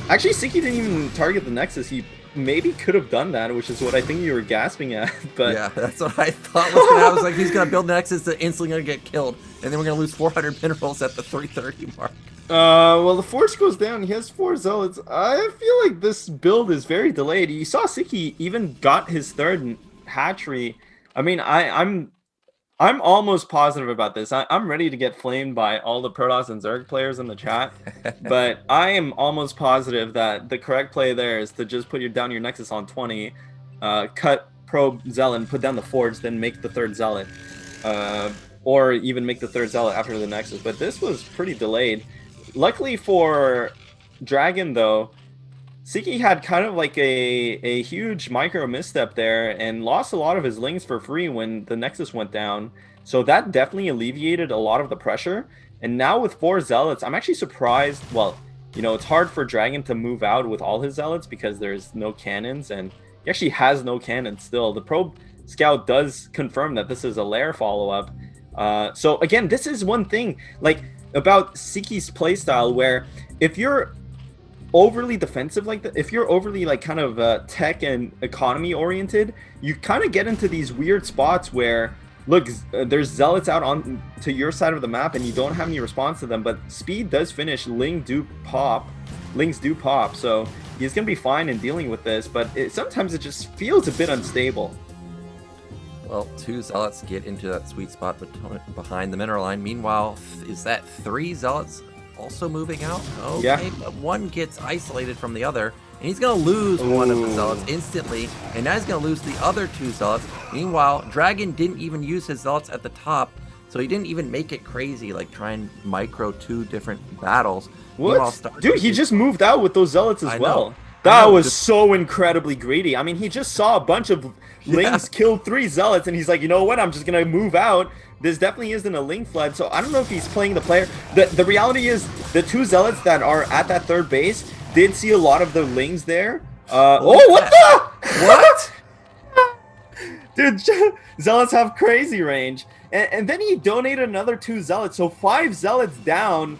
Actually, Sziky didn't even target the Nexus. He maybe could have done that, which is what I think you were gasping at. But yeah, that's what I thought was gonna happen. I was like, he's gonna build Nexus that instantly gonna get killed, and then we're gonna lose 400 minerals at the 330 mark. Well, the force goes down. He has 4 zealots. I feel like this build is very delayed. You saw Sziky even got his 3rd hatchery. I mean, I'm almost positive about this. I'm ready to get flamed by all the Protoss and Zerg players in the chat, but I am almost positive that the correct play there is to just put down your Nexus on 20, cut Probe Zealot, put down the Forge, then make the 3rd Zealot, or even make the 3rd Zealot after the Nexus. But this was pretty delayed. Luckily for Dragon, though, Sziky had kind of like a huge micro misstep there and lost a lot of his lings for free when the Nexus went down. So that definitely alleviated a lot of the pressure. And now with 4 Zealots, I'm actually surprised. Well, you know, it's hard for Dragon to move out with all his Zealots because there's no cannons, and he actually has no cannons still. The Probe Scout does confirm that this is a lair follow-up. So again, this is one thing like about Sziky's playstyle, where if you're overly defensive like that, if you're overly like kind of tech and economy oriented, you kind of get into these weird spots where look, there's zealots out on to your side of the map and you don't have any response to them, but speed does finish, lings do pop, so he's gonna be fine in dealing with this, but sometimes it just feels a bit unstable. Well, 2 Zealots get into that sweet spot behind the mineral line. Meanwhile, is that 3 Zealots also moving out? Okay, yeah. But one gets isolated from the other, and he's going to lose one of the Zealots instantly, and now he's going to lose the other 2 Zealots. Meanwhile, Dragon didn't even use his Zealots at the top, so he didn't even make it crazy, like try and micro 2 different battles. What? Dude, he just moved out with those Zealots as well. That was so incredibly greedy. I mean, he just saw a bunch of lings kill 3 Zealots, and he's like, you know what, I'm just going to move out. This definitely isn't a ling flood, so I don't know if he's playing the player. The reality is, the 2 Zealots that are at that 3rd base did see a lot of the lings there. What the? What? Dude, Zealots have crazy range. And then he donated another 2 Zealots, so 5 Zealots down.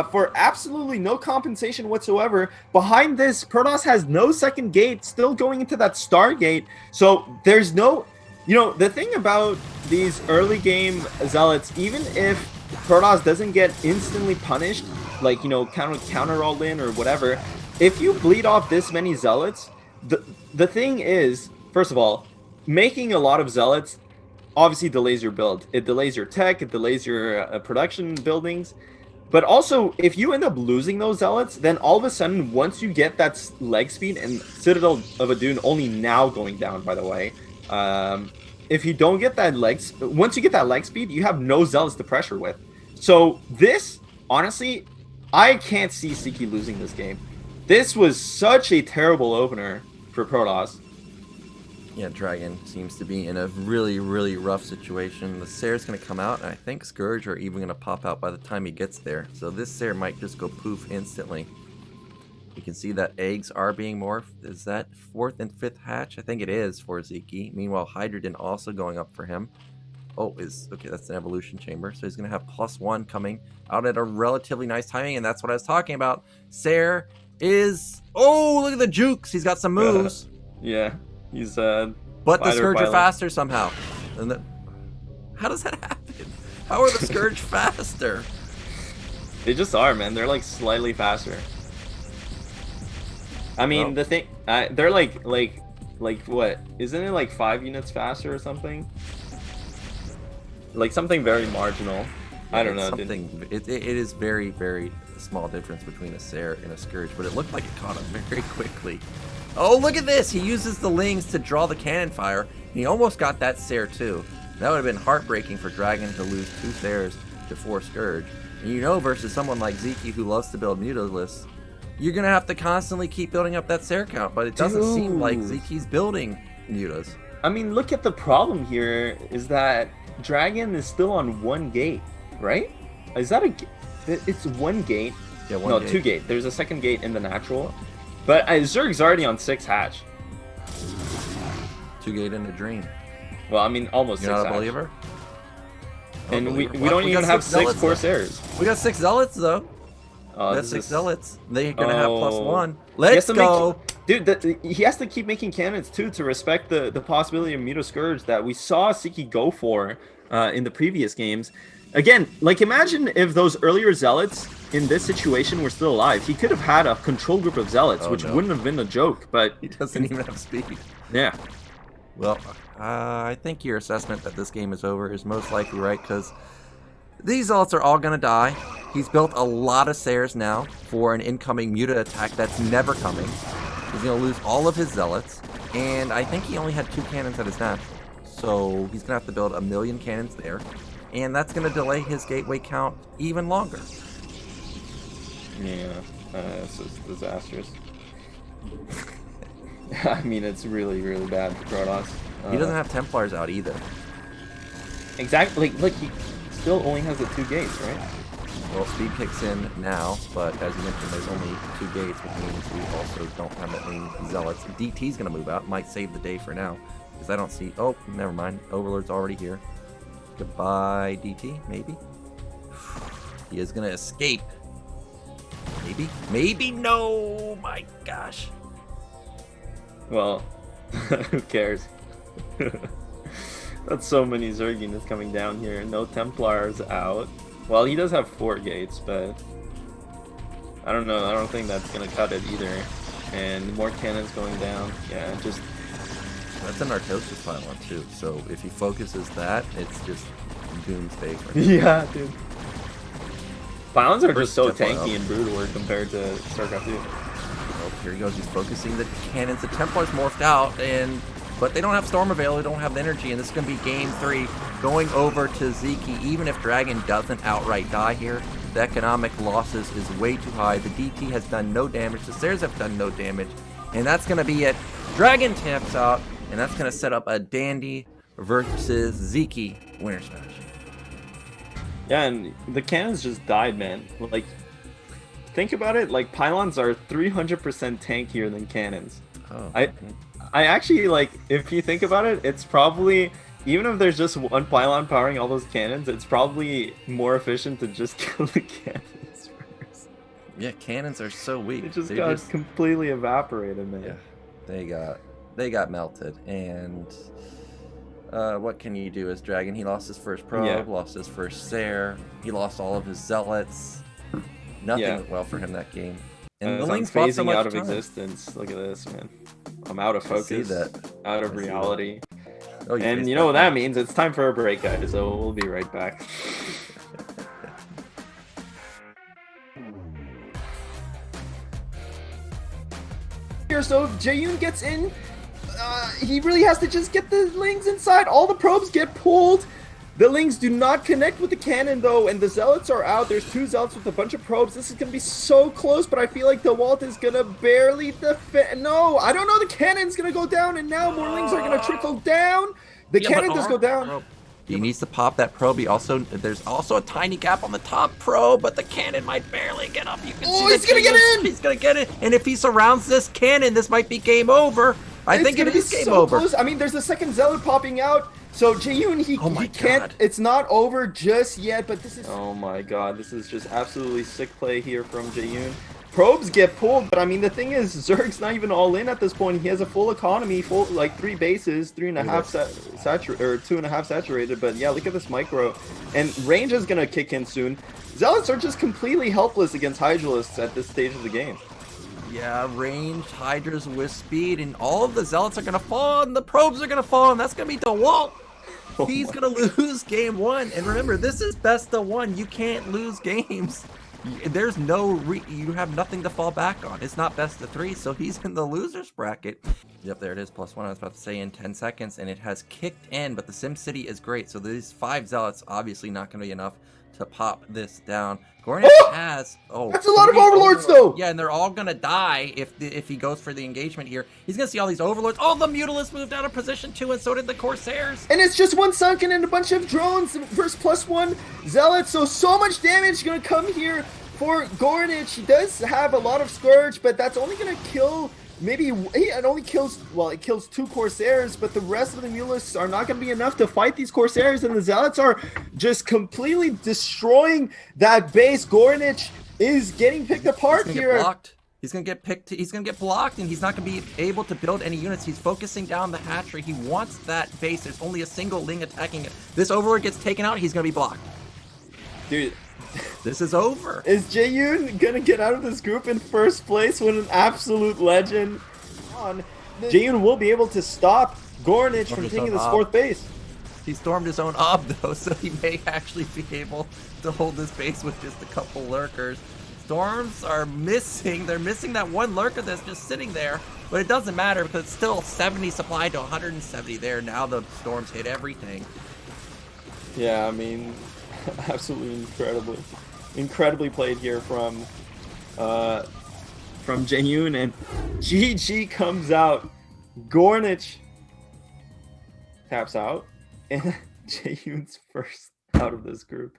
For absolutely no compensation whatsoever. Behind this, Protoss has no second gate, still going into that Stargate. So there's no, you know, the thing about these early game Zealots, even if Protoss doesn't get instantly punished, like, you know, counter all in or whatever, if you bleed off this many Zealots, the thing is, first of all, making a lot of Zealots obviously delays your build. It delays your tech, it delays your production buildings. But also, if you end up losing those Zealots, then all of a sudden, once you get that leg speed, and Citadel of Adun only now going down, by the way, if you don't get that once you get that leg speed, you have no Zealots to pressure with. So this, honestly, I can't see Sziky losing this game. This was such a terrible opener for Protoss. Yeah, Dragon seems to be in a really, really rough situation. The Sare's going to come out, and I think Scourge are even going to pop out by the time he gets there. So this Sare might just go poof instantly. You can see that eggs are being morphed. Is that 4th and 5th hatch? I think it is for Sziky. Meanwhile, Hydrogen also going up for him. Oh, okay, that's an evolution chamber. So he's going to have +1 coming out at a relatively nice timing, and that's what I was talking about. Sare is... Oh, look at the jukes. He's got some moves. Yeah. He's but the Scourge are faster somehow. And how does that happen? How are the Scourge faster? They just are, man. They're like slightly faster. I mean, the thing, they're like what? Isn't it like 5 units faster or something? Like something very marginal. I don't know. Something. It is very, very small difference between a Sare and a Scourge, but it looked like it caught him very quickly. Oh, look at this! He uses the lings to draw the cannon fire, and he almost got that Sare too. That would have been heartbreaking for Dragon to lose 2 Sares to 4 Scourge. And you know, versus someone like Sziky who loves to build muta lists, you're going to have to constantly keep building up that Sare count, but it doesn't seem like Ziky's building mutas. I mean, look at the problem here, is that Dragon is still on 1 gate, right? Is that it's 1 gate? Yeah, 1 no, gate. 2 gate. There's a second gate in the natural. But Zerg's already on 6 hatch. 2-gate in a dream. Well, I mean, almost You're 6 not a actually. believer? And we What? don't We even got have 6 6 zealots, though. Corsairs. We got 6 zealots though. Oh, That's this 6 is- zealots. They're gonna have +1. He has Let's to go. Dude, he has to keep making cannons too to respect the possibility of Muto Scourge that we saw Sziky go for in the previous games. Again, like imagine if those earlier zealots in this situation were still alive. He could have had a control group of zealots, which wouldn't have been a joke. But He doesn't even have speed. yeah, Well, I think your assessment that this game is over is most likely right, because these zealots are all gonna die. He's built a lot of Sayers now for an incoming Muta attack that's never coming. He's gonna lose all of his zealots, and I think he only had 2 cannons at his natural. So he's gonna have to build 1,000,000 cannons there, and that's gonna delay his gateway count even longer. yeah, it's just disastrous. I mean, it's really, really bad for Protoss. He doesn't have Templars out either. Exactly. Like he still only has the 2 gates, right? Well, speed kicks in now, but as you mentioned, there's only 2 gates, which means we also don't have that many zealots. DT's gonna move out, might save the day for now, because I don't see. Oh, never mind. Overlord's already here. Goodbye, DT. Maybe he is gonna escape. Maybe. Maybe no. My gosh. Well, who cares? That's so many Zerg units coming down here. No Templars out. Well, he does have 4 gates, but I don't know. I don't think that's gonna cut it either. And more cannons going down. Yeah, just That's an Artosis pylon too. So if he focuses that, it's just doomsday. For him. yeah, dude. Pylons are just so Templar tanky up. and brutal compared to StarCraft 2. Oh, here he goes. He's focusing the cannons. The Templars morphed out, but they don't have Storm Avail. They don't have the energy, and this is going to be game 3 going over to Sziky. Even if Dragon doesn't outright die here, the economic losses is way too high. The DT has done no damage. The Sayers have done no damage, and that's going to be it. Dragon taps out, and that's going to set up a Dandy versus Sziky winner's match. Yeah, and the cannons just died, man. Like, think about it. Like, pylons are 300% tankier than cannons. Oh, I actually, like, if you think about it, it's probably, even if there's just one pylon powering all those cannons, it's probably more efficient to just kill the cannons first. yeah, cannons are so weak. It just They got completely evaporated, man. Yeah, they got melted, and what can you do as Dragon? He lost his first probe, Yeah. lost his first Sayer, he lost all of his zealots. Nothing Yeah. went well for him that game. And the I'm Lings bought so phasing much out of time. existence. Look at this, man. I'm out of I see focus, that. out of I see that. reality. Oh, And faced you know what back that means? It's time for a break, guys, so we'll be right back. Here, so if Jaeyoon gets in, he really has to just get the Lings inside. All the probes get pulled. The Lings do not connect with the cannon, though, and the Zealots are out. There's 2 Zealots with a bunch of probes. This is going to be so close, but I feel like the Walt is going to barely defend. No, I don't know. The cannon's going to go down, and now more Lings are going to trickle down. The cannon does go down. He needs to pop that probe. There's also a tiny gap on the top probe, but the cannon might barely get up. You can see he's gonna get in! He's gonna get it. And if he surrounds this cannon, this might be game over. I think it is game over. Close. I mean, there's a second Zealot popping out. So Jaeyoon, he can't. God. It's not over just yet, but this is. Oh my god, this is just absolutely sick play here from Jaeyoon. Probes get pulled, but I mean the thing is, Zerg's not even all in at this point. He has a full economy, full like 3 bases, 3.5 saturated or 2.5 saturated. But yeah, look at this micro, and range is gonna kick in soon. Zealots are just completely helpless against Hydralisks at this stage of the game. Yeah, ranged Hydras with speed, and all of the Zealots are gonna fall, and the probes are gonna fall, and that's gonna be Dawid. He's gonna lose game 1, and remember, this is best of 1. You can't lose games. There's you have nothing to fall back on. It's not best of 3, so he's in the losers bracket. Yep, there it is, +1. I was about to say in 10 seconds, and it has kicked in, but the SimCity is great. So these 5 Zealots obviously not going to be enough to pop this down. Gornick has that's a lot of Overlords though. Yeah, and they're all gonna die if he goes for the engagement here. He's gonna see all these Overlords. Oh, the Mutalisks moved out of position too, and so did the Corsairs. And it's just one sunken and a bunch of drones versus +1 Zealots. So much damage gonna come here for Gornich, he does have a lot of Scourge, but that's only going to kill maybe, it only kills, well, it kills 2 Corsairs, but the rest of the Mulists are not going to be enough to fight these Corsairs, and the Zealots are just completely destroying that base. Gornich is getting picked apart here. He's gonna get picked. He's gonna get blocked, and he's not gonna be able to build any units. He's focusing down the hatchery. He wants that base. There's only a single Ling attacking it. This Overlord gets taken out. He's gonna be blocked. Dude, this is over. Is Jaeyoon gonna get out of this group in first place with an absolute legend? Jaeyoon will be able to stop Gornich from taking this 4th base. He stormed his own ob though, so he may actually be able to hold this base with just a couple lurkers. Storms are missing. They're missing that one lurker that's just sitting there, but it doesn't matter because it's still 70 supply to 170 there. Now the storms hit everything. Yeah, I mean, absolutely incredibly played here from Jaeyoon, and GG comes out. Gornich taps out, and Jaeyoon's first out of this group.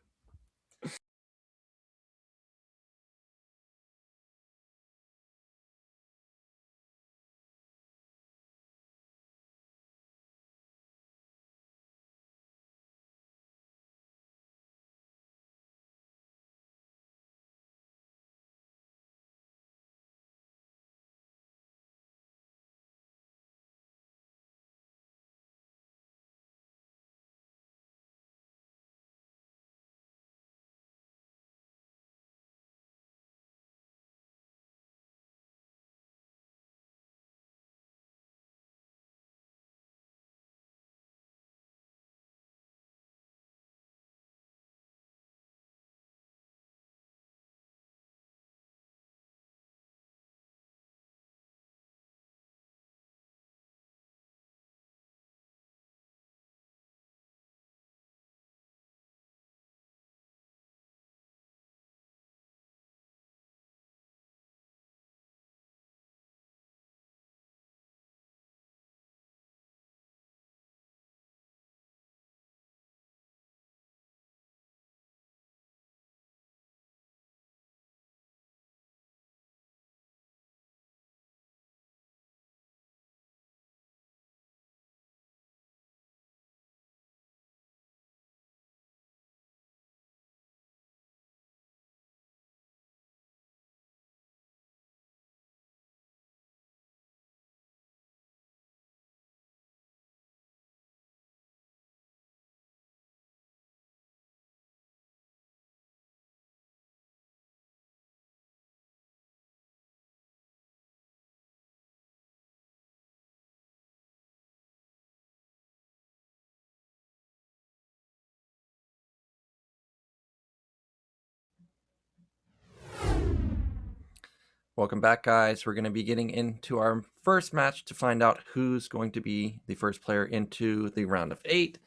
Welcome back, guys. We're going to be getting into our first match to find out who's going to be the first player into the round of 8.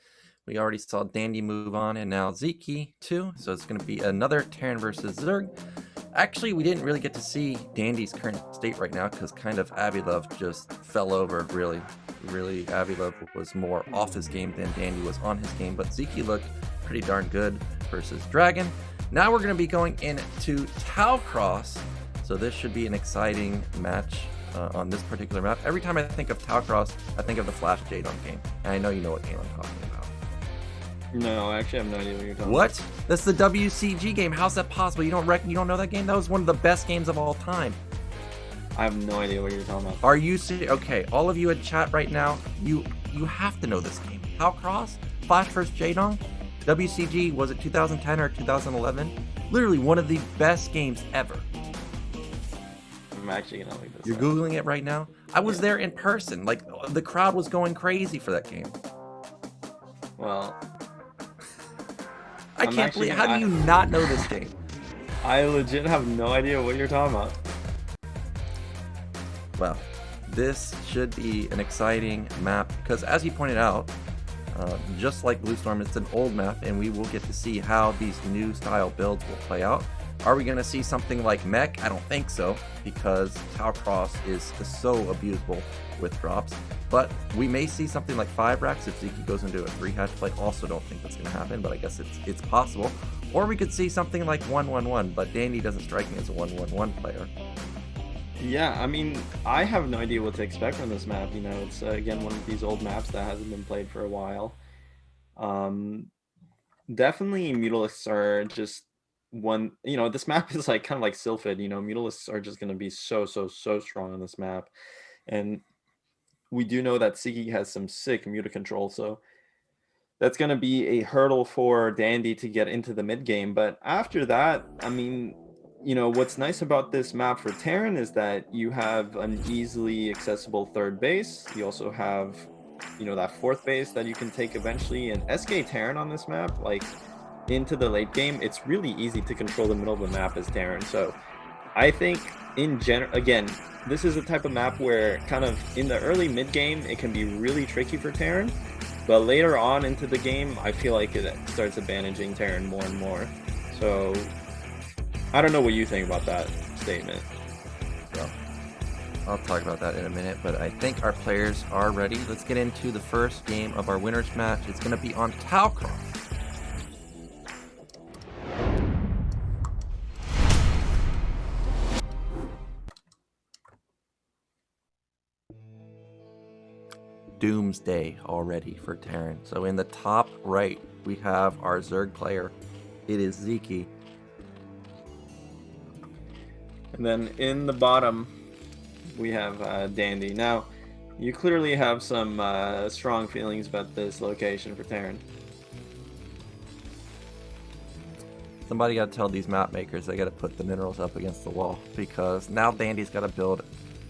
We already saw Dandy move on, and now Sziky too. So it's going to be another Terran versus Zerg. Actually, we didn't really get to see Dandy's current state right now because kind of Avi-Love just fell over, really. Avi-Love was more off his game than Dandy was on his game, but Sziky looked pretty darn good versus Dragon. Now we're going to be going into Taucross. So this should be an exciting match on this particular map. Every time I think of Taucross, I think of the Flash JDon game. And I know you know what game I'm talking about. No, actually I have no idea what you're talking about. What? That's the WCG game. How's that possible? You don't know that game? That was one of the best games of all time. I have no idea what you're talking about. Are you serious? Okay, all of you in chat right now, you have to know this game. Taucross, Flash vs. JDon, WCG, was it 2010 or 2011? Literally one of the best games ever. I'm actually gonna look this You're up. Googling it right now? I was there in person. Like, the crowd was going crazy for that game. Well, I can't believe, how do you not know this game? I legit have no idea what you're talking about. Well, this should be an exciting map because, as you pointed out, just like Blue Storm, it's an old map, and we will get to see how these new style builds will play out. Are we going to see something like Mech? I don't think so, because Taucross is so abusable with drops. But we may see something like 5 racks if Sziky goes into a 3-hatch play. Also don't think that's going to happen, but I guess it's possible. Or we could see something like 1-1-1, but Dandy doesn't strike me as a 1-1-1 player. Yeah, I mean, I have no idea what to expect from this map. You know, it's again one of these old maps that hasn't been played for a while. Definitely Mutalisks are just one. You know, this map is like kind of like Sylphid. You know, Mutalisks are just going to be so strong on this map, and we do know that Sziky has some sick Muta control, so that's going to be a hurdle for Dandy to get into the mid game. But after that, I mean, you know, what's nice about this map for Terran is that you have an easily accessible third base. You also have, you know, that fourth base that you can take eventually. And SK Terran on this map, like into the late game, it's really easy to control the middle of the map as Terran. So I think in general, again, this is a type of map where kind of in the early mid game, it can be really tricky for Terran. But later on into the game, I feel like it starts advantaging Terran more and more. So I don't know what you think about that statement. Well, I'll talk about that in a minute, but I think our players are ready. Let's get into the first game of our winners match. It's going to be on Talcross. Doomsday already for Terran. So in the top right, we have our Zerg player. It is Sziky. And then in the bottom, we have Dandy. Now, you clearly have some strong feelings about this location for Terran. Somebody got to tell these map makers they got to put the minerals up against the wall, because now Dandy's got to build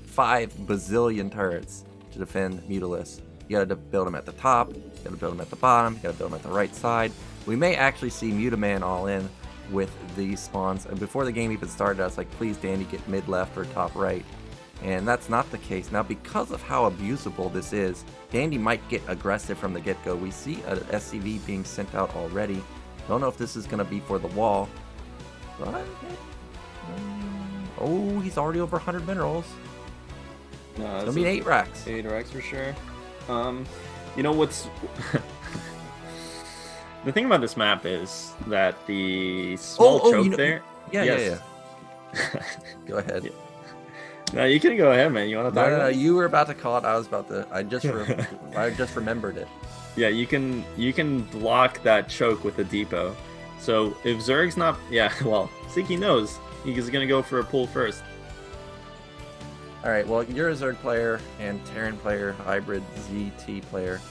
5 bazillion turrets to defend Mutalisks. You got to build them at the top, you got to build them at the bottom, you got to build them at the right side. We may actually see Mutaman all in with these spawns. And before the game even started, I was like, please Dandy, get mid left or top right. And that's not the case. Now, because of how abusable this is, Dandy might get aggressive from the get-go. We see a SCV being sent out already. Don't know if this is going to be for the wall. But, oh, he's already over 100 minerals. No, it's going to be 8 racks. 8 racks for sure. You know what's... The thing about this map is that the small choke you know, there... Yeah. Go ahead. Yeah. No, you can go ahead, man. You want to talk about it? You were about to call it. I was about to... I just remembered it. Yeah, you can block that choke with a depot. So if Zerg's not... Yeah, well, Sziky knows. He's going to go for a pull first. Alright, well, you're a Zerg player and Terran player, hybrid ZT player.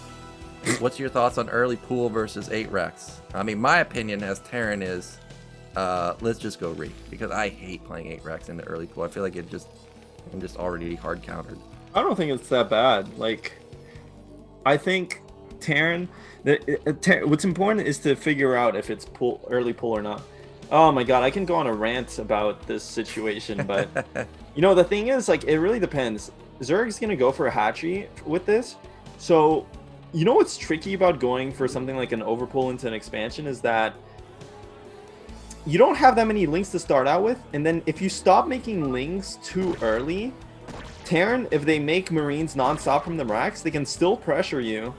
What's your thoughts on early pool versus 8 racks? I mean, my opinion as Terran is, let's just go Reek, because I hate playing 8 racks in the early pool. I feel like I'm just already hard countered. I don't think it's that bad. Like, I think Terran, what's important is to figure out if it's early pull or not. Oh my god, I can go on a rant about this situation, but you know, the thing is, like, it really depends. Zerg's gonna go for a hatchery with this, so you know what's tricky about going for something like an overpull into an expansion is that you don't have that many links to start out with, and then if you stop making links too early, Terran, if they make Marines non-stop from the racks, they can still pressure you.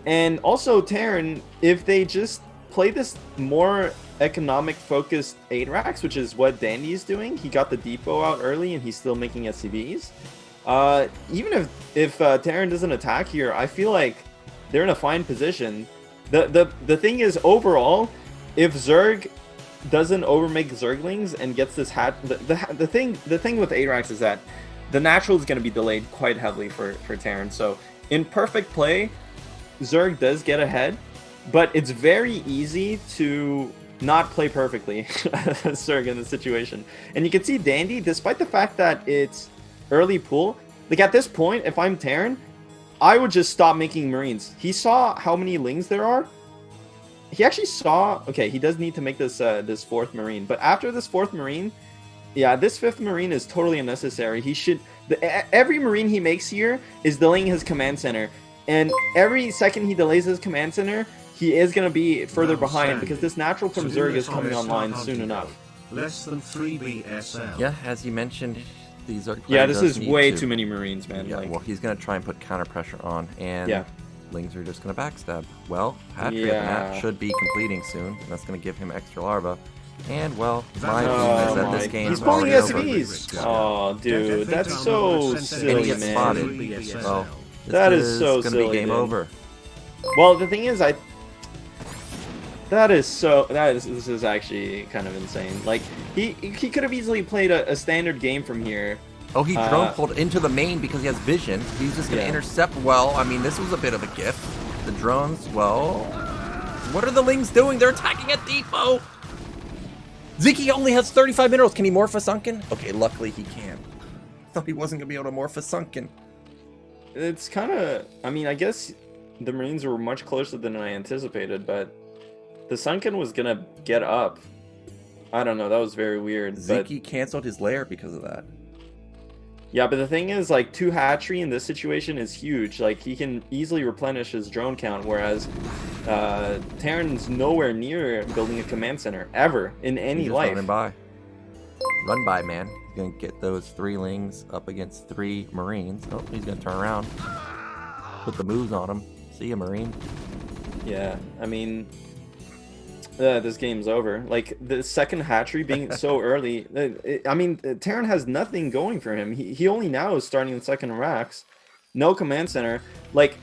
And also Terran, if they just play this more economic focused 8 racks, which is what Dandy is doing, he got the depot out early and he's still making SCVs. Even if Terran doesn't attack here, I feel like they're in a fine position. The thing is, overall, if Zerg doesn't overmake Zerglings and gets this the thing with 8 racks is that the natural is going to be delayed quite heavily for Terran. So in perfect play, Zerg does get ahead, but it's very easy to not play perfectly Zerg in this situation. And you can see Dandy, despite the fact that it's early pull, like at this point, if I'm Terran, I would just stop making Marines. He saw how many Lings there are. He actually saw, okay, he does need to make this this 4th Marine, but after this 4th Marine, yeah, this 5th Marine is totally unnecessary. He should, every Marine he makes here is delaying his command center, and every second he delays his command center, he is going to be further behind, because this natural from Zerg is coming online soon enough. Less than 3 BSL. Yeah, as you mentioned, the Zerg player yeah, this does is need way to, too many Marines, man. Yeah, like, well, he's going to try and put counter pressure on, and yeah. Lings are just going to backstab. Well, Patriot Yeah. should be completing soon, and that's going to give him extra larva. And, well, my Oh opinion is that my this game He's is pulling already over. SCVs. Oh, dude, that's so And he silly, gets man. spotted. Well, That is so gonna silly, be game dude. over. Well, the thing is, this is actually kind of insane. Like, he could have easily played a standard game from here. Oh, he drone pulled into the main because he has vision. He's just going to intercept well. I mean, this was a bit of a gift. The drones, well, what are the Lings doing? They're attacking at depot. Ziki only has 35 minerals. Can he morph a Sunken? Okay, luckily he can. Thought he wasn't going to be able to morph a Sunken. It's kind of, I mean, I guess the Marines were much closer than I anticipated, but the Sunken was going to get up. I don't know, that was very weird. Ziki canceled his lair because of that. Yeah, but the thing is, like, 2 hatchery in this situation is huge. Like, he can easily replenish his drone count, whereas Terran's nowhere near building a command center, ever, in any He's just life. running by. Run by, man. He's going to get those 3 Lings up against 3 Marines. Oh, he's going to turn around. Put the moves on him. See ya, Marine. Yeah, I mean, this game's over. Like, the second hatchery being so early, I mean, Terran has nothing going for him. He only now is starting the second racks. No command center. Like,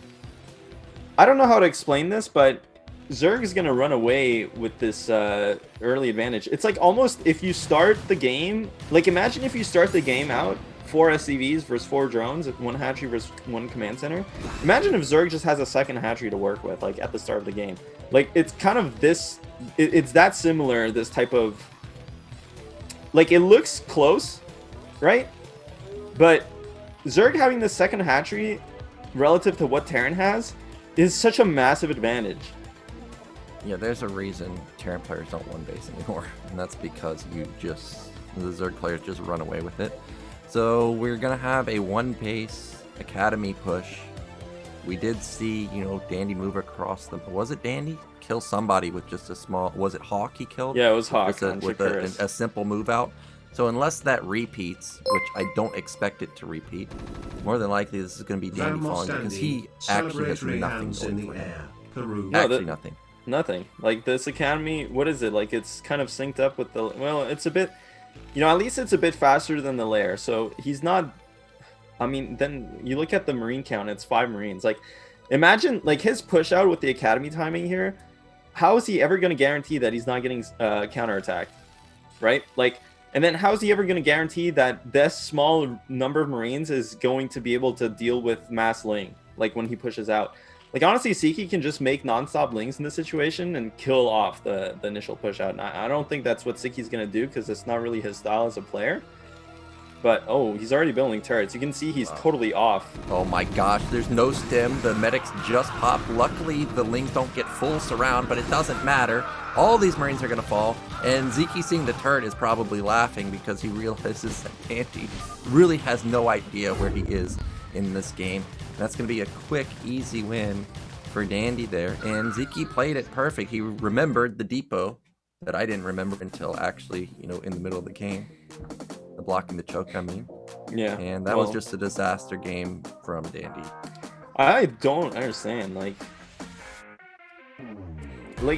I don't know how to explain this, but Zerg is going to run away with this early advantage. It's like almost if you start the game, like imagine if you start the game out 4 SCVs versus 4 drones, 1 hatchery versus 1 command center. Imagine if Zerg just has a second hatchery to work with, like at the start of the game. Like it's kind of this, it's that similar, this type of, like it looks close, right? But Zerg having the second hatchery relative to what Terran has is such a massive advantage. Yeah, there's a reason Terran players don't one base anymore, and that's because the Zerg players just run away with it. So we're gonna have a one base academy push. We did see, Dandy move across the. Was it Dandy kill somebody with just a small? Was it Hawk he killed? Yeah, it was Hawk with a simple move out. So unless that repeats, which I don't expect it to repeat, more than likely this is going to be Dandy falling because he actually has nothing going for him. Actually nothing. Nothing. Like this academy, what is it? Like it's kind of synced up with the, well, it's a bit, at least it's a bit faster than the lair. So he's not, I mean, then you look at the Marine count, it's 5 Marines. Like imagine like his push out with the academy timing here. How is he ever going to guarantee that he's not getting counterattacked? Right? Like, and then how is he ever going to guarantee that this small number of Marines is going to be able to deal with mass Ling, like when he pushes out? Like, honestly, Sziky can just make non-stop Lings in this situation and kill off the initial push out. And I don't think that's what Sziky's going to do because it's not really his style as a player. But, oh, he's already building turrets. You can see he's totally off. Oh my gosh, there's no stim. The medics just pop. Luckily, the Lings don't get full surround, but it doesn't matter. All these Marines are going to fall. And Ziki seeing the turret is probably laughing because he realizes that Dandy really has no idea where he is in this game. And that's going to be a quick, easy win for Dandy there. And Ziki played it perfect. He remembered the depot that I didn't remember until actually, in the middle of the game. The blocking the choke, I mean. Yeah. And that was just a disaster game from Dandy. I don't understand. Like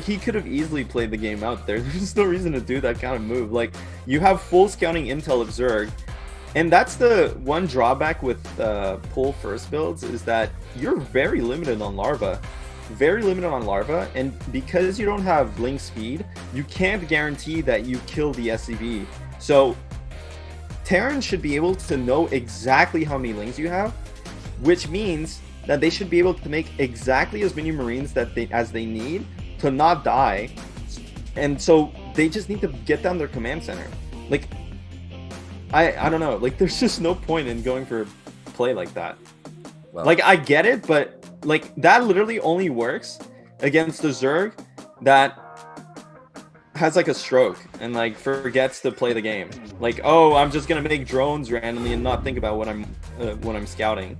he could have easily played the game out there. There's no reason to do that kind of move. Like, you have full scouting intel of Zerg. And that's the one drawback with pull first builds is that you're very limited on larva. Very limited on larva. And because you don't have Ling speed, you can't guarantee that you kill the SCV. So Terran should be able to know exactly how many Lings you have, which means that they should be able to make exactly as many Marines as they need to not die. And so they just need to get down their command center. Like, I don't know. Like, there's just no point in going for a play like that. Well, like, I get it, but like that literally only works against the Zerg that has like a stroke and like forgets to play the game. Like, oh, I'm just gonna make drones randomly and not think about what I'm scouting.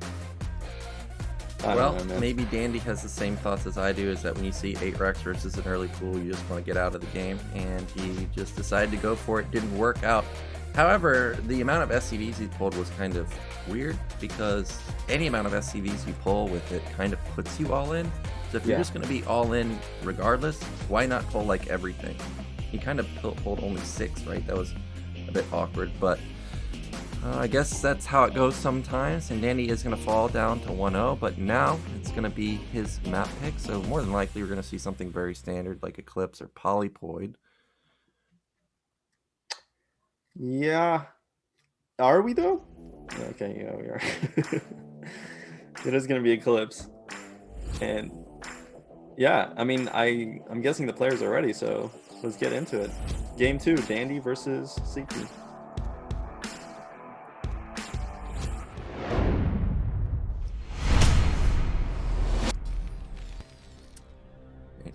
Well, maybe Dandy has the same thoughts as I do, is that when you see 8 Rex versus an early pool, you just want to get out of the game, and he just decided to go for it. Didn't work out. However, the amount of SCVs he pulled was kind of weird because any amount of SCVs you pull with it kind of puts you all in. So if you're just going to be all in regardless, why not pull like everything? He kind of pulled only 6, right? That was a bit awkward, but I guess that's how it goes sometimes. And Dandy is going to fall down to 1-0, but now it's going to be his map pick. So more than likely, we're going to see something very standard like Eclipse or Polypoid. Yeah. Are we though? Okay, yeah, we are. It is going to be Eclipse. And yeah, I mean, I'm guessing the players are ready, so let's get into it. Game 2, Dandy versus Sziky.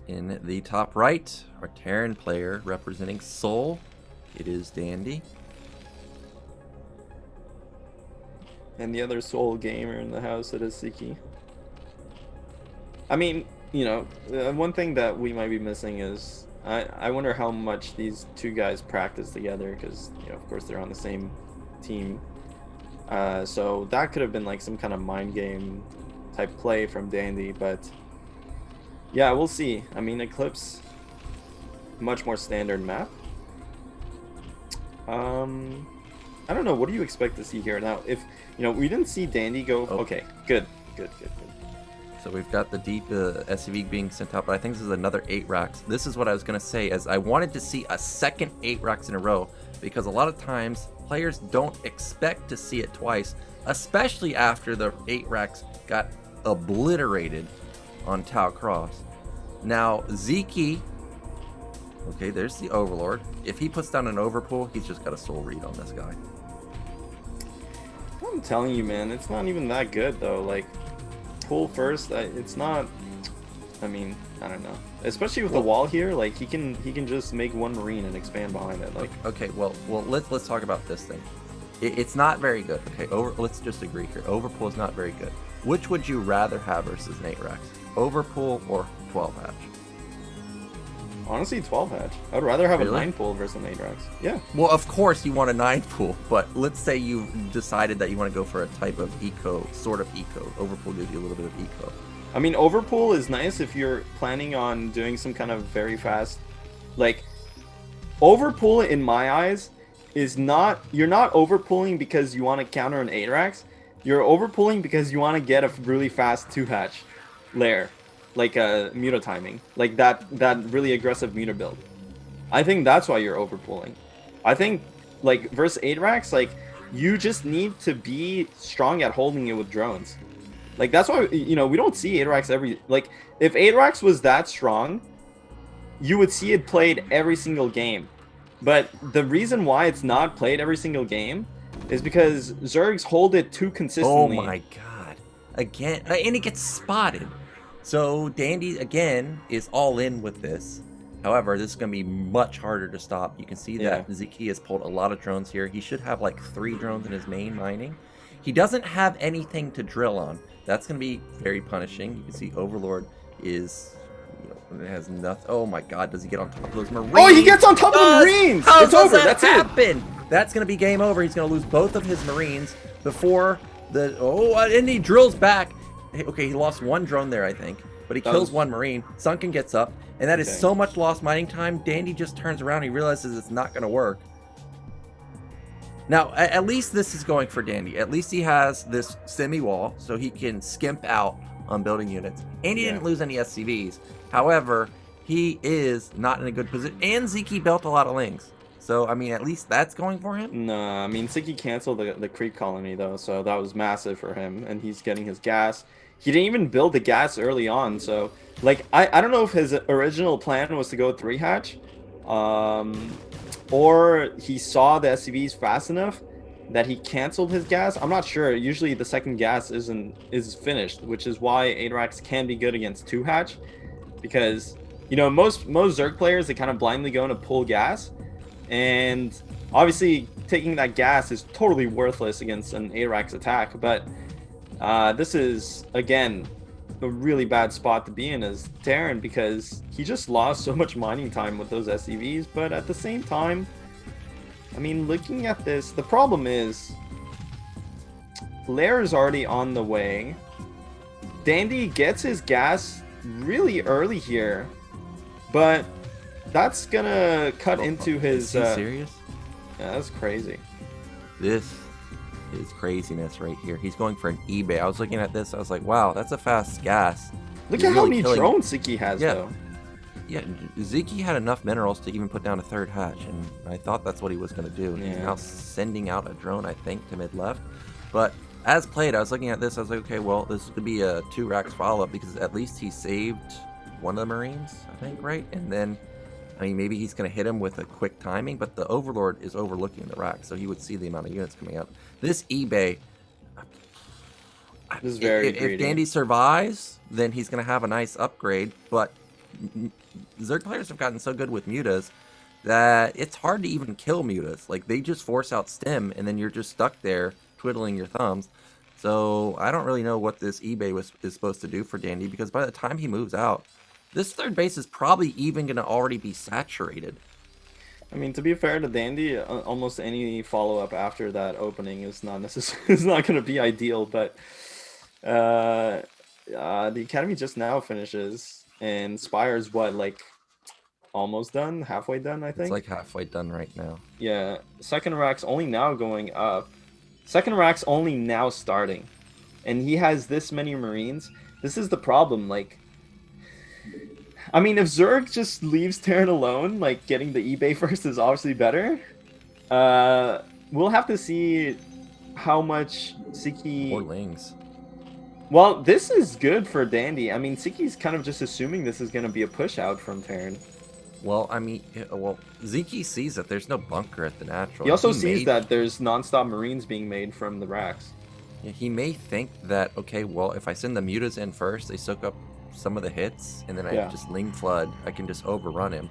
In the top right, our Terran player representing Seoul. It is Dandy. And the other Seoul gamer in the house, it is Sziky. I mean, you know, one thing that we might be missing is I wonder how much these two guys practice together because, you know, of course they're on the same team. So that could have been like some kind of mind game type play from Dandy, but yeah, we'll see. I mean, Eclipse, much more standard map. I don't know. What do you expect to see here? Now, if, you know, we didn't see Dandy go... Oh. Okay, good. So we've got the deep SCV being sent out, but I think this is another 8 racks. This is what I was going to say, as I wanted to see a second 8 racks in a row, because a lot of times players don't expect to see it twice, especially after the 8 racks got obliterated on Tau Cross. Now, Sziky, okay, there's the Overlord. If he puts down an overpull, he's just got a soul read on this guy. I'm telling you, man, it's not even that good, though. Like, pull first, it's not... I mean, I don't know. Especially with the wall here, like, he can just make one Marine and expand behind it. Like, okay, well, let's talk about this thing. It's not very good. Okay, let's just agree here. Overpull is not very good. Which would you rather have versus an 8 racks? Overpull or 12 hatch? honestly, 12 hatch. I would rather have a Really? 9 pull versus an 8 racks. Yeah. Well, of course you want a 9 pool, but let's say you decided that you want to go for a type of eco, sort of eco. Overpool gives you a little bit of eco. I mean, overpool is nice if you're planning on doing some kind of very fast, like, overpool in my eyes is not, you're not overpulling because you want to counter an 8 racks. You're overpulling because you want to get a really fast 2 hatch layer, like a muta timing, like that really aggressive muta build. I think that's why you're overpulling. I think, like, versus 8 racks, like, you just need to be strong at holding it with drones. Like, that's why, you know, we don't see 8 racks every, like, if 8 racks was that strong, you would see it played every single game. But the reason why it's not played every single game is because Zergs hold it too consistently. Oh my god. Again, and it gets spotted. So Dandy, again, is all in with this. However, this is going to be much harder to stop. You can see that Sziky has pulled a lot of drones here. He should have like 3 drones in his main mining. He doesn't have anything to drill on. That's going to be very punishing. You can see Overlord is... it has nothing. Oh my god, does he get on top of those Marines? Oh, he gets on top of the Marines! How it's does over, that that's happen? That's going to be game over. He's going to lose both of his Marines before the... Oh, and he drills back. Okay, he lost 1 drone there, I think. But he kills 1 Marine. Sunken gets up. And that is so much lost mining time. Dandy just turns around. He realizes it's not going to work. Now, at least this is going for Dandy. At least he has this semi-wall, so he can skimp out on building units. And he didn't lose any SCVs. However, he is not in a good position. And Sziky built a lot of links. So, I mean, at least that's going for him? No, I mean, Sziky canceled the creep colony, though, so that was massive for him. And he's getting his gas. He didn't even build the gas early on, so... Like, I don't know if his original plan was to go 3 hatch. Or he saw the SCVs fast enough that he canceled his gas. I'm not sure. Usually the second gas is finished, which is why 8 racks can be good against 2 hatch. Because, you know, most Zerg players, they kind of blindly go into pull gas. And obviously taking that gas is totally worthless against an 8 racks attack. But this is, again, a really bad spot to be in as Terran, because he just lost so much mining time with those SCVs. But at the same time, I mean, looking at this, the problem is Lair is already on the way. Dandy gets his gas really early here, but that's gonna cut into his. Is he serious? Yeah, that's crazy. This is craziness right here. He's going for an eBay. I was looking at this. I was like, wow, that's a fast gas. Look He's at how really many killing- drones Sziky has, Yeah. though. Yeah, Zeke had enough minerals to even put down a third hatch, and I thought that's what he was going to do. He's Yeah. now sending out a drone, I think, to mid-left. But as played, I was looking at this, I was like, okay, well, this could be a 2 racks follow-up, because at least he saved one of the Marines, I think, right? And then, I mean, maybe he's going to hit him with a quick timing, but the Overlord is overlooking the rack, so he would see the amount of units coming up. This eBay... This is very if greedy. Dandy survives, then he's going to have a nice upgrade, but Zerg players have gotten so good with mutas that it's hard to even kill mutas. Like, they just force out stim, and then you're just stuck there twiddling your thumbs. So I don't really know what this eBay is supposed to do for Dandy, because by the time he moves out, this third base is probably even going to already be saturated. I mean, to be fair to Dandy, almost any follow-up after that opening is not necessarily is not going to be ideal. But the academy just now finishes, and Spire's what, like almost done, halfway done, I think. It's like halfway done right now. Yeah, second rack's only now going up. Second rack's only now starting, and he has this many Marines. This is the problem. Like, I mean, if Zerg just leaves Terran alone, like getting the eBay first is obviously better. We'll have to see how much Sziky. Or Lings. Well, this is good for Dandy. I mean, Siki's kind of just assuming this is going to be a push out from Terran. Well, I mean, Zeke sees that there's no bunker at the natural. He also sees that there's non-stop Marines being made from the racks. Yeah, he may think that, okay, well, if I send the mutas in first, they soak up some of the hits, and then I just Ling Flood, I can just overrun him.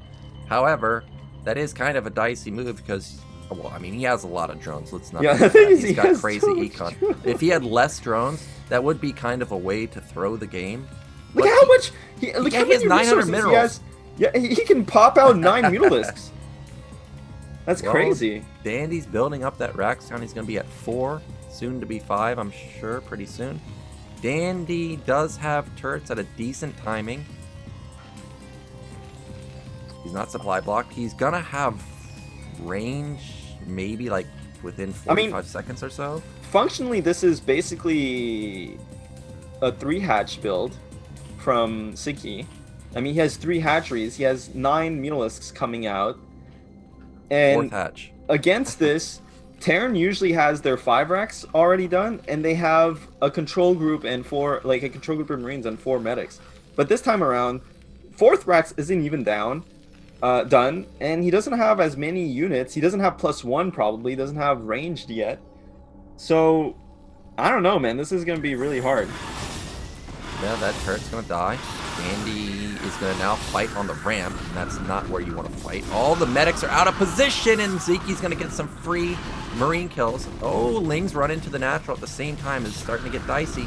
However, that is kind of a dicey move because, well, I mean, he has a lot of drones. Let's not. Yeah, forget the thing that. is, He's he got has crazy so much econ. drones. If he had less drones, that would be kind of a way to throw the game. Look But at how much look he how has many 900 resources minerals. he has. Yeah, he can pop out 9 mutalisks. That's Well, crazy. Dandy's building up that rack count. He's going to be at 4, soon to be 5, I'm sure, pretty soon. Dandy does have turrets at a decent timing. He's not supply blocked. He's going to have range maybe like within 45 seconds or so. Functionally, this is basically a 3-hatch build from Sziky. I mean, he has 3 hatcheries. He has 9 mutalisks coming out. And 4th hatch. against this, Terran usually has their 5 racks already done, and they have a control group and 4, like a control group of Marines and 4 medics. But this time around, 4th racks isn't even done, and he doesn't have as many units. He doesn't have +1 probably. He doesn't have ranged yet. So, I don't know, man. This is going to be really hard. Yeah, that turret's going to die. Dandy is going to now fight on the ramp, and that's not where you want to fight. All the medics are out of position, and Zeke's going to get some free Marine kills. Oh, Lings run into the natural at the same time. It's starting to get dicey.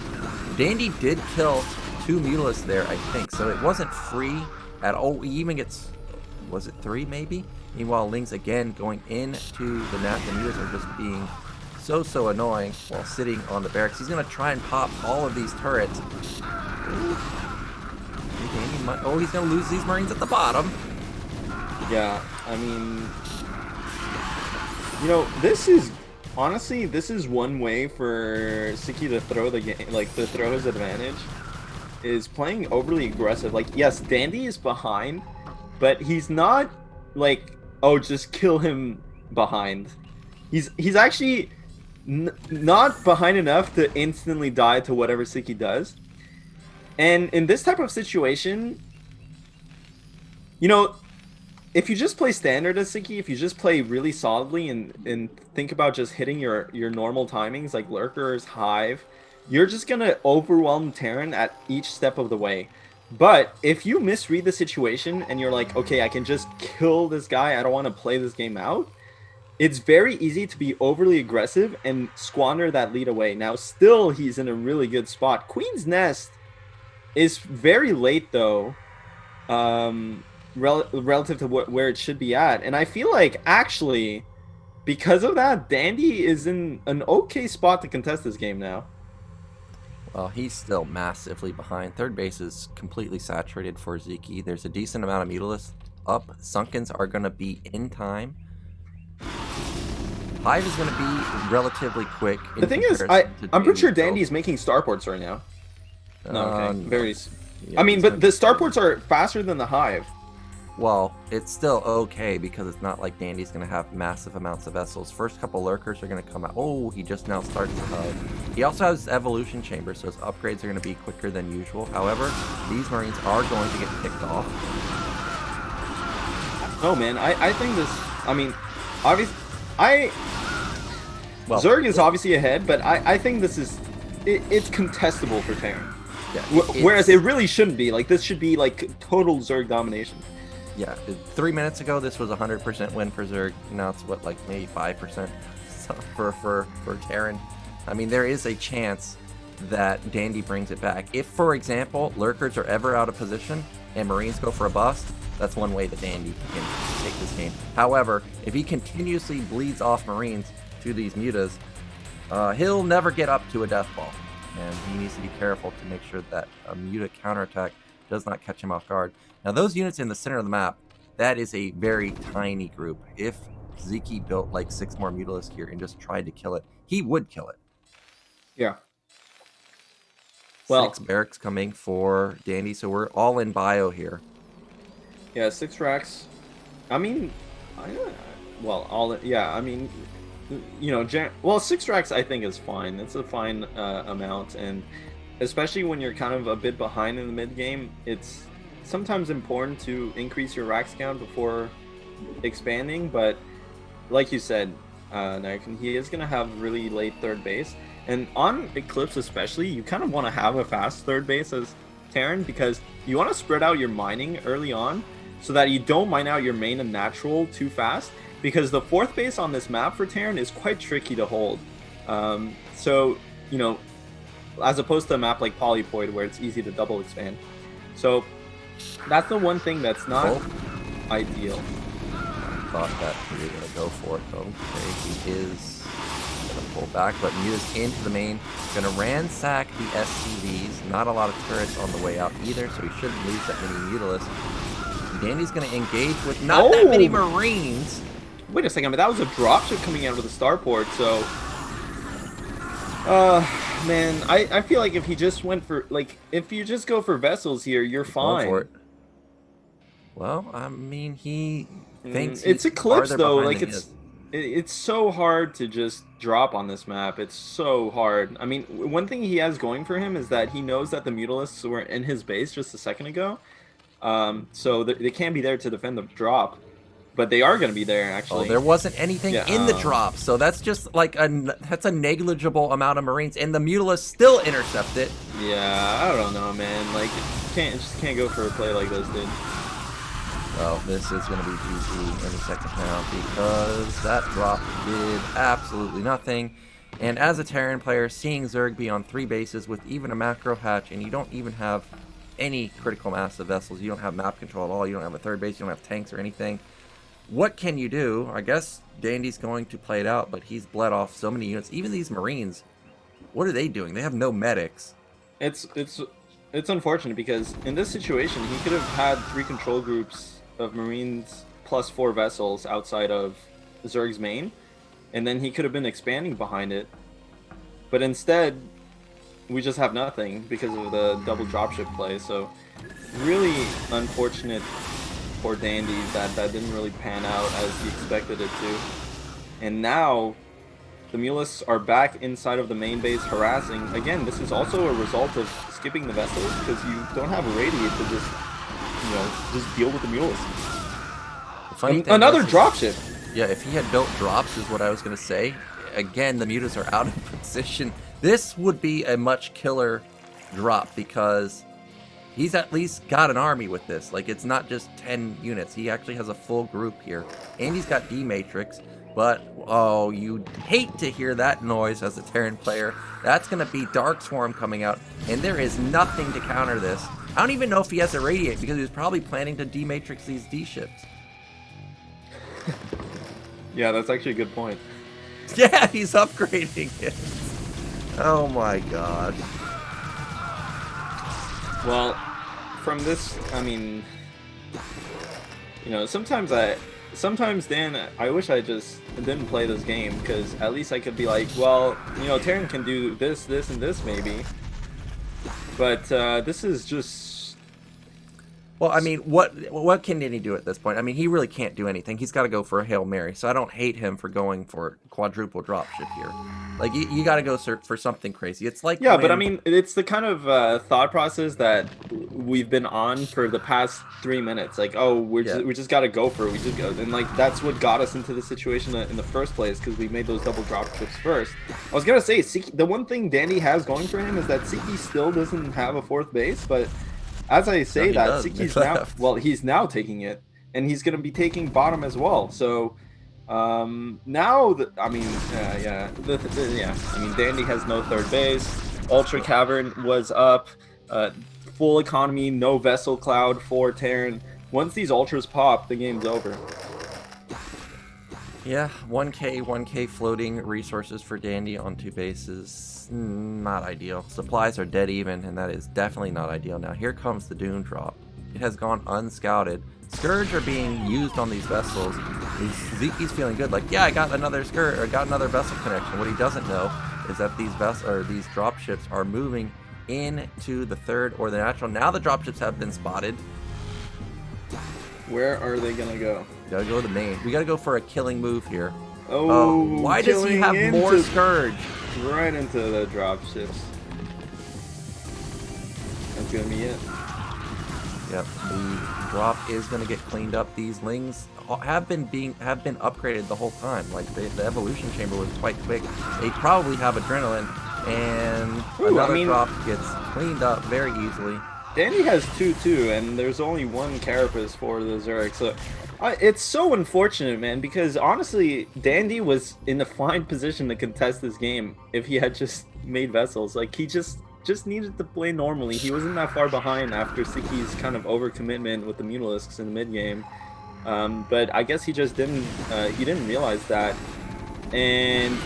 Dandy did kill 2 mutalisks there, I think, so it wasn't free at all. He even gets, was it 3 maybe? Meanwhile, Lings again going into the natural. Mutas are just being so annoying while sitting on the barracks. He's going to try and pop all of these turrets. Oh, he's going to lose these Marines at the bottom. Yeah, I mean, you know, this is honestly, this is one way for Sziky to throw the game, like to throw his advantage, is playing overly aggressive. Like, yes, Dandy is behind, but he's not like, oh, just kill him behind. He's actually not behind enough to instantly die to whatever Sziky does. And in this type of situation, you know, if you just play standard as Sziky, if you just play really solidly and think about just hitting your normal timings like Lurkers, Hive, you're just going to overwhelm Terran at each step of the way. But if you misread the situation and you're like, okay, I can just kill this guy, I don't want to play this game out, it's very easy to be overly aggressive and squander that lead away. Now, still, he's in a really good spot. Queen's Nest is very late, though, relative to where it should be at. And I feel like, actually, because of that, Dandy is in an okay spot to contest this game now. Well, he's still massively behind. Third base is completely saturated for Sziky. There's a decent amount of Mutalisks up. Sunkens are going to be in time. Hive is going to be relatively quick. The thing is, I'm pretty sure Dandy is making starports right now. No, okay. Very. Yeah, I mean, but the starports are faster than the Hive. Well, it's still okay because it's not like Dandy's going to have massive amounts of vessels. First couple lurkers are going to come out. Oh, he just now starts the Hive. He also has evolution chamber, so his upgrades are going to be quicker than usual. However, these Marines are going to get picked off. Oh man, I think this. I mean, obviously, Well, Zerg is obviously ahead, but I think this is it's contestable for Terran. Yeah, Whereas it really shouldn't be. Like this should be like total Zerg domination. Yeah, 3 minutes ago this was 100% win for Zerg. Now it's what, like maybe 5% for Terran. I mean, there is a chance that Dandy brings it back. If, for example, lurkers are ever out of position and Marines go for a bust, that's one way that Dandy can take this game. However, if he continuously bleeds off Marines to these mutas, he'll never get up to a death ball. And he needs to be careful to make sure that a muta counterattack does not catch him off guard. Now, those units in the center of the map, that is a very tiny group. If Sziky built like 6 more Mutalisks here and just tried to kill it, he would kill it. Yeah. Well, 6 barracks coming for Dandy, so we're all in bio here. Yeah, 6 racks. I mean, I mean, you know, well, 6 racks I think is fine. It's a fine amount, and especially when you're kind of a bit behind in the mid game, it's sometimes important to increase your racks count before expanding. But like you said, Narkin, he is going to have really late third base, and on Eclipse especially, you kind of want to have a fast third base as Terran because you want to spread out your mining early on so that you don't mine out your main and natural too fast, because the 4th base on this map for Terran is quite tricky to hold. So, you know, as opposed to a map like Polypoid where it's easy to double expand. So that's the one thing that's not ideal. I thought that we were going to go for it. Okay, he is going to pull back, but Muta's into the main. Going to ransack the SCVs. Not a lot of turrets on the way out either, so he shouldn't lose that many Mutalisks. Dandy's going to engage with not that many Marines. Wait a second, but that was a dropship coming out of the starport, so... man, I feel like if he just went for, like, if you just go for vessels here, you're fine. For it. Well, I mean, he thinks it's Eclipse though, like it's so hard to just drop on this map. It's so hard. I mean, one thing he has going for him is that he knows that the Mutalisks were in his base just a second ago, so they can't be there to defend the drop. But they are going to be there, actually. Oh, there wasn't anything in the drop, so that's just like that's a negligible amount of Marines, and the Mutalisks still intercept it. Yeah, I don't know, man. Like, just can't go for a play like this, dude. Well, this is going to be GG any second now because that drop did absolutely nothing. And as a Terran player, seeing Zerg be on 3 bases with even a macro hatch, and you don't even have any critical mass of vessels, you don't have map control at all, you don't have a 3rd base, you don't have tanks or anything. What can you do? I guess Dandy's going to play it out, but he's bled off so many units. Even these Marines, what are they doing? They have no medics. It's unfortunate because in this situation, he could have had 3 control groups of Marines plus 4 vessels outside of Zerg's main, and then he could have been expanding behind it. But instead, we just have nothing because of the double dropship play. So really unfortunate for Dandy that didn't really pan out as he expected it to. And now the Mutalisks are back inside of the main base harassing. Again, this is also a result of skipping the vessels because you don't have a radiate to just, you know, just deal with the Mutalisks. Another dropship. Yeah, if he had built drops is what I was going to say. Again, the Mutas are out of position. This would be a much killer drop because he's at least got an army with this. Like, it's not just 10 units. He actually has a full group here. And he's got D-Matrix. But, oh, you'd hate to hear that noise as a Terran player. That's going to be Dark Swarm coming out. And there is nothing to counter this. I don't even know if he has a Radiate because he was probably planning to D-Matrix these D-ships. Yeah, that's actually a good point. Yeah, he's upgrading it. Oh my god. Well, from this, I mean, you know, sometimes Dan, I wish I just didn't play this game, because at least I could be like, well, you know, Terran can do this, this, and this maybe. But this is just... Well, I mean, what can Danny do at this point? I mean, he really can't do anything. He's got to go for a Hail Mary, so I don't hate him for going for quadruple dropship here. Like, you got to go search for something crazy. It's like... Yeah, but I mean, it's the kind of thought process that we've been on for the past 3 minutes. Like, oh, we just got to go for it. We just go. And, like, that's what got us into the situation in the first place, because we made those double dropships first. I was going to say, Sziky, the one thing Danny has going for him is that Sziky still doesn't have a 4th base, but... As I say that, Sziky's now, well, he's now taking it, and he's going to be taking bottom as well. So now, I mean, I mean, Dandy has no 3rd base. Ultra Cavern was up, full economy, no vessel cloud for Terran. Once these ultras pop, the game's over. Yeah, 1k floating resources for Dandy on 2 bases. Not ideal. Supplies are dead even, and that is definitely not ideal. Now here comes the Doom drop. It has gone unscouted. Scourge are being used on these vessels. Ziki's feeling good, like, yeah, I got another Scourge, or got another vessel connection. What he doesn't know is that these these dropships are moving into the 3rd or the natural. Now the dropships have been spotted. Where are they gonna go? Gotta go to the main. We gotta go for a killing move here. Oh, why does he have more Scourge? Right into the dropships. That's gonna be it. Yep, the drop is gonna get cleaned up. These lings have been upgraded the whole time. Like the evolution chamber was quite quick. They probably have adrenaline, and another drop gets cleaned up very easily. Danny has 2-2, and there's only 1 carapace for the Zerg, so it's so unfortunate, man, because honestly, Dandy was in a fine position to contest this game if he had just made vessels. Like, he just needed to play normally. He wasn't that far behind after Sziky's kind of overcommitment with the Mutalisks in the mid game. But I guess he just didn't realize that. And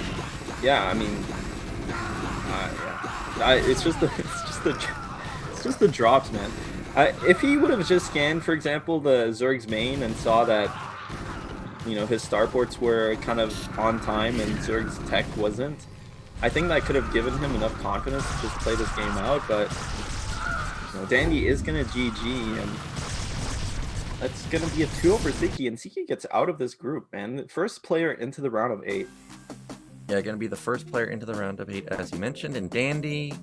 yeah, I mean, it's just the drops, man. If he would have just scanned, for example, the Zerg's main and saw that, you know, his starports were kind of on time and Zerg's tech wasn't, I think that could have given him enough confidence to just play this game out. But you know, Dandy is gonna GG, and that's gonna be a 2-0 for Sziky, and Sziky gets out of this group, man. First player into the round of 8. Yeah, gonna be the first player into the round of 8, as you mentioned. And Dandy,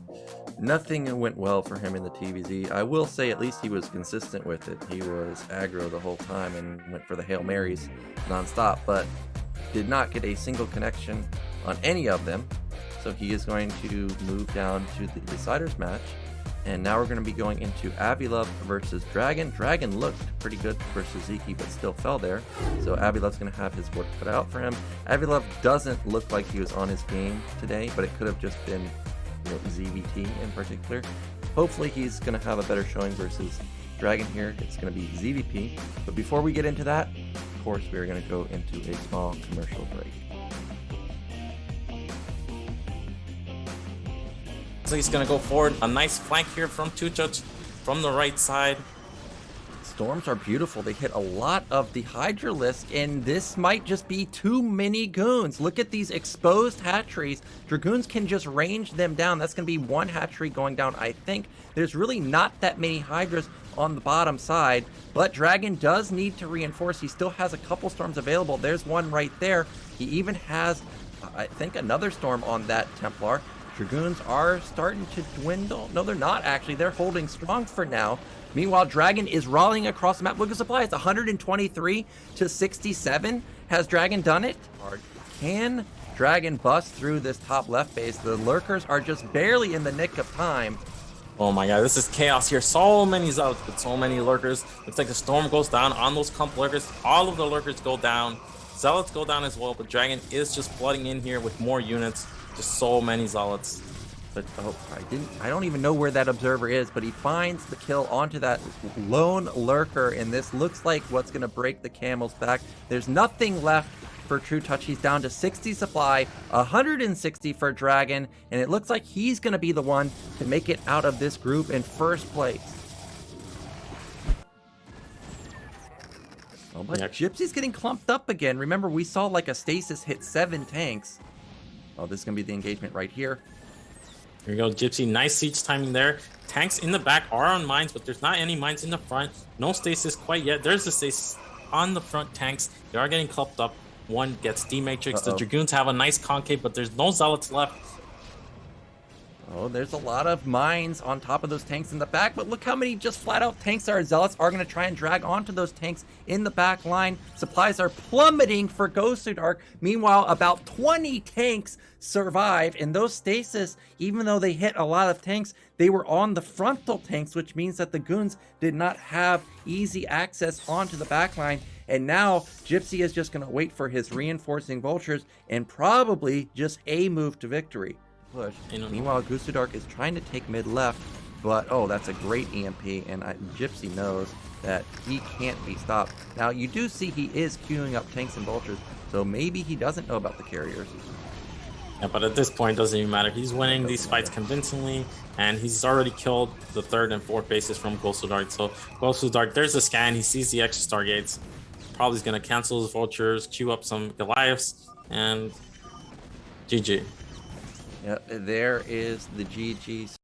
nothing went well for him in the TVZ. I will say at least he was consistent with it. He was aggro the whole time and went for the Hail Marys nonstop, but did not get a single connection on any of them. So he is going to move down to the Deciders match. And now we're going to be going into Avi-Love versus DragOn. DragOn looked pretty good versus Sziky, but still fell there. So Avi-Love's going to have his work cut out for him. Avi-Love doesn't look like he was on his game today, but it could have just been, you know, ZVT in particular. Hopefully he's going to have a better showing versus DragOn here. It's going to be ZVP. But before we get into that, of course, we're going to go into a small commercial break. So he's going to go forward. A nice flank here from Tuchach from the right side. Storms are beautiful. They hit a lot of the Hydralisk, and this might just be too many goons. Look at these exposed hatcheries. Dragoons can just range them down. That's going to be 1 hatchery going down, I think. There's really not that many Hydras on the bottom side, but DragOn does need to reinforce. He still has a couple storms available. There's one right there. He even has, I think, another storm on that Templar. Dragoons are starting to dwindle. No, they're not actually. They're holding strong for now. Meanwhile, DragOn is rallying across the map. Look at supply. It's 123 to 67. Has DragOn done it? Can DragOn bust through this top left base? The lurkers are just barely in the nick of time. Oh my god, this is chaos here. So many zealots, but so many lurkers. Looks like the storm goes down on those comp lurkers. All of the lurkers go down. Zealots go down as well, but DragOn is just flooding in here with more units. Just so many zealots. But I don't even know where that observer is, but he finds the kill onto that lone lurker, and this looks like what's going to break the camel's back. There's nothing left for True Touch. He's down to 60 supply, 160 for Dragon, and it looks like he's going to be the one to make it out of this group in first place. Oh, but Gypsy's getting clumped up again. Remember, we saw like a stasis hit 7 tanks. Oh, this is going to be the engagement right here. Here we go, Gypsy. Nice siege timing there. Tanks in the back are on mines, but there's not any mines in the front. No stasis quite yet. There's the stasis on the front tanks. They are getting clumped up. One gets D-Matrix. The Dragoons have a nice concave, but there's no Zealots left. Oh, there's a lot of mines on top of those tanks in the back, but look how many just flat out tanks are. Zealots are going to try and drag onto those tanks in the back line. Supplies are plummeting for Ghostudark. Meanwhile, about 20 tanks survive, and those stasis, even though they hit a lot of tanks, they were on the frontal tanks, which means that the goons did not have easy access onto the back line. And now Gypsy is just going to wait for his reinforcing vultures and probably just a move to victory. Push. Meanwhile, Ghostudark is trying to take mid left, but oh, that's a great EMP, and Gypsy knows that he can't be stopped. Now, you do see he is queuing up tanks and vultures, so maybe he doesn't know about the carriers. Yeah, but at this point, it doesn't even matter. He's winning these fights convincingly, and he's already killed the 3rd and 4th bases from Ghostudark. So Ghostudark, there's a scan. He sees the extra Stargates. Probably is going to cancel his vultures, queue up some Goliaths, and GG. Yeah, there is the GG.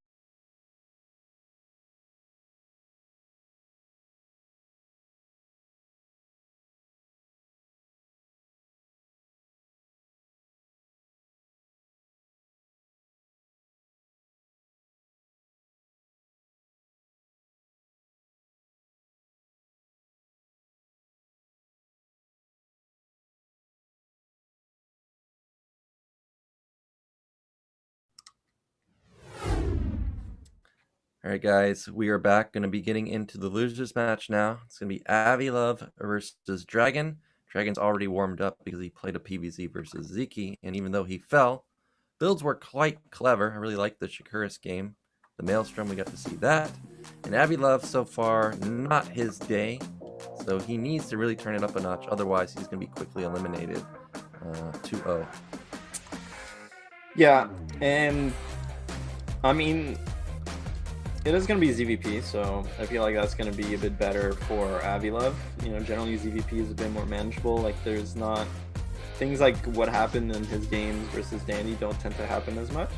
All right, guys, we are back. Going to be getting into the losers match now. It's going to be Avi-Love versus Dragon. Dragon's already warmed up because he played a PvZ versus Sziky, and even though he fell, builds were quite clever. I really liked the Shakuris game. The Maelstrom, we got to see that. And Avi-Love, so far, not his day. So he needs to really turn it up a notch. Otherwise, he's going to be quickly eliminated. 2-0. Yeah, and I mean, it is going to be ZVP, so I feel like that's going to be a bit better for Avi-Love. You know, generally ZVP is a bit more manageable. Like, there's not... Things like what happened in his games versus Dandy don't tend to happen as much.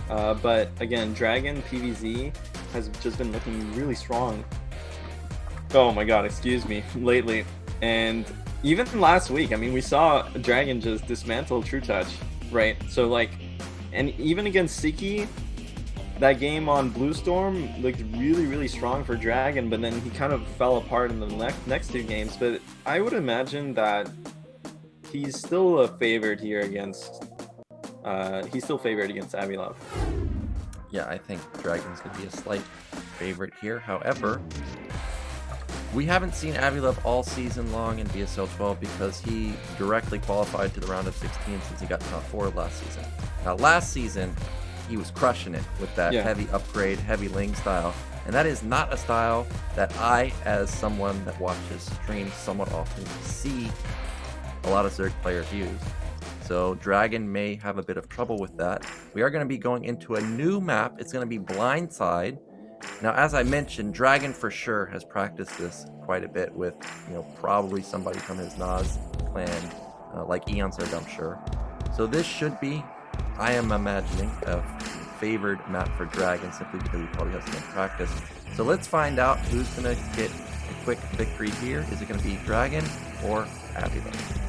But, again, Dragon PvZ has just been looking really strong. Oh my god, excuse me, lately. And even last week, I mean, we saw Dragon just dismantle True Touch, right? So, like, and even against Sziky, that game on Blue Storm looked really, really strong for Dragon, but then he kind of fell apart in the next 2 games. But I would imagine that he's still favored here against Avi-Love. Yeah, I think Dragon's going to be a slight favorite here. However, we haven't seen Avi-Love all season long in BSL12 because he directly qualified to the round of 16 since he got top 4 last season. Now, last season, he was crushing it with that heavy upgrade, heavy Ling style. And that is not a style that I, as someone that watches streams somewhat often, see a lot of Zerg players use. So Dragon may have a bit of trouble with that. We are going to be going into a new map. It's going to be Blindside. Now, as I mentioned, Dragon for sure has practiced this quite a bit with, you know, probably somebody from his Nas clan, like Eon Zerg, I'm sure. So this should be, I am imagining, a favored map for Dragon simply because he probably has some practice. So let's find out who's going to get a quick victory here. Is it going to be Dragon or Avi-Love?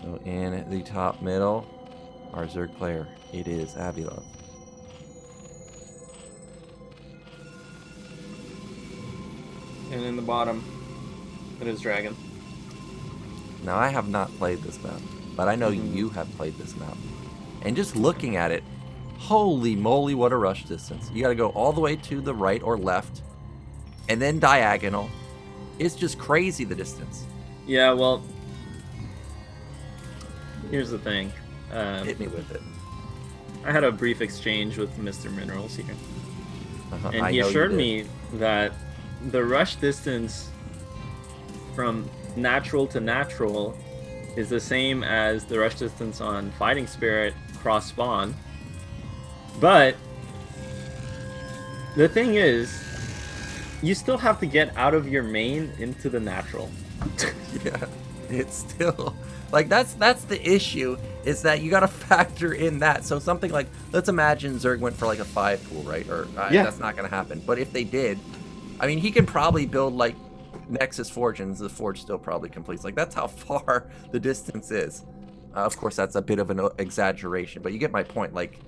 So in the top middle, our Zerg player, it is Avi-Love. And in the bottom, it is Dragon. Now, I have not played this map, but I know you have played this map. And just looking at it, holy moly, what a rush distance. You got to go all the way to the right or left, and then diagonal. It's just crazy, the distance. Yeah, well, here's the thing. Hit me with it. I had a brief exchange with Mr. Minerals here. And he assured me that the rush distance from natural to natural is the same as the rush distance on Fighting Spirit cross spawn. But the thing is, you still have to get out of your main into the natural. Yeah, it's still like that's the issue, is that you got to factor in that. So something like, let's imagine Zerg went for like a 5 pool, right? Or that's not going to happen. But if they did, I mean, he can probably build like Nexus Forge, and the Forge still probably completes. Like, that's how far the distance is. Of course, that's a bit of an exaggeration, but you get my point. Like,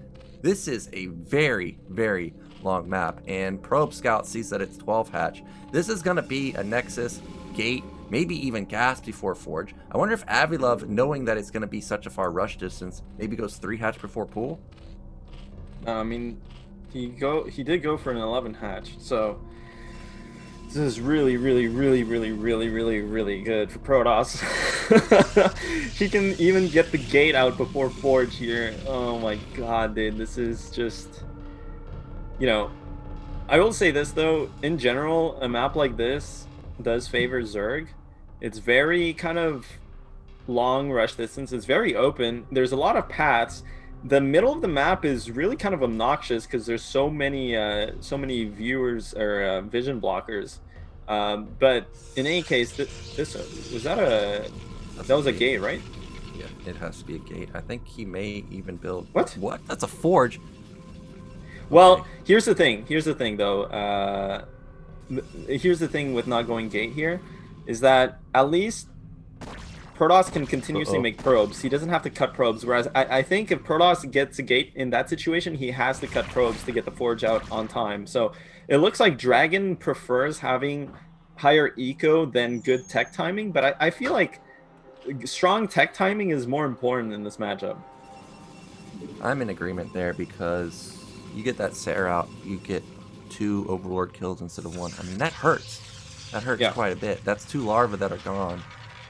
this is a very, very long map, and Probe Scout sees that it's 12 hatch. This is going to be a Nexus, Gate, maybe even Gas before Forge. I wonder if Avi-Love, knowing that it's going to be such a far rush distance, maybe goes 3 hatch before pool? I mean, he did go for an 11 hatch, so this is really, really, really, really, really, really, really good for Protoss. He can even get the gate out before Forge here. Oh my god, dude, this is just... You know, I will say this though, in general, a map like this does favor Zerg. It's very kind of long rush distance. It's very open. There's a lot of paths. The middle of the map is really kind of obnoxious because there's so many viewers or vision blockers. But in any case, that was a gate, right? Yeah, it has to be a gate. I think he may even build... What? That's a Forge. Well, Okay. here's the thing though. Here's the thing with not going gate here, is that at least Protoss can continuously make probes. He doesn't have to cut probes, whereas I think if Protoss gets a gate in that situation, he has to cut probes to get the Forge out on time. So it looks like Dragon prefers having higher eco than good tech timing, but I feel like strong tech timing is more important in this matchup. I'm in agreement there, because you get that Sarah out, you get 2 Overlord kills instead of 1. I mean, that hurts. That hurts quite a bit. That's 2 larvae that are gone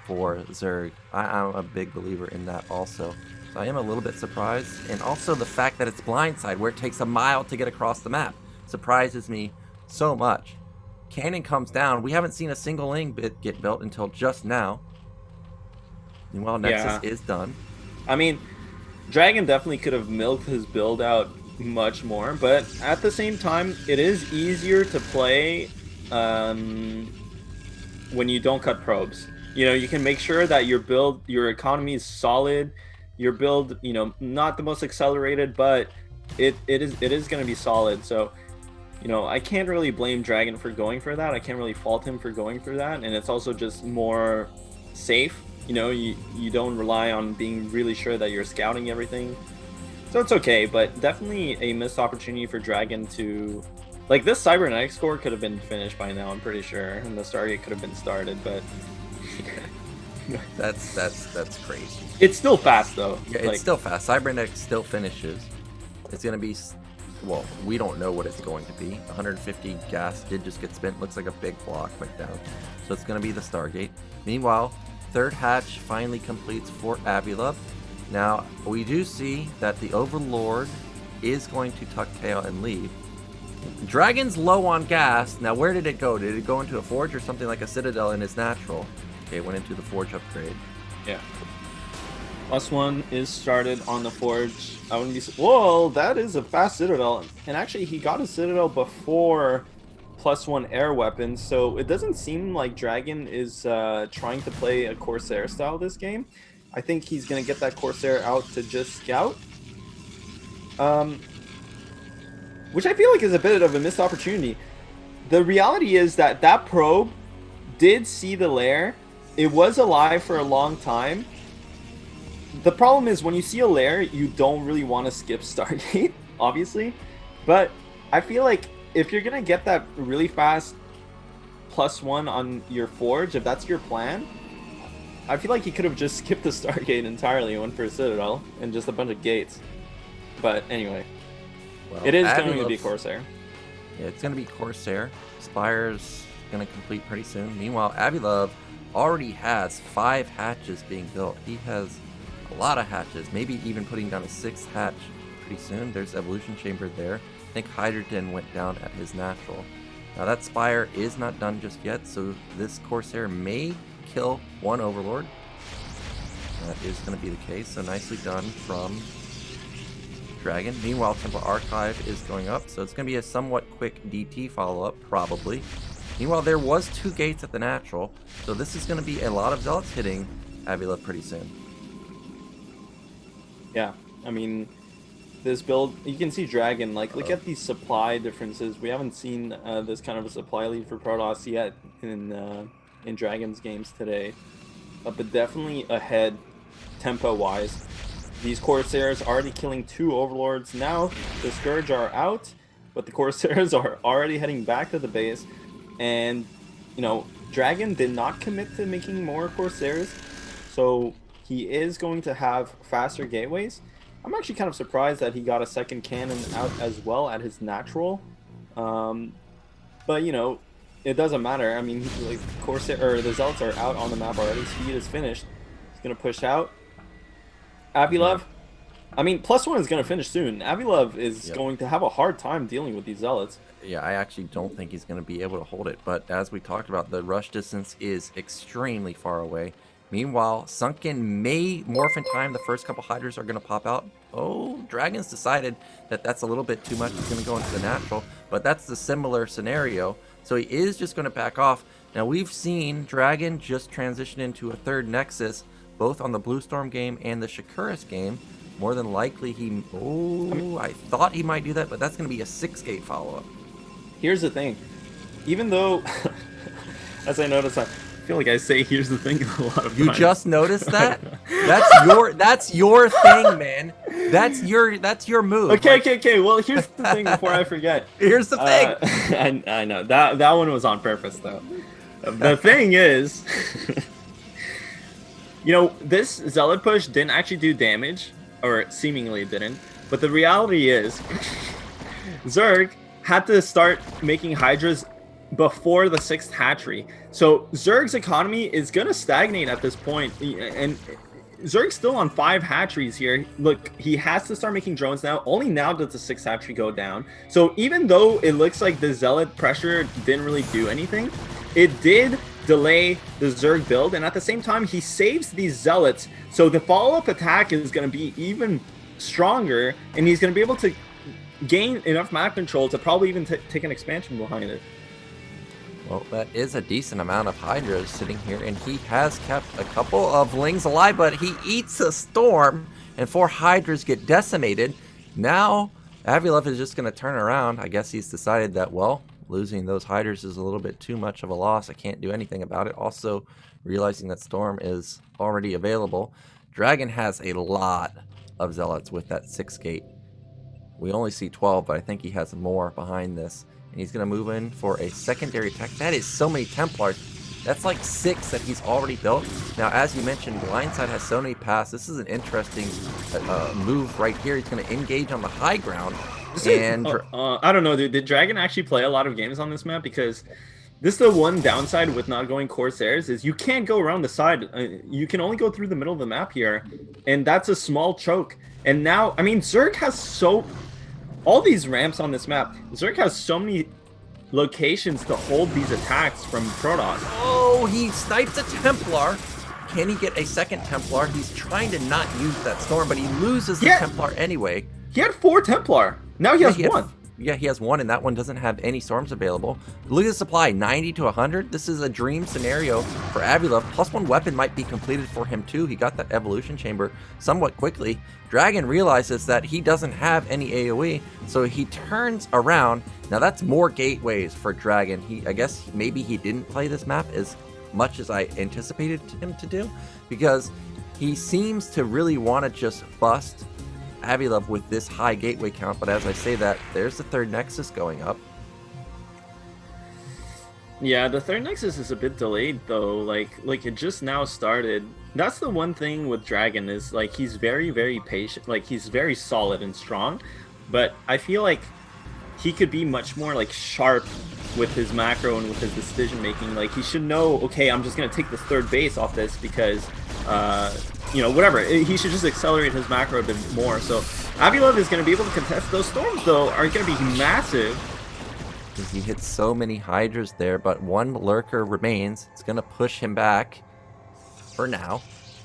for Zerg. I'm a big believer in that also. So I am a little bit surprised. And also the fact that it's blindside, where it takes a mile to get across the map, surprises me so much. Cannon comes down. We haven't seen a single ling bit get built until just now. Meanwhile, Nexus is done. I mean, Dragon definitely could have milked his build out much more, but at the same time, it is easier to play when you don't cut probes. You know, you can make sure that your economy is solid, your build, you know, not the most accelerated, but it is going to be solid. So, you know, I can't really blame Dragon for going for that. I can't really fault him for going for that, and it's also just more safe. You know, you don't rely on being really sure that you're scouting everything. So it's okay, but definitely a missed opportunity for Dragon to... Like, this Cybernetics score could have been finished by now, I'm pretty sure, and the Stargate could have been started, but... That's crazy. It's still fast, though. Yeah, it's still fast. Cybernetics still finishes. It's going to be... Well, we don't know what it's going to be. 150 gas did just get spent. Looks like a big block went down. So it's going to be the Stargate. Meanwhile, 3rd hatch finally completes for Avi-Love. Now, we do see that the Overlord is going to tuck tail and leave. Dragon's low on gas. Now, where did it go? Did it go into a Forge or something like a Citadel in his natural? Okay, it went into the Forge upgrade. Yeah. +1 is started on the Forge. I wouldn't be... Whoa, that is a fast Citadel. And actually, he got a Citadel before +1 air weapons, so it doesn't seem like Dragon is trying to play a Corsair style this game. I think he's going to get that Corsair out to just scout. Which I feel like is a bit of a missed opportunity. The reality is that that probe did see the lair. It was alive for a long time. The problem is when you see a lair, you don't really want to skip Stargate, obviously. But I feel like if you're going to get that really fast +1 on your Forge, if that's your plan, I feel like he could have just skipped the Stargate entirely and went for a Citadel and just a bunch of gates. But anyway, well, it is going to be Corsair. Yeah, it's going to be Corsair. Spire's going to complete pretty soon. Meanwhile, Avi-Love already has 5 hatches being built. He has a lot of hatches, maybe even putting down a 6th hatch pretty soon. There's Evolution Chamber there. I think Hydrogen went down at his natural. Now that Spire is not done just yet, so this Corsair may kill one Overlord. That is going to be the case, so nicely done from Dragon. Meanwhile, Temple Archive is going up, so it's going to be a somewhat quick DT follow-up, probably. Meanwhile, there was 2 gates at the natural, so this is going to be a lot of Zealots hitting Avi-Love pretty soon. Yeah, I mean, this build, you can see Dragon, like, look at these supply differences. We haven't seen this kind of a supply lead for Protoss yet in Dragon's games today. But definitely ahead tempo-wise. These Corsairs already killing 2 Overlords. Now the Scourge are out, but the Corsairs are already heading back to the base. And, you know, Dragon did not commit to making more Corsairs, so he is going to have faster gateways. I'm actually kind of surprised that he got a second cannon out as well at his natural. But, you know, it doesn't matter. I mean, like, Corsair, or the Zealots are out on the map already. Speed is finished. He's going to push out. Avi-Love, I mean, +1 is going to finish soon. Avi-Love is going to have a hard time dealing with these Zealots. Yeah, I actually don't think he's going to be able to hold it. But as we talked about, the rush distance is extremely far away. Meanwhile, Sunken may morph in time. The first couple Hydras are going to pop out. Oh, Dragon's decided that that's a little bit too much. He's going to go into the natural. But that's the similar scenario. So he is just going to back off. Now, we've seen Dragon just transition into a third Nexus, both on the Blue Storm game and the Shakuras game. More than likely, he... Oh, I thought he might do that, but that's going to be a 6-gate follow-up. Here's the thing. Even though, as I noticed, I feel like I say "here's the thing" a lot of times. You just noticed that? That's your thing, man. That's your move. Okay. Well, here's the thing before I forget. Here's the thing. I know that one was on purpose though. The thing is, you know, this Zealot push didn't actually do damage, or seemingly didn't. But the reality is, Zerg had to start making Hydras before the 6th hatchery. So Zerg's economy is going to stagnate at this point. And Zerg's still on 5 hatcheries here. Look, he has to start making drones now. Only now does the 6th hatchery go down. So even though it looks like the Zealot pressure didn't really do anything, it did delay the Zerg build. And at the same time, he saves these Zealots. So the follow-up attack is going to be even stronger. And he's going to be able to gain enough map control to probably even take an expansion behind it. Well, that is a decent amount of Hydras sitting here, and he has kept a couple of Lings alive, but he eats a Storm, and 4 Hydras get decimated. Now, Avi-Love is just going to turn around. I guess he's decided that, well, losing those Hydras is a little bit too much of a loss. I can't do anything about it. Also, realizing that Storm is already available. Dragon has a lot of Zealots with that 6-gate. We only see 12, but I think he has more behind this. And he's going to move in for a secondary attack. That is so many Templars. That's like 6 that he's already built. Now, as you mentioned, Blindside has so many paths. This is an interesting move right here. He's going to engage on the high ground. And I don't know, dude. Did Dragon actually play a lot of games on this map? Because this is the one downside with not going Corsairs is you can't go around the side. You can only go through the middle of the map here. And that's a small choke. And now, I mean, Zerg has all these ramps on this map. Zerg has so many locations to hold these attacks from Protoss. Oh, he snipes a Templar. Can he get a second Templar? He's trying to not use that Storm, but he loses the Templar anyway. He had 4 Templar. Now he has 1. Yeah, he has 1, and that one doesn't have any Storms available. Look at the supply, 90 to 100. This is a dream scenario for Avi-Love. +1 weapon might be completed for him too. He got that Evolution Chamber somewhat quickly. Dragon realizes that he doesn't have any AoE, so he turns around. Now that's more gateways for Dragon. I guess maybe he didn't play this map as much as I anticipated him to do, because he seems to really want to just bust Avi-Love with this high gateway count. But as I say that, there's the 3rd Nexus going up. Yeah, the 3rd Nexus is a bit delayed though. Like it just now started. That's the one thing with Dragon is like he's very, very patient. Like he's very solid and strong, but I feel like he could be much more like sharp with his macro and with his decision making. Like he should know, okay, I'm just gonna take this 3rd base off this because you know, whatever. He should just accelerate his macro a bit more. So Avi-Love is going to be able to contest those storms, though, are going to be massive. He hits so many Hydras there, but one lurker remains. It's going to push him back for now.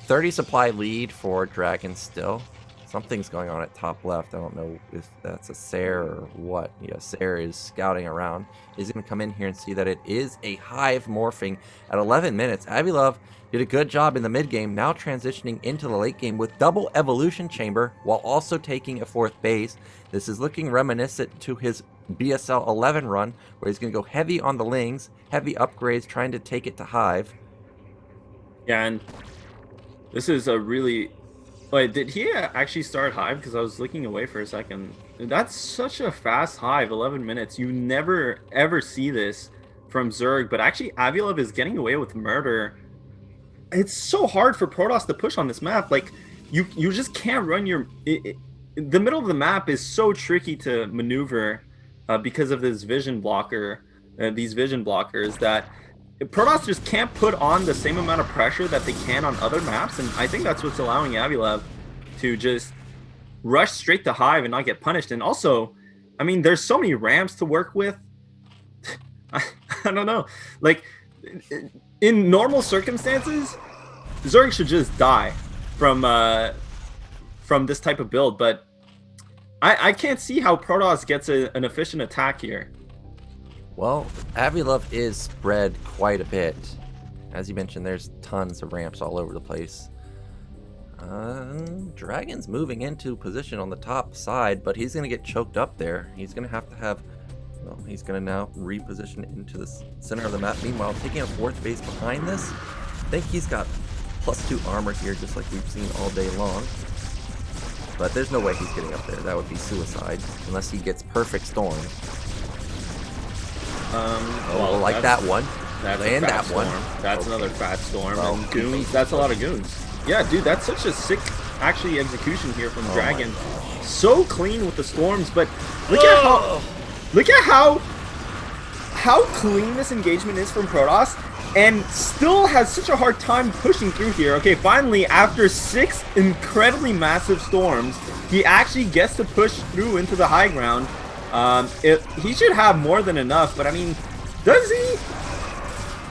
30 supply lead for Dragon still. Something's going on at top left. I don't know if that's a Ser or what. Yeah, Ser is scouting around. He's going to come in here and see that it is a Hive morphing at 11 minutes. Avi-Love did a good job in the mid game, now transitioning into the late game with double evolution chamber while also taking a 4th base. This is looking reminiscent to his BSL11 run, where he's going to go heavy on the Lings, heavy upgrades, trying to take it to Hive. Yeah, and this is a really... Wait, did he actually start Hive? Because I was looking away for a second. That's such a fast Hive, 11 minutes. You never, ever see this from Zerg, but actually Avi-Love is getting away with murder. It's so hard for Protoss to push on this map. Like, you just can't run your... the middle of the map is so tricky to maneuver because of this vision blocker, these vision blockers, that Protoss just can't put on the same amount of pressure that they can on other maps, and I think that's what's allowing Avi-Love to just rush straight to Hive and not get punished. And also, I mean, there's so many ramps to work with. I don't know. Like, in normal circumstances, Zerg should just die from this type of build, but I can't see how Protoss gets an efficient attack here. Well, Avi-Love is spread quite a bit. As you mentioned, there's tons of ramps all over the place. Dragon's moving into position on the top side, but he's going to get choked up there. He's going to have... Well, he's going to now reposition into the center of the map. Meanwhile, taking a 4th base behind this, I think he's got +2 armor here, just like we've seen all day long. But there's no way he's getting up there. That would be suicide, unless he gets perfect storm. Well, like that one. That's and that storm. one. That's another fat storm. Well, and goons. That's a lot of goons. Yeah, dude, that's such a sick, actually, execution here from Dragon. So clean with the storms, but look at how clean this engagement is from Protoss, and still has such a hard time pushing through here. Okay, finally, after 6 incredibly massive storms, he actually gets to push through into the high ground. He should have more than enough, but I mean, does he?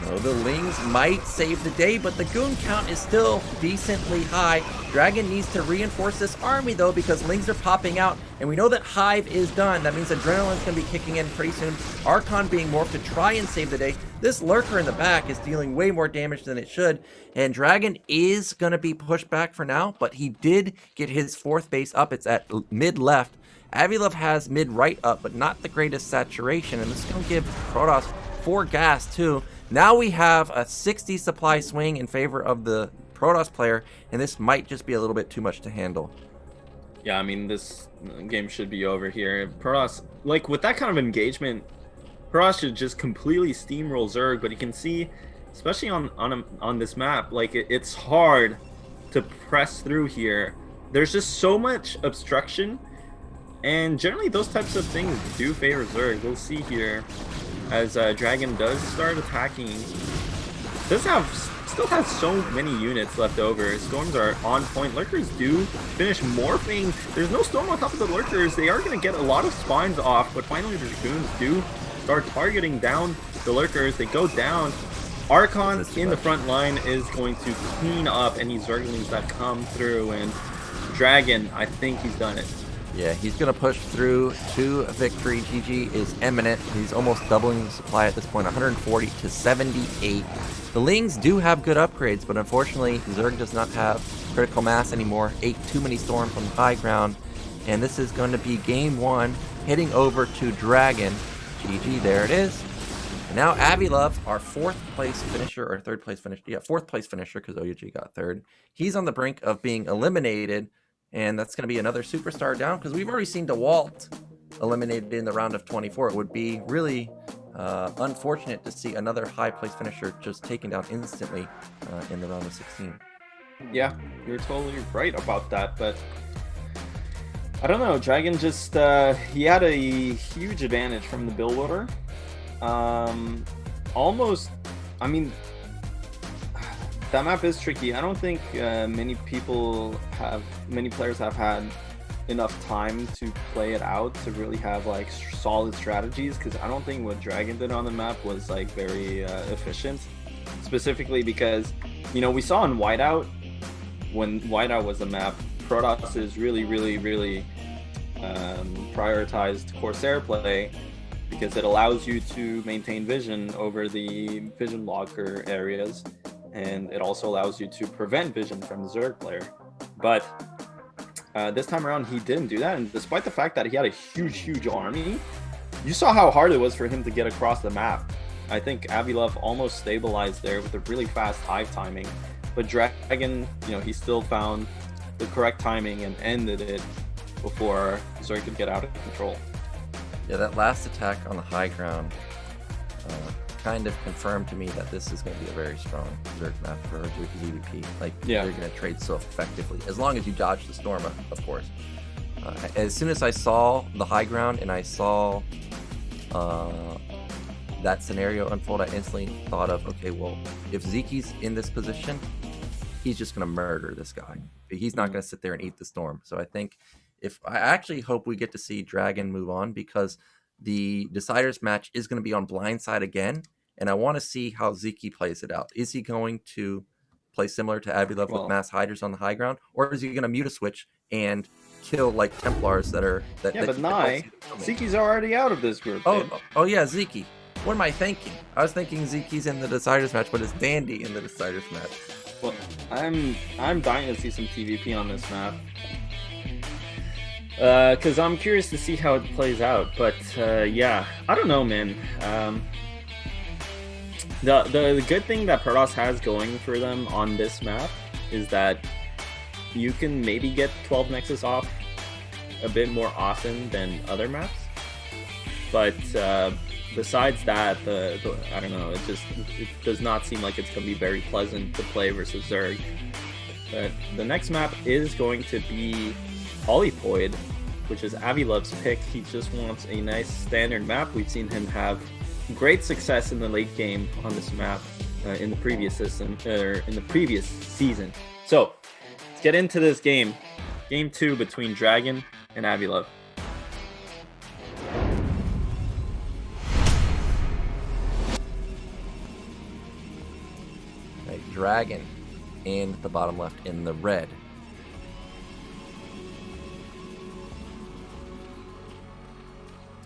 No, the Lings might save the day, but the goon count is still decently high. Dragon needs to reinforce this army, though, because Lings are popping out, and we know that Hive is done. That means Adrenaline's going to be kicking in pretty soon. Archon being morphed to try and save the day. This Lurker in the back is dealing way more damage than it should, and Dragon is going to be pushed back for now, but he did get his 4th base up. It's at mid-left. Avi-Love has mid-right up, but not the greatest saturation, and this is going to give Protoss 4 gas, too. Now we have a 60 supply swing in favor of the Protoss player, and this might just be a little bit too much to handle. Yeah, I mean, this game should be over here. Protoss, like, with that kind of engagement, Protoss should just completely steamroll Zerg, but you can see, especially on this map, like, it's hard to press through here. There's just so much obstruction, and generally those types of things do favor Zerg. We'll see here as Dragon does start attacking. Still has so many units left over. Storms are on point. Lurkers do finish morphing. There's no storm on top of the Lurkers. They are going to get a lot of spines off, but finally the Dragoons do start targeting down the Lurkers. They go down. Archon in the front line is going to clean up any Zerglings that come through, and Dragon, I think he's done it. Yeah, he's going to push through to victory. GG is imminent. He's almost doubling the supply at this point, 140 to 78. The Lings do have good upgrades, but unfortunately, Zerg does not have critical mass anymore. 8 too many storms on the high ground, and this is going to be game 1, heading over to Dragon. GG, there it is. And now Avi-Love, our 4th place finisher, or 3rd place finisher, yeah, 4th place finisher, because OUG got 3rd. He's on the brink of being eliminated, and that's going to be another superstar down, because we've already seen DeWalt eliminated in the round of 24. It would be really unfortunate to see another high place finisher just taken down instantly in the round of 16. Yeah, you're totally right about that, but I don't know. Dragon just, he had a huge advantage from the build order. Almost, I mean, that map is tricky. I don't think many players have had enough time to play it out to really have like solid strategies, because I don't think what Dragon did on the map was like very efficient, specifically because, you know, we saw in Whiteout, when Whiteout was the map, Protoss is really prioritized Corsair play, because it allows you to maintain vision over the vision blocker areas, and it also allows you to prevent vision from the Zerg player. But this time around, he didn't do that, and despite the fact that he had a huge army, you saw how hard it was for him to get across the map. I think Avi-Love almost stabilized there with a really fast hive timing, but Dragon, you know, he still found the correct timing and ended it before Zerg could get out of control. Yeah, that last attack on the high ground kind of confirmed to me that this is going to be a very strong Zerg map for ZVP. Like, yeah, they're going to trade so effectively, as long as you dodge the storm, of course. As soon as I saw the high ground and I saw that scenario unfold, I instantly thought of, okay, well, if Sziky's in this position, he's just going to murder this guy. He's not going to sit there and eat the storm. So I think I actually hope we get to see Dragon move on, because the Deciders match is going to be on blindside again, and I want to see how Sziky plays it out. Is he going to play similar to Avi-Love with mass hiders on the high ground, or is he going to mute a switch and kill like Templars that are that? Yeah, that, but Sziky's already out of this group. Oh yeah, Sziky. What am I thinking? I was thinking Sziky's in the Deciders match, but it's Dandy in the Deciders match. Well, I'm dying to see some TVP on this map, because I'm curious to see how it plays out. But yeah, I don't know, man. The good thing that Protoss has going for them on this map is that you can maybe get 12 Nexus off a bit more often than other maps. But besides that, I don't know, it does not seem like it's going to be very pleasant to play versus Zerg. But the next map is going to be Polypoid, which is Avi-Love's pick. He just wants a nice standard map. We've seen him have great success in the late game on this map in the previous season. So let's get into this game. Game 2 between Dragon and Avi-Love. Right, Dragon in the bottom left in the red.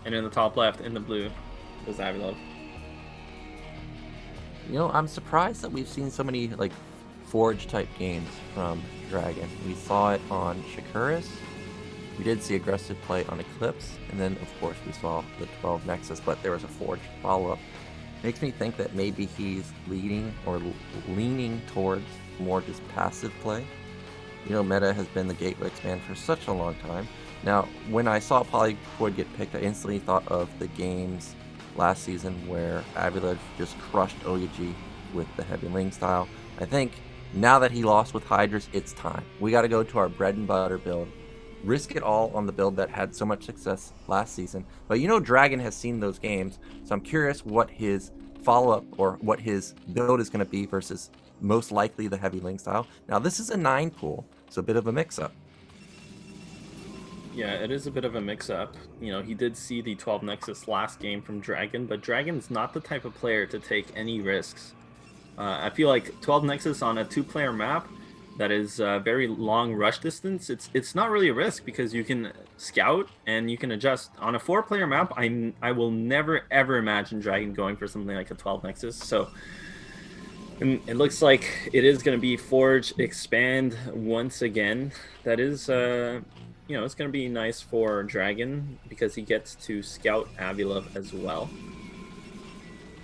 And in the top left in the blue is Avi-Love. You know, I'm surprised that we've seen so many like Forge type games from Dragon. We saw it on Shakuras. We did see aggressive play on Eclipse, and then of course we saw the 12 Nexus, but there was a Forge follow-up. Makes me think that maybe he's leading or leaning towards more just passive play. You know, meta has been the gateway expand for such a long time. Now, when I saw Polypoid get picked, I instantly thought of the games last season where Avi-Love just crushed Oyuji with the heavy ling style. I think now that he lost with Hydras, it's time. We got to go to our bread and butter build. Risk it all on the build that had so much success last season. But you know, Dragon has seen those games, so I'm curious what his follow-up or what his build is going to be versus most likely the heavy ling style. Now, this is a 9 pool, so a bit of a mix-up. Yeah, it is a bit of a mix-up. You know, he did see the 12 Nexus last game from Dragon, but Dragon's not the type of player to take any risks. I feel like 12 Nexus on a 2-player map that is very long rush distance, it's not really a risk because you can scout and you can adjust. On a 4-player map, I will never ever imagine Dragon going for something like a 12 Nexus. So it looks like it is going to be Forge Expand once again. That is, you know, it's going to be nice for Dragon because he gets to scout Avi-Love as well.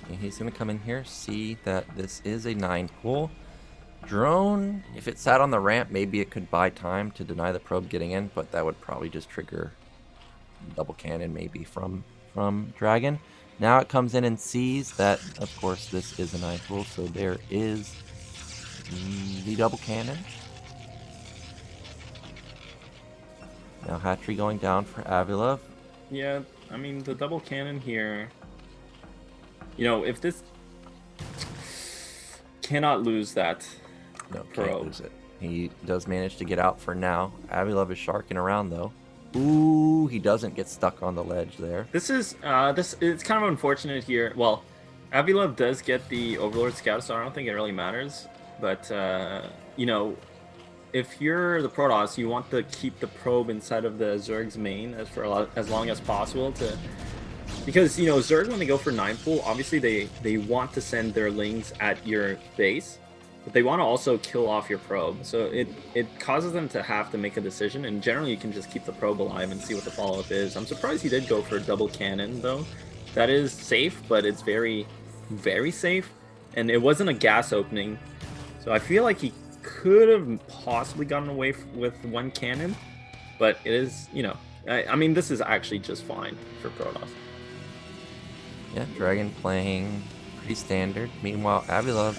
And he's going to come in here, see that this is a 9 pool. Drone, if it sat on the ramp, maybe it could buy time to deny the probe getting in, but that would probably just trigger double cannon maybe from Dragon. Now it comes in and sees that, of course, this is a 9 pool, so there is the double cannon. Now hatchery going down for Avi-Love. Yeah, I mean, the double cannon here, you know, if this cannot lose that. No, can't Probe. lose it. He does manage to get out for now. Avi-Love is sharking around though. Ooh, he doesn't get stuck on the ledge there. This is it's kind of unfortunate here. Well, Avi-Love does get the Overlord Scout, so I don't think it really matters. But you know, if you're the Protoss, you want to keep the probe inside of the Zerg's main as long as possible because you know Zerg, when they go for 9 pool, obviously they want to send their lings at your base, but they want to also kill off your probe. So it causes them to have to make a decision, and generally you can just keep the probe alive and see what the follow-up is. I'm surprised he did go for a double cannon though. That is safe, but it's very, very safe, and it wasn't a gas opening, so I feel like he could have possibly gotten away with 1 cannon, but it is, you know, I mean, this is actually just fine for Protoss. Yeah, Dragon playing pretty standard. Meanwhile, Avi-Love,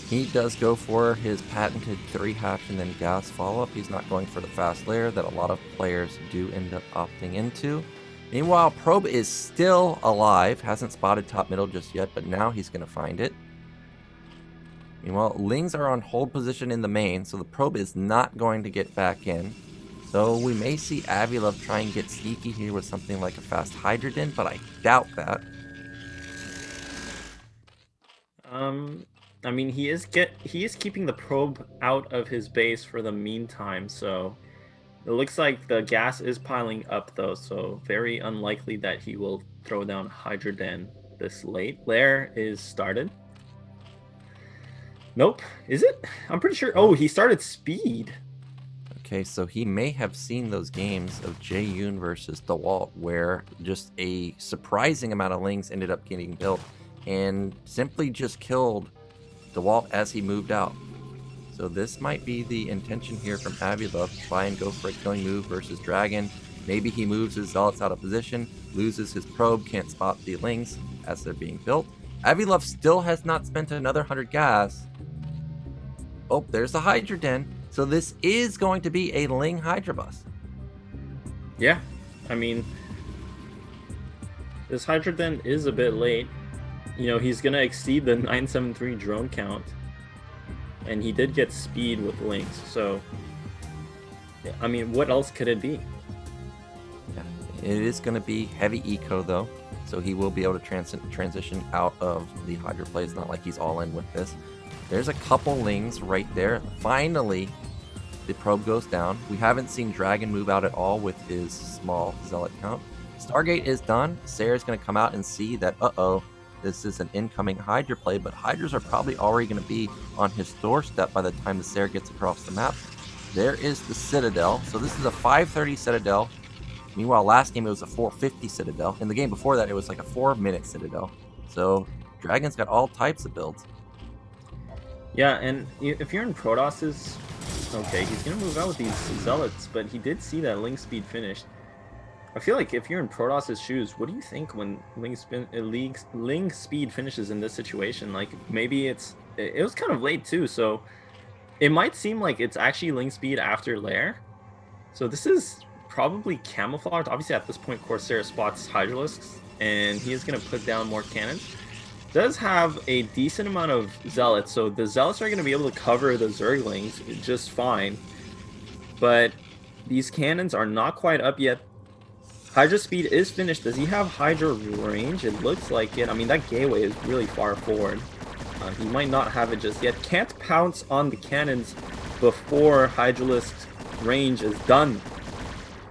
he does go for his patented 3-hatch and then gas follow-up. He's not going for the fast layer that a lot of players do end up opting into. Meanwhile, Probe is still alive, hasn't spotted top middle just yet, but now he's going to find it. Meanwhile, Lings are on hold position in the main, so the Probe is not going to get back in. So we may see Avi-Love try and get sneaky here with something like a fast Hydrogen, but I doubt that. I mean, he is keeping the probe out of his base for the meantime, so it looks like the gas is piling up though, so very unlikely that he will throw down Hydrogen this late. Lair is started. Nope. Is it? I'm pretty sure. Oh, he started speed. Okay, so he may have seen those games of Jae-Yoon versus Dawid, where just a surprising amount of Lings ended up getting built and simply just killed Dawid as he moved out. So this might be the intention here from Avi-Love, try and go for a killing move versus Dragon. Maybe he moves his Zealots out of position, loses his probe, can't spot the Lings as they're being built. Avi-Love still has not spent another 100 gas. Oh, there's the Hydra Den. So this is going to be a Ling Hydra bus. Yeah, I mean, this Hydra Den is a bit late. You know, he's going to exceed the 973 drone count. And he did get speed with Lings, so yeah, I mean, what else could it be? Yeah, it is going to be heavy eco though, so he will be able to transition out of the Hydra play. It's not like he's all in with this. There's a couple Lings right there. Finally, the probe goes down. We haven't seen Dragon move out at all with his small Zealot count. Stargate is done. Sarah's going to come out and see that, uh-oh, this is an incoming Hydra play, but Hydras are probably already going to be on his doorstep by the time the Sarah gets across the map. There is the Citadel. So this is a 530 Citadel. Meanwhile, last game it was a 450 Citadel. In the game before that, it was like a 4-minute Citadel. So Dragon's got all types of builds. Yeah, and if you're in Protoss's, okay, he's going to move out with these Zealots, but he did see that Ling speed finished. I feel like if you're in Protoss's shoes, what do you think when Ling speed finishes in this situation? Like, maybe it was kind of late too, so it might seem like it's actually Ling speed after Lair. So this is probably camouflaged. Obviously, at this point, Corsair spots Hydralisks, and he is going to put down more cannons. Does have a decent amount of Zealots, so the Zealots are going to be able to cover the Zerglings just fine. But these cannons are not quite up yet. Hydra speed is finished. Does he have Hydra range? It looks like it. I mean, that gateway is really far forward. He might not have it just yet. Can't pounce on the cannons before Hydralisk's range is done.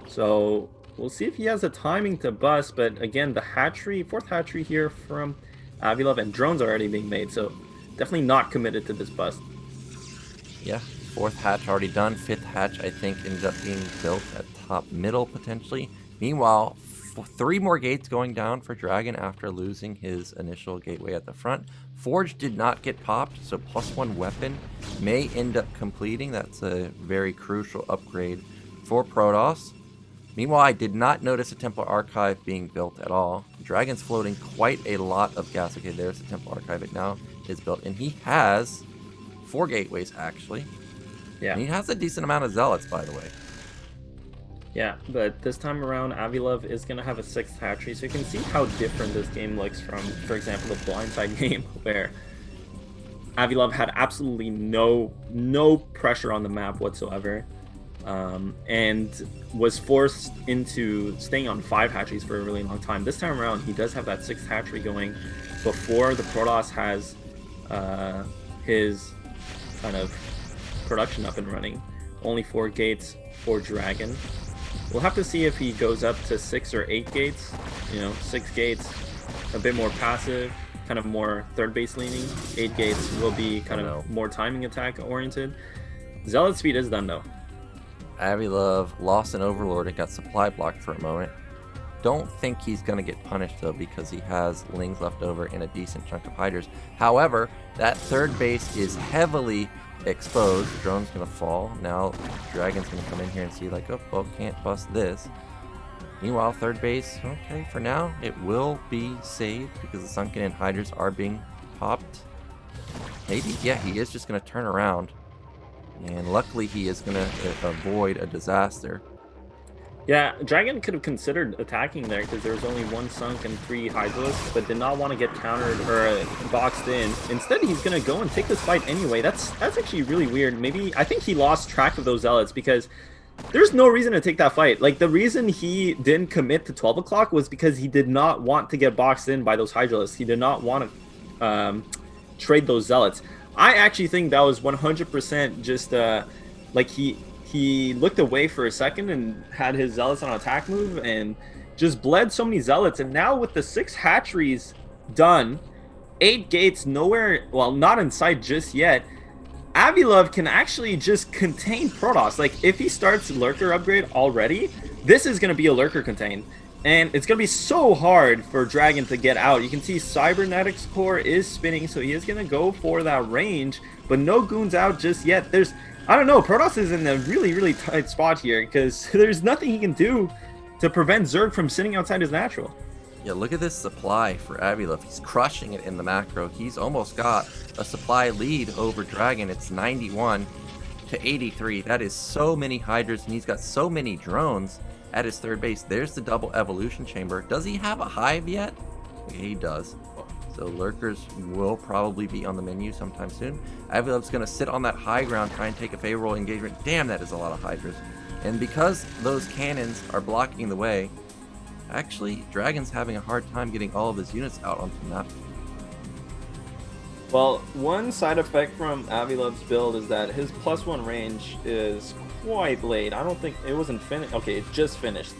So we'll see if he has the timing to bust. But again, the hatchery, 4th hatchery here from Avi-Love, and drones are already being made. So definitely not committed to this bust. Yeah, 4th hatch already done. 5th hatch, I think, ended up being built at top middle potentially. Meanwhile, 3 more gates going down for Dragon after losing his initial gateway at the front. Forge did not get popped, so +1 weapon may end up completing. That's a very crucial upgrade for Protoss. Meanwhile, I did not notice a Templar Archive being built at all. Dragon's floating quite a lot of gas. Okay, there's the Templar Archive. It now is built, and he has 4 gateways actually. Yeah, and he has a decent amount of Zealots, by the way. Yeah, but this time around, Avi-Love is going to have a 6th hatchery, so you can see how different this game looks from, for example, the Blindside game, where Avi-Love had absolutely no pressure on the map whatsoever, and was forced into staying on 5 hatcheries for a really long time. This time around, he does have that 6th hatchery going before the Protoss has his kind of production up and running. Only 4 gates for Dragon. We'll have to see if he goes up to 6 or 8 gates. 6 gates, a bit more passive, kind of more third base leaning. 8 gates will be kind of more timing attack oriented. Zealot speed is done though. Avi-Love lost an Overlord and got supply blocked for a moment. Don't think he's going to get punished though, because he has Lings left over and a decent chunk of Hydras. However, that third base is heavily exposed. Drone's going to fall. Now Dragon's going to come in here and see like, oh, well, can't bust this. Meanwhile, third base, okay, for now, it will be saved because the Sunken and Hydras are being popped. Maybe, yeah, he is just going to turn around. And luckily, he is going to avoid a disaster. Yeah, Dragon could have considered attacking there because there was only 1 sunk and 3 Hydralisks, but did not want to get countered or boxed in. Instead, he's going to go and take this fight anyway. That's actually really weird. Maybe, I think he lost track of those Zealots because there's no reason to take that fight. Like, the reason he didn't commit to 12 o'clock was because he did not want to get boxed in by those Hydralisks. He did not want to trade those Zealots. I actually think that was 100% just like he looked away for a second and had his Zealots on attack move and just bled so many Zealots. And now with the 6 hatcheries done, 8 gates nowhere, well, not in sight just yet, Avi-Love can actually just contain Protoss. Like, if he starts Lurker upgrade already, this is going to be a Lurker contain. And it's going to be so hard for Dragon to get out. You can see Cybernetics Core is spinning, so he is going to go for that range. But no goons out just yet. I don't know, Protoss is in a really tight spot here because there's nothing he can do to prevent Zerg from sitting outside his natural. Yeah, look at this supply for Avi-Love. He's crushing it in the macro. He's almost got a supply lead over Dragon. It's 91 to 83. That is so many Hydras, and he's got so many drones at his third base. There's the double evolution chamber. Does he have a hive yet? Yeah, he does. So lurkers will probably be on the menu sometime soon. Avi-Love's going to sit on that high ground, try and take a favorable engagement. Damn, that is a lot of Hydras. And because those cannons are blocking the way, actually, Dragon's having a hard time getting all of his units out onto the map. Well, one side effect from Avi-Love's build is that his +1 range is quite late. I don't think it wasn't finished. Okay, it just finished.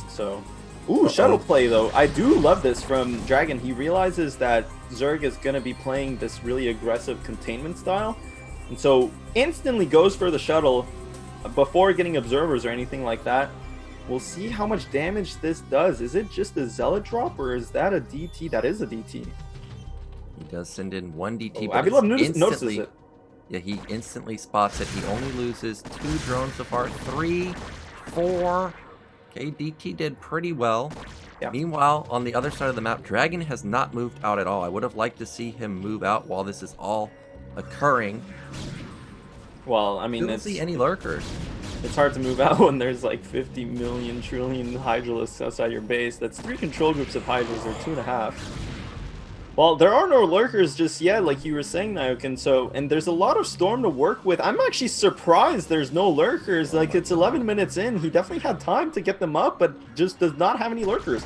So, ooh, shuttle play though. I do love this from Dragon. He realizes that Zerg is gonna be playing this really aggressive containment style, and so instantly goes for the shuttle before getting observers or anything like that. We'll see how much damage this does. Is it just a Zealot drop, or is that a DT? That is a DT. He does send in 1 DT, Oh, but Avi-Love notices it. Yeah, he instantly spots it. He only loses 2 drones so far. 3, 4. Okay, DT did pretty well. Yeah. Meanwhile, on the other side of the map, Dragon has not moved out at all. I would have liked to see him move out while this is all occurring. Well, I mean, I don't see any lurkers. It's hard to move out when there's like 50 million trillion Hydralisks outside your base. That's 3 control groups of Hydras, or 2.5. Well, there are no lurkers just yet, like you were saying, Naokin. And there's a lot of Storm to work with. I'm actually surprised there's no lurkers. Like, it's 11 minutes in. He definitely had time to get them up, but just does not have any lurkers.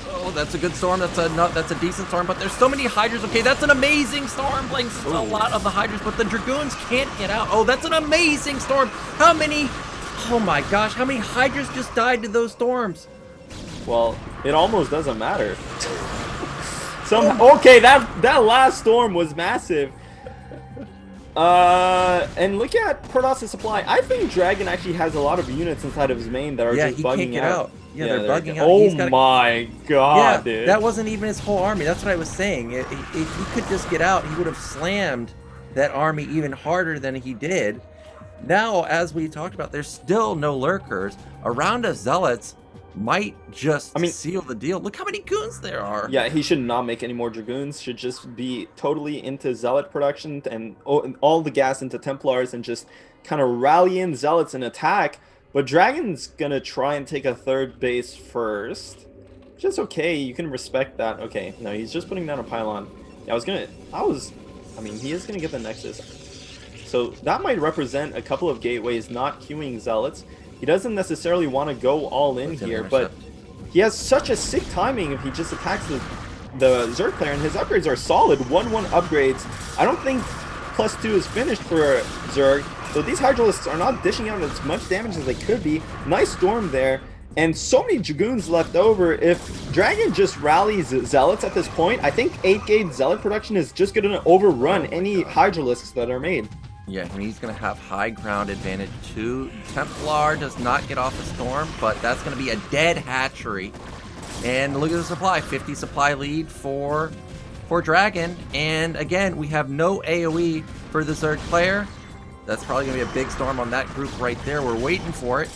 Oh, that's a good storm. That's a decent storm, but there's so many Hydras. Okay, that's an amazing storm. Blanks a lot of the Hydras, but the Dragoons can't get out. Oh, that's an amazing storm. How many? Oh my gosh, how many Hydras just died to those storms? Well, it almost doesn't matter. Okay, that last storm was massive. And look at Protoss' supply. I think Dragon actually has a lot of units inside of his main that are just bugging out. Yeah, they're bugging out. Oh my god, dude. That wasn't even his whole army. That's what I was saying. If he could just get out, he would have slammed that army even harder than he did. Now, as we talked about, there's still no lurkers. Around us, Zealots might just seal the deal. Look how many goons there are. Yeah, he should not make any more Dragoons. Should just be totally into Zealot production and all the gas into Templars and just kind of rally in Zealots and attack. But Dragon's gonna try and take a third base first. Just okay, you can respect that. Okay, no, he's just putting down a pylon. Yeah, I was I mean, he is going to get the Nexus. So that might represent a couple of gateways not queuing Zealots. He doesn't necessarily want to go all in here, but he has such a sick timing if he just attacks the Zerg player, and his upgrades are solid 1-1 upgrades. I don't think +2 is finished for Zerg, so these Hydralisks are not dishing out as much damage as they could be. Nice Storm there, and so many Dragoons left over. If DragOn just rallies Zealots at this point, I think 8-gate Zealot production is just going to overrun any Hydralisks that are made. Yeah, and he's going to have high ground advantage too. Templar does not get off the Storm, but that's going to be a dead hatchery. And look at the supply, 50 supply lead for DragOn. And again, we have no AoE for the Zerg player. That's probably going to be a big Storm on that group right there. We're waiting for it.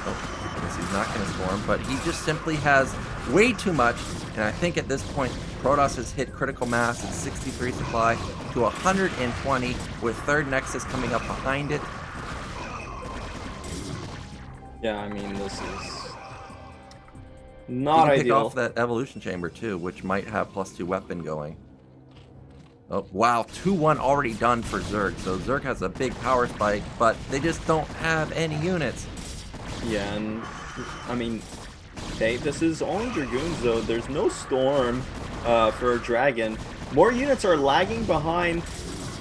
Oh, I guess he's not going to Storm, but he just simply has way too much. And I think at this point, Protoss has hit critical mass at 63 supply to 120, with third Nexus coming up behind it. Yeah, I mean, this is not you can ideal. pick off that evolution chamber too, which might have +2 weapon going. Oh wow, 2-1 already done for Zerg. So Zerg has a big power spike, but they just don't have any units. Yeah, and I mean, okay, this is only Dragoons though. There's no Storm for DragOn. More units are lagging behind.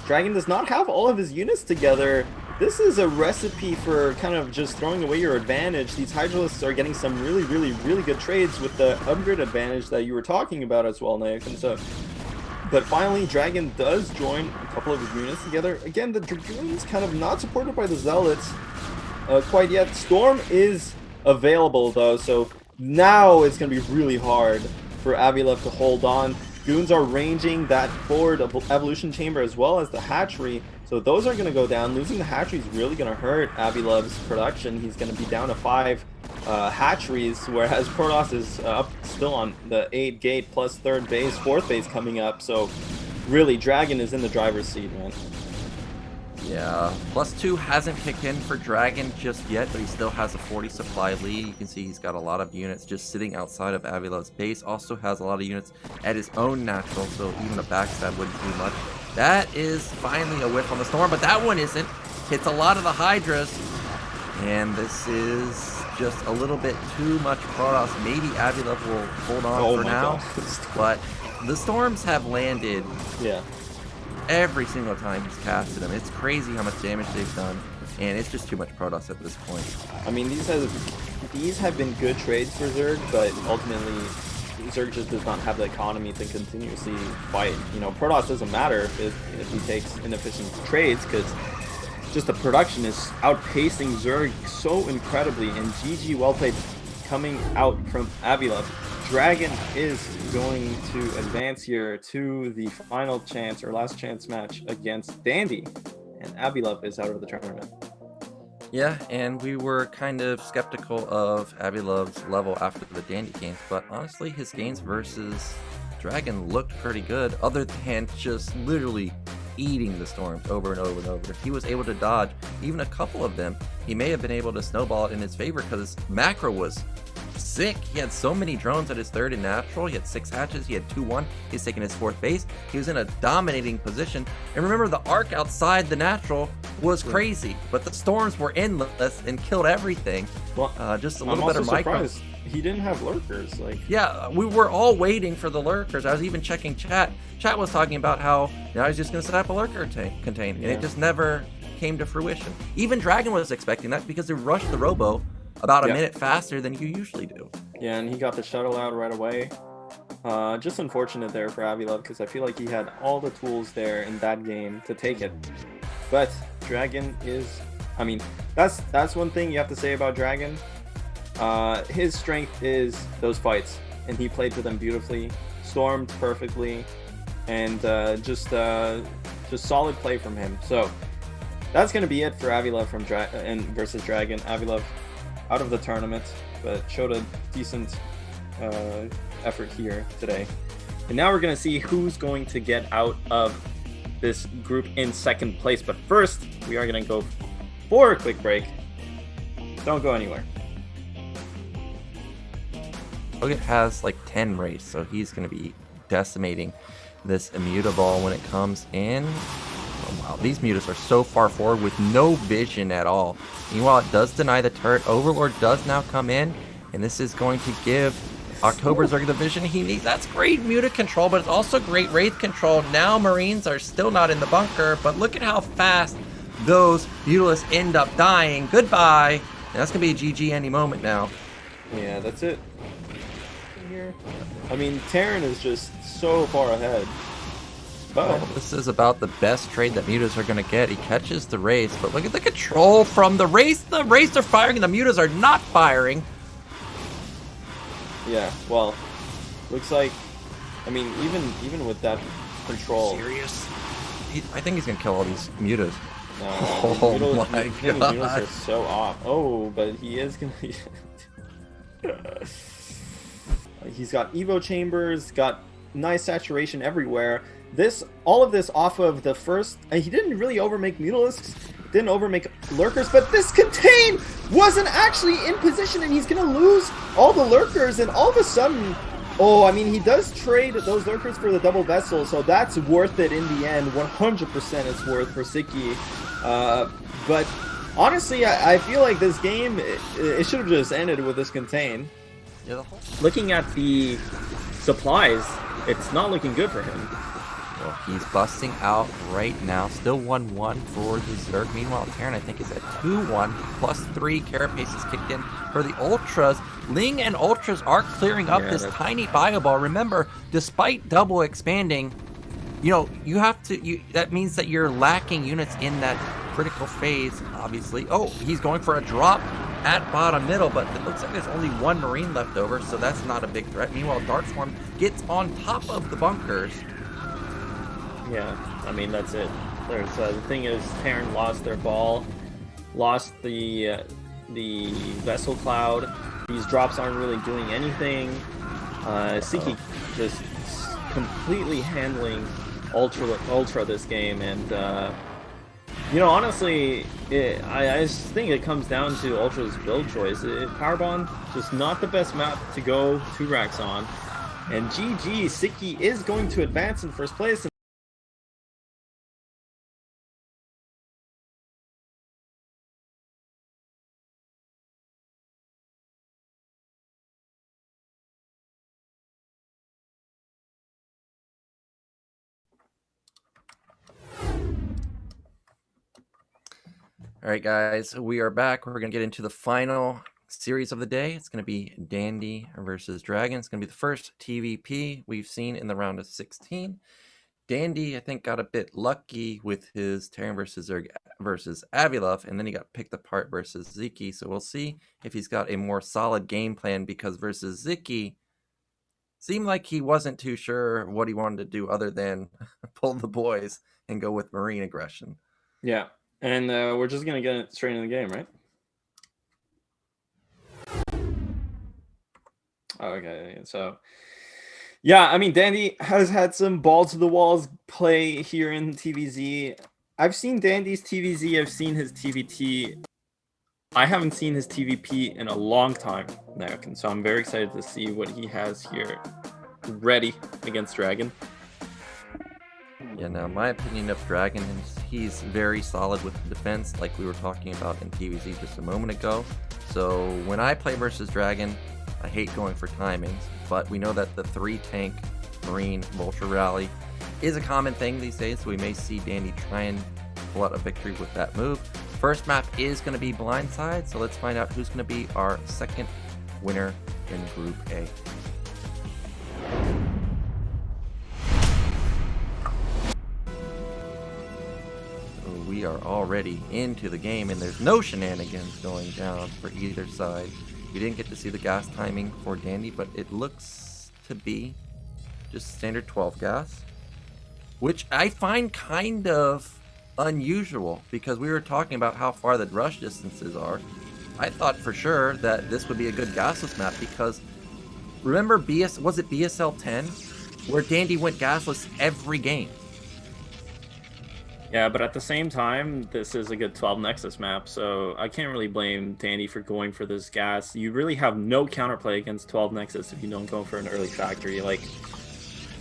DragOn does not have all of his units together. This is a recipe for kind of just throwing away your advantage. These Hydralisks are getting some really good trades with the upgrade advantage that you were talking about as well, Nick. And so, but finally, DragOn does join a couple of his units together. Again, the Dragoons kind of not supported by the Zealots quite yet. Storm is available though, so now it's going to be really hard for Avi-Love to hold on. Goons are ranging that forward evolution chamber as well as the hatchery, so those are going to go down. Losing the hatchery is really going to hurt Avi-Love's production. He's going to be down to 5 hatcheries, whereas Protoss is up still on the 8-gate plus 3rd base, 4th base coming up. So really, DragOn is in the driver's seat, man. Yeah, +2 hasn't kicked in for DragOn just yet, but he still has a 40 supply lead. You can see he's got a lot of units just sitting outside of Avi-Love's base. Also has a lot of units at his own natural, so even a backstab wouldn't do much. That is finally a whiff on the Storm, but that one isn't. Hits a lot of the Hydras, and this is just a little bit too much Protoss. Maybe Avi-Love will hold on for now, but the Storms have landed. Yeah. Every single time he's casted them. It's crazy how much damage they've done, and it's just too much Protoss at this point. I mean, these have been good trades for Zerg, but ultimately, Zerg just does not have the economy to continuously fight. You know, Protoss doesn't matter if he takes inefficient trades, because just the production is outpacing Zerg so incredibly, and GG well played coming out from Avi-Love. DragOn is going to advance here to the final chance or last chance match against Dandy, and Avi-Love is out of the tournament. Yeah, and we were kind of skeptical of Avi-Love's level after the Dandy games, but honestly, his games versus DragOn looked pretty good, other than just literally eating the Storms over and over and over. If he was able to dodge even a couple of them, he may have been able to snowball it in his favor, because his macro was sick. He had so many drones at his 3rd and natural. He had 6 hatches. He had 2-1. He's taking his 4th base. He was in a dominating position. And remember, the arc outside the natural was crazy, but the Storms were endless and killed everything. Well, just a little better micro. He didn't have lurkers. Like, yeah, we were all waiting for the lurkers. I was even checking chat. Chat was talking about how I was just going to set up a lurker contain, and it just never came to fruition. Even DragOn was expecting that, because they rushed the Robo about a minute faster than you usually do. Yeah, and he got the shuttle out right away. Just unfortunate there for Avi-Love, because I feel like he had all the tools there in that game to take it. But DragOn is, I mean, that's one thing you have to say about DragOn. His strength is those fights, and he played to them beautifully, stormed perfectly, and just solid play from him. So that's going to be it for Avi-Love from versus DragOn. Avi-Love out of the tournament, but showed a decent effort here today. And now we're going to see who's going to get out of this group in 2nd place. But first, we are going to go for a quick break. Don't go anywhere. Logan has like 10 race, so he's going to be decimating this Immutable when it comes in. Oh, wow, these mutas are so far forward with no vision at all. Meanwhile, it does deny the turret. Overlord does now come in, and this is going to give October Zerg the vision he needs. That's great muta control, but it's also great Wraith control. Now Marines are still not in the bunker, but look at how fast those Mutalists end up dying. Goodbye. And that's going to be a GG any moment now. Yeah, that's it. Here. I mean, Terran is just so far ahead. But well, this is about the best trade that mutas are going to get. He catches the Wraiths, but look at the control from the Wraiths. The Wraiths are firing, and the mutas are not firing. yeah, well, looks like, I mean, even with that control. Serious? I think he's going to kill all these mutas. Oh my His God. noodles are so off. Oh, but he is gonna. He's got Evo chambers, got nice saturation everywhere. All of this off of the first. He didn't really overmake Mutalisks, didn't overmake Lurkers, but this Contain wasn't actually in position, and he's gonna lose all the Lurkers, and all of a sudden. Oh, I mean, he does trade those Lurkers for the double vessel, so that's worth it in the end. 100% it's worth for Sziky. But honestly, I feel like this game, it should have just ended with this Contain. Yeah, Looking at the supplies, it's not looking good for him. well, he's busting out right now. Still 1-1 for the Zerg. Meanwhile, Terran, I think, is at 2-1. +3 Carapace is kicked in for the Ultras. Ling and Ultras are clearing up this tiny bio ball. Remember, despite double expanding, you have to. That means that you're lacking units in that critical phase, obviously. Oh, he's going for a drop at bottom middle, but it looks like there's only one Marine left over, so that's not a big threat. Meanwhile, Darkswarm gets on top of the bunkers. Yeah, I mean, that's it. The thing is, Terran lost their ball, lost the Vessel Cloud. These drops aren't really doing anything. Sziky just completely handling Ultra this game, and honestly, I just think it comes down to Ultra's build choice. Powerbomb, just not the best map to go 2 racks on, and GG, Sziky is going to advance in first place. All right, guys, we are back. We're going to get into the final series of the day. It's going to be Dandy versus DragOn. It's going to be the first TVP we've seen in the round of 16. Dandy, I think, got a bit lucky with his Terran versus Zerg versus Avi-Love, and then he got picked apart versus Sziky. So we'll see if he's got a more solid game plan, because versus Sziky, seemed like he wasn't too sure what he wanted to do other than pull the boys and go with Marine aggression. Yeah. And we're just going to get straight into the game, right? Okay, so... yeah, I mean, Dandy has had some ball-to-the-walls play here in TVZ. I've seen Dandy's TVZ. I've seen his TVT. I haven't seen his TVP in a long time now, so I'm very excited to see what he has here ready against DragOn. Yeah, now my opinion of DragOn is he's very solid with the defense, like we were talking about in TVZ just a moment ago. So when I play versus DragOn, I hate going for timings, but we know that the 3-tank Marine Vulture Rally is a common thing these days, so we may see Dandy try and pull out a victory with that move. First map is going to be Blindside, so let's find out who's going to be our second winner in Group A. We are already into the game, and there's no shenanigans going down for either side. We didn't get to see the gas timing for Dandy, but it looks to be just standard 12 gas, which I find kind of unusual, because we were talking about how far the rush distances are. I thought for sure that this would be a good gasless map, because remember was it BSL10 where Dandy went gasless every game? Yeah, but at the same time, this is a good 12 Nexus map, so I can't really blame Dandy for going for this gas. You really have no counterplay against 12 Nexus if you don't go for an early factory. Like,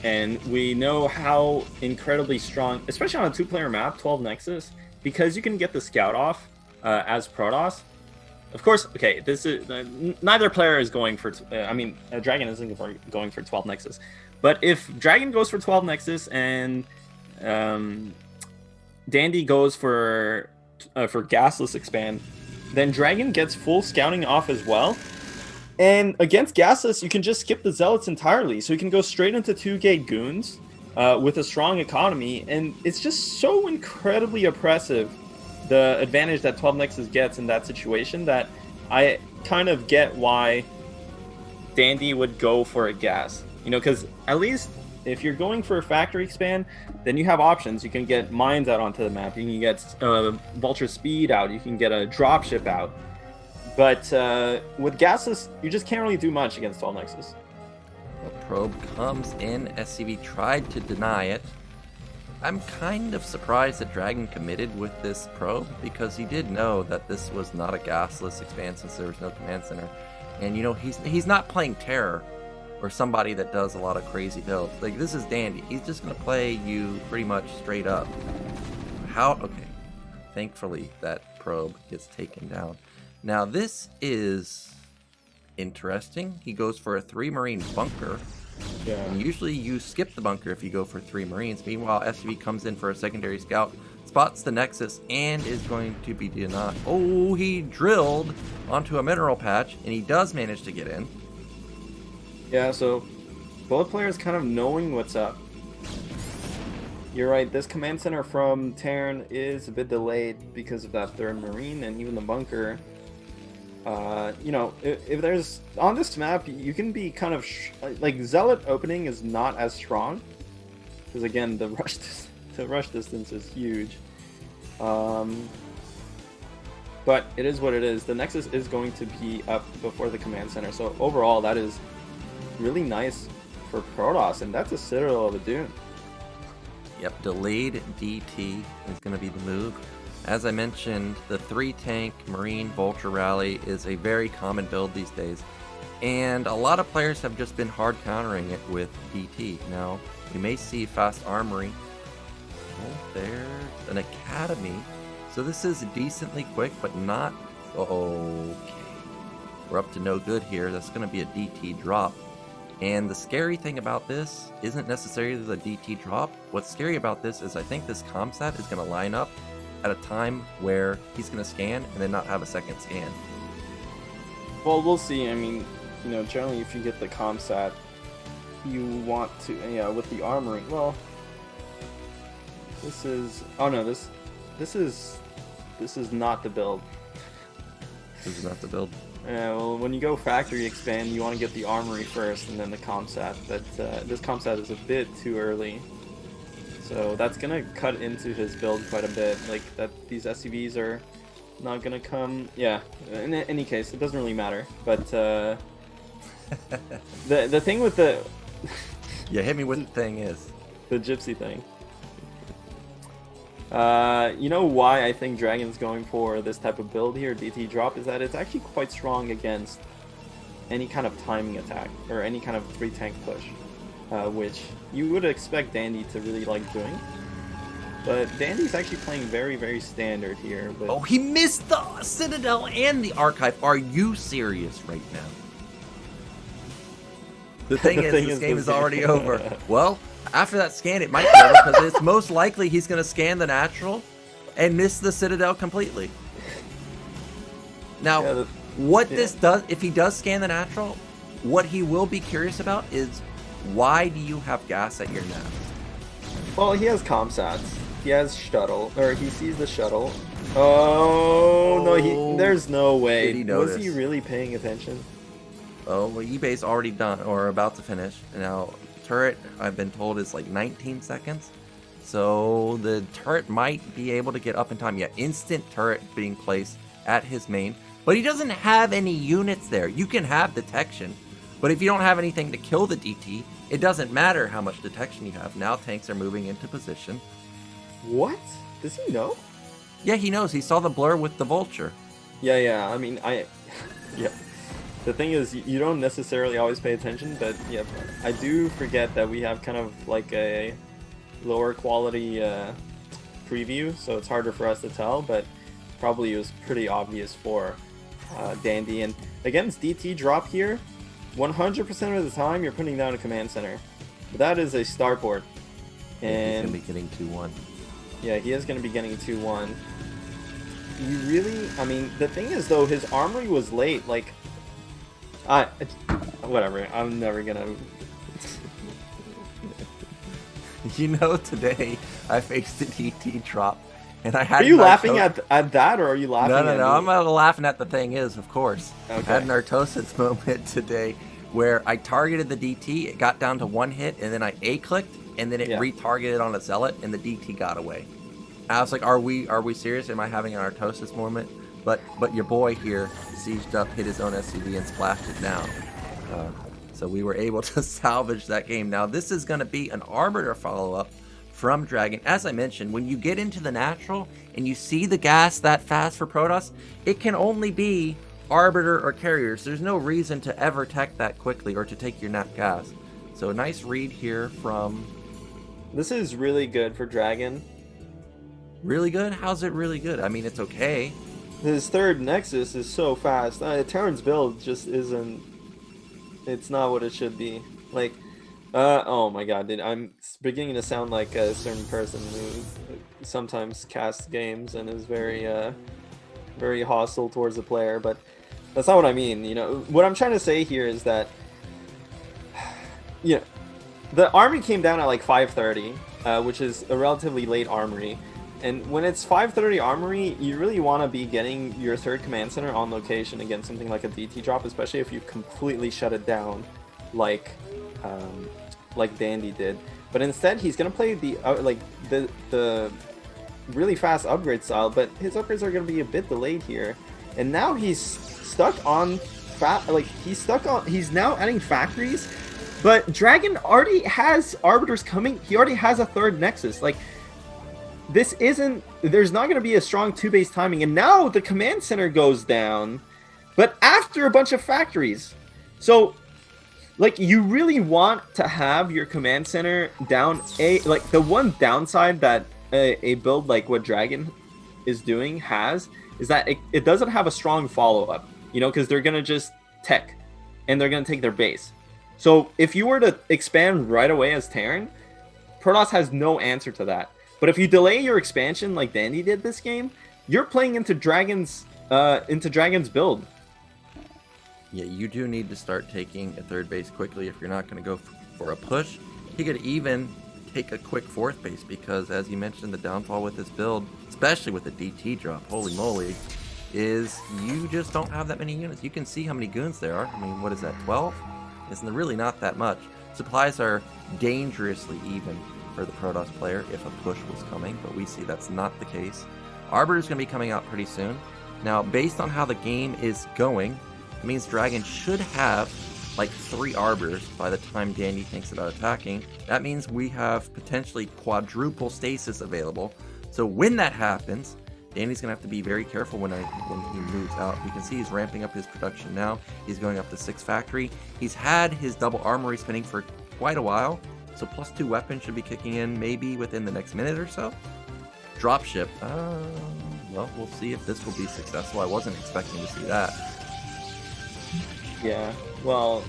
And we know how incredibly strong, especially on a 2-player map, 12 Nexus, because you can get the scout off as Protoss. Of course, okay, this is neither player is going for. Dragon isn't going for 12 Nexus, but if Dragon goes for 12 Nexus and Dandy goes for gasless expand, then Dragon gets full scouting off as well. And against gasless, you can just skip the zealots entirely, so you can go straight into 2-gate goons with a strong economy, and it's just so incredibly oppressive, the advantage that 12 Nexus gets in that situation, that I kind of get why Dandy would go for a gas. You know, because at least if you're going for a factory expand, then you have options. You can get mines out onto the map, you can get Vulture speed out, you can get a dropship out. But with gasless, you just can't really do much against 12 Nexus. The probe comes in. SCV tried to deny it. I'm kind of surprised that Dragon committed with this probe, because he did know that this was not a gasless expand since there was no command center. And you know, he's not playing Terror or somebody that does a lot of crazy builds. Like, this is Dandy. He's just going to play you pretty much straight up. Okay. Thankfully, that probe gets taken down. Now, this is interesting. He goes for a 3-Marine bunker. Yeah. And usually you skip the bunker if you go for 3 Marines. Meanwhile, SCV comes in for a secondary scout, spots the Nexus, and is going to be denied. Oh, he drilled onto a mineral patch, and he does manage to get in. Yeah, so both players kind of knowing what's up. You're right, this command center from Terran is a bit delayed because of that 3rd Marine and even the bunker. You know, if there's on this map, you can be kind of like Zealot opening is not as strong, because again the rush distance is huge. But it is what it is. The Nexus is going to be up before the command center, so overall that is really nice for Protoss, and that's a Citadel of a Dune. Yep, delayed DT is going to be the move. As I mentioned, the 3-tank Marine Vulture Rally is a very common build these days, and a lot of players have just been hard countering it with DT. Now, we may see Fast Armory. Oh, there's an Academy. So this is decently quick, but not... Okay. We're up to no good here. That's going to be a DT drop. And the scary thing about this isn't necessarily the DT drop. What's scary about this is I think this comsat is going to line up at a time where he's going to scan and then not have a second scan. Well, we'll see. I mean, you know, generally if you get the comsat, you want to, yeah, with the armory. Well, this is, oh no, this is not the build. This is not the build. Yeah, well, when you go factory expand, you want to get the armory first and then the comsat. But this comsat is a bit too early. So that's going to cut into his build quite a bit. Like, that these SCVs are not going to come... Yeah, in any case, it doesn't really matter. But the thing with the... Yeah, hit me what the thing is. The gypsy thing. You know why I think Dragon's going for this type of build here, DT drop, is that it's actually quite strong against any kind of timing attack or any kind of 3-tank push. Which you would expect Dandy to really like doing. But Dandy's actually playing very, very standard here. But... Oh, he missed the Citadel and the Archive. Are you serious right now? The thing is, this game is already over. Well, after that scan, it might be over, because it's most likely he's going to scan the natural and miss the Citadel completely. Now, Yeah, this does, if he does scan the natural, what he will be curious about is, why do you have gas at your nest? Well, he has comsats. He has shuttle, or he sees the shuttle. Oh no, there's no way. Did he notice? Was he really paying attention? Oh, well, eBay's already done, or about to finish. Now, turret, I've been told, is like 19 seconds. So the turret might be able to get up in time. Yeah, instant turret being placed at his main. But he doesn't have any units there. You can have detection. But if you don't have anything to kill the DT, it doesn't matter how much detection you have. Now tanks are moving into position. What? Does he know? Yeah, he knows. He saw the blur with the Vulture. Yeah. I mean, yeah. the thing is, you don't necessarily always pay attention, but yeah, I do forget that we have kind of like a lower quality preview, so it's harder for us to tell, but probably it was pretty obvious for Dandy. And against DT drop here, 100% of the time you're putting down a command center. But that is a starport. And he's going to be getting 2-1. Yeah, he is going to be getting 2-1. You really, I mean, the thing is though, his armory was late. Like, whatever. I'm never gonna. You know, today I faced the DT drop, and I had. Are you laughing at that, or are you laughing? No. I'm laughing at the thing is, of course. Okay. I had an Artosis moment today where I targeted the DT. It got down to 1 hit, and then I A-clicked, and then it retargeted on a zealot, and the DT got away. I was like, are we serious? Am I having an Artosis moment? But your boy here sieged up, hit his own SCV, and splashed it down. So we were able to salvage that game. Now this is going to be an Arbiter follow-up from Dragon. As I mentioned, when you get into the natural and you see the gas that fast for Protoss, it can only be Arbiter or Carriers. There's no reason to ever tech that quickly or to take your nat gas. So a nice read here from... This is really good for Dragon. Really good? How's it really good? I mean, it's okay. His third Nexus is so fast. Terran's build just isn't... It's not what it should be. Like, oh my god, dude, I'm beginning to sound like a certain person who sometimes casts games and is very, very hostile towards the player, but that's not what I mean. You know, what I'm trying to say here is that, you know, the army came down at like 5:30, which is a relatively late armory. And when it's 5:30 armory, you really want to be getting your third command center on location against something like a DT drop, especially if you completely shut it down, like Dandy did. But instead, he's gonna play the really fast upgrade style, but his upgrades are gonna be a bit delayed here. And now he's stuck on he's now adding factories, but Dragon already has arbiters coming. He already has a third Nexus. Like, this isn't, there's not going to be a strong 2-base timing, and now the command center goes down, but after a bunch of factories. So, like, you really want to have your command center down. The one downside that a build like what Dragon is doing is that it doesn't have a strong follow-up, you know, because they're going to just tech, and they're going to take their base. So, if you were to expand right away as Terran, Protoss has no answer to that. But if you delay your expansion like Dandy did this game, you're playing into Dragon's build. Yeah, you do need to start taking a third base quickly if you're not going to go for a push. He could even take a quick fourth base because, as you mentioned, the downfall with this build, especially with the DT drop, holy moly, is you just don't have that many units. You can see how many goons there are. I mean, what is that, 12? It's really not that much. Supplies are dangerously even for the Protoss player if a push was coming, but we see that's not the case. Arbiter's going to be coming out pretty soon. Now, based on how the game is going, it means Dragon should have like 3 Arbiters by the time Dandy thinks about attacking. That means we have potentially quadruple stasis available. So when that happens, Dandy's going to have to be very careful when he moves out. You can see he's ramping up his production now. He's going up to 6 factory. He's had his double armory spinning for quite a while. So +2 weapons should be kicking in maybe within the next minute or so. Dropship. Well, we'll see if this will be successful. I wasn't expecting to see that. Yeah, well,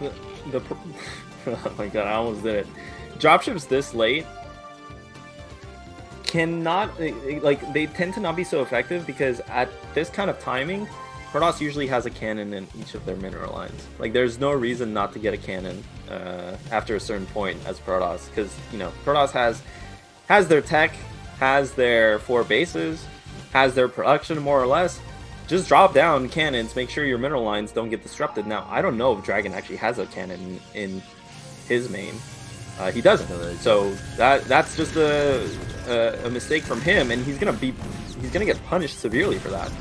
oh my god, I almost did it. Dropships this late cannot, like, they tend to not be so effective because at this kind of timing, Protoss usually has a cannon in each of their mineral lines. Like, there's no reason not to get a cannon after a certain point as Protoss, because, you know, Protoss has their tech, has their 4 bases, has their production more or less. Just drop down cannons, make sure your mineral lines don't get disrupted. Now, I don't know if Dragon actually has a cannon in his main. He doesn't. So that's just a mistake from him, and he's gonna get punished severely for that.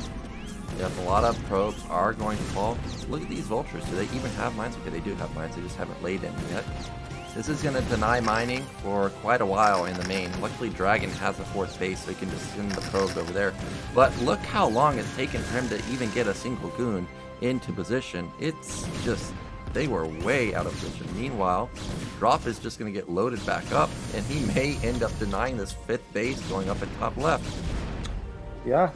Yep, a lot of probes are going to fall. Look at these vultures. Do they even have mines? Okay, they do have mines. They just haven't laid in yet. This is going to deny mining for quite a while in the main. Luckily, Dragon has a 4th base, so he can just send the probes over there. But look how long it's taken for him to even get a single goon. into position. It's just, they were way out of position. Meanwhile, Drop is just going to get loaded back up, and he may end up denying this 5th base going up at top left. Yeah.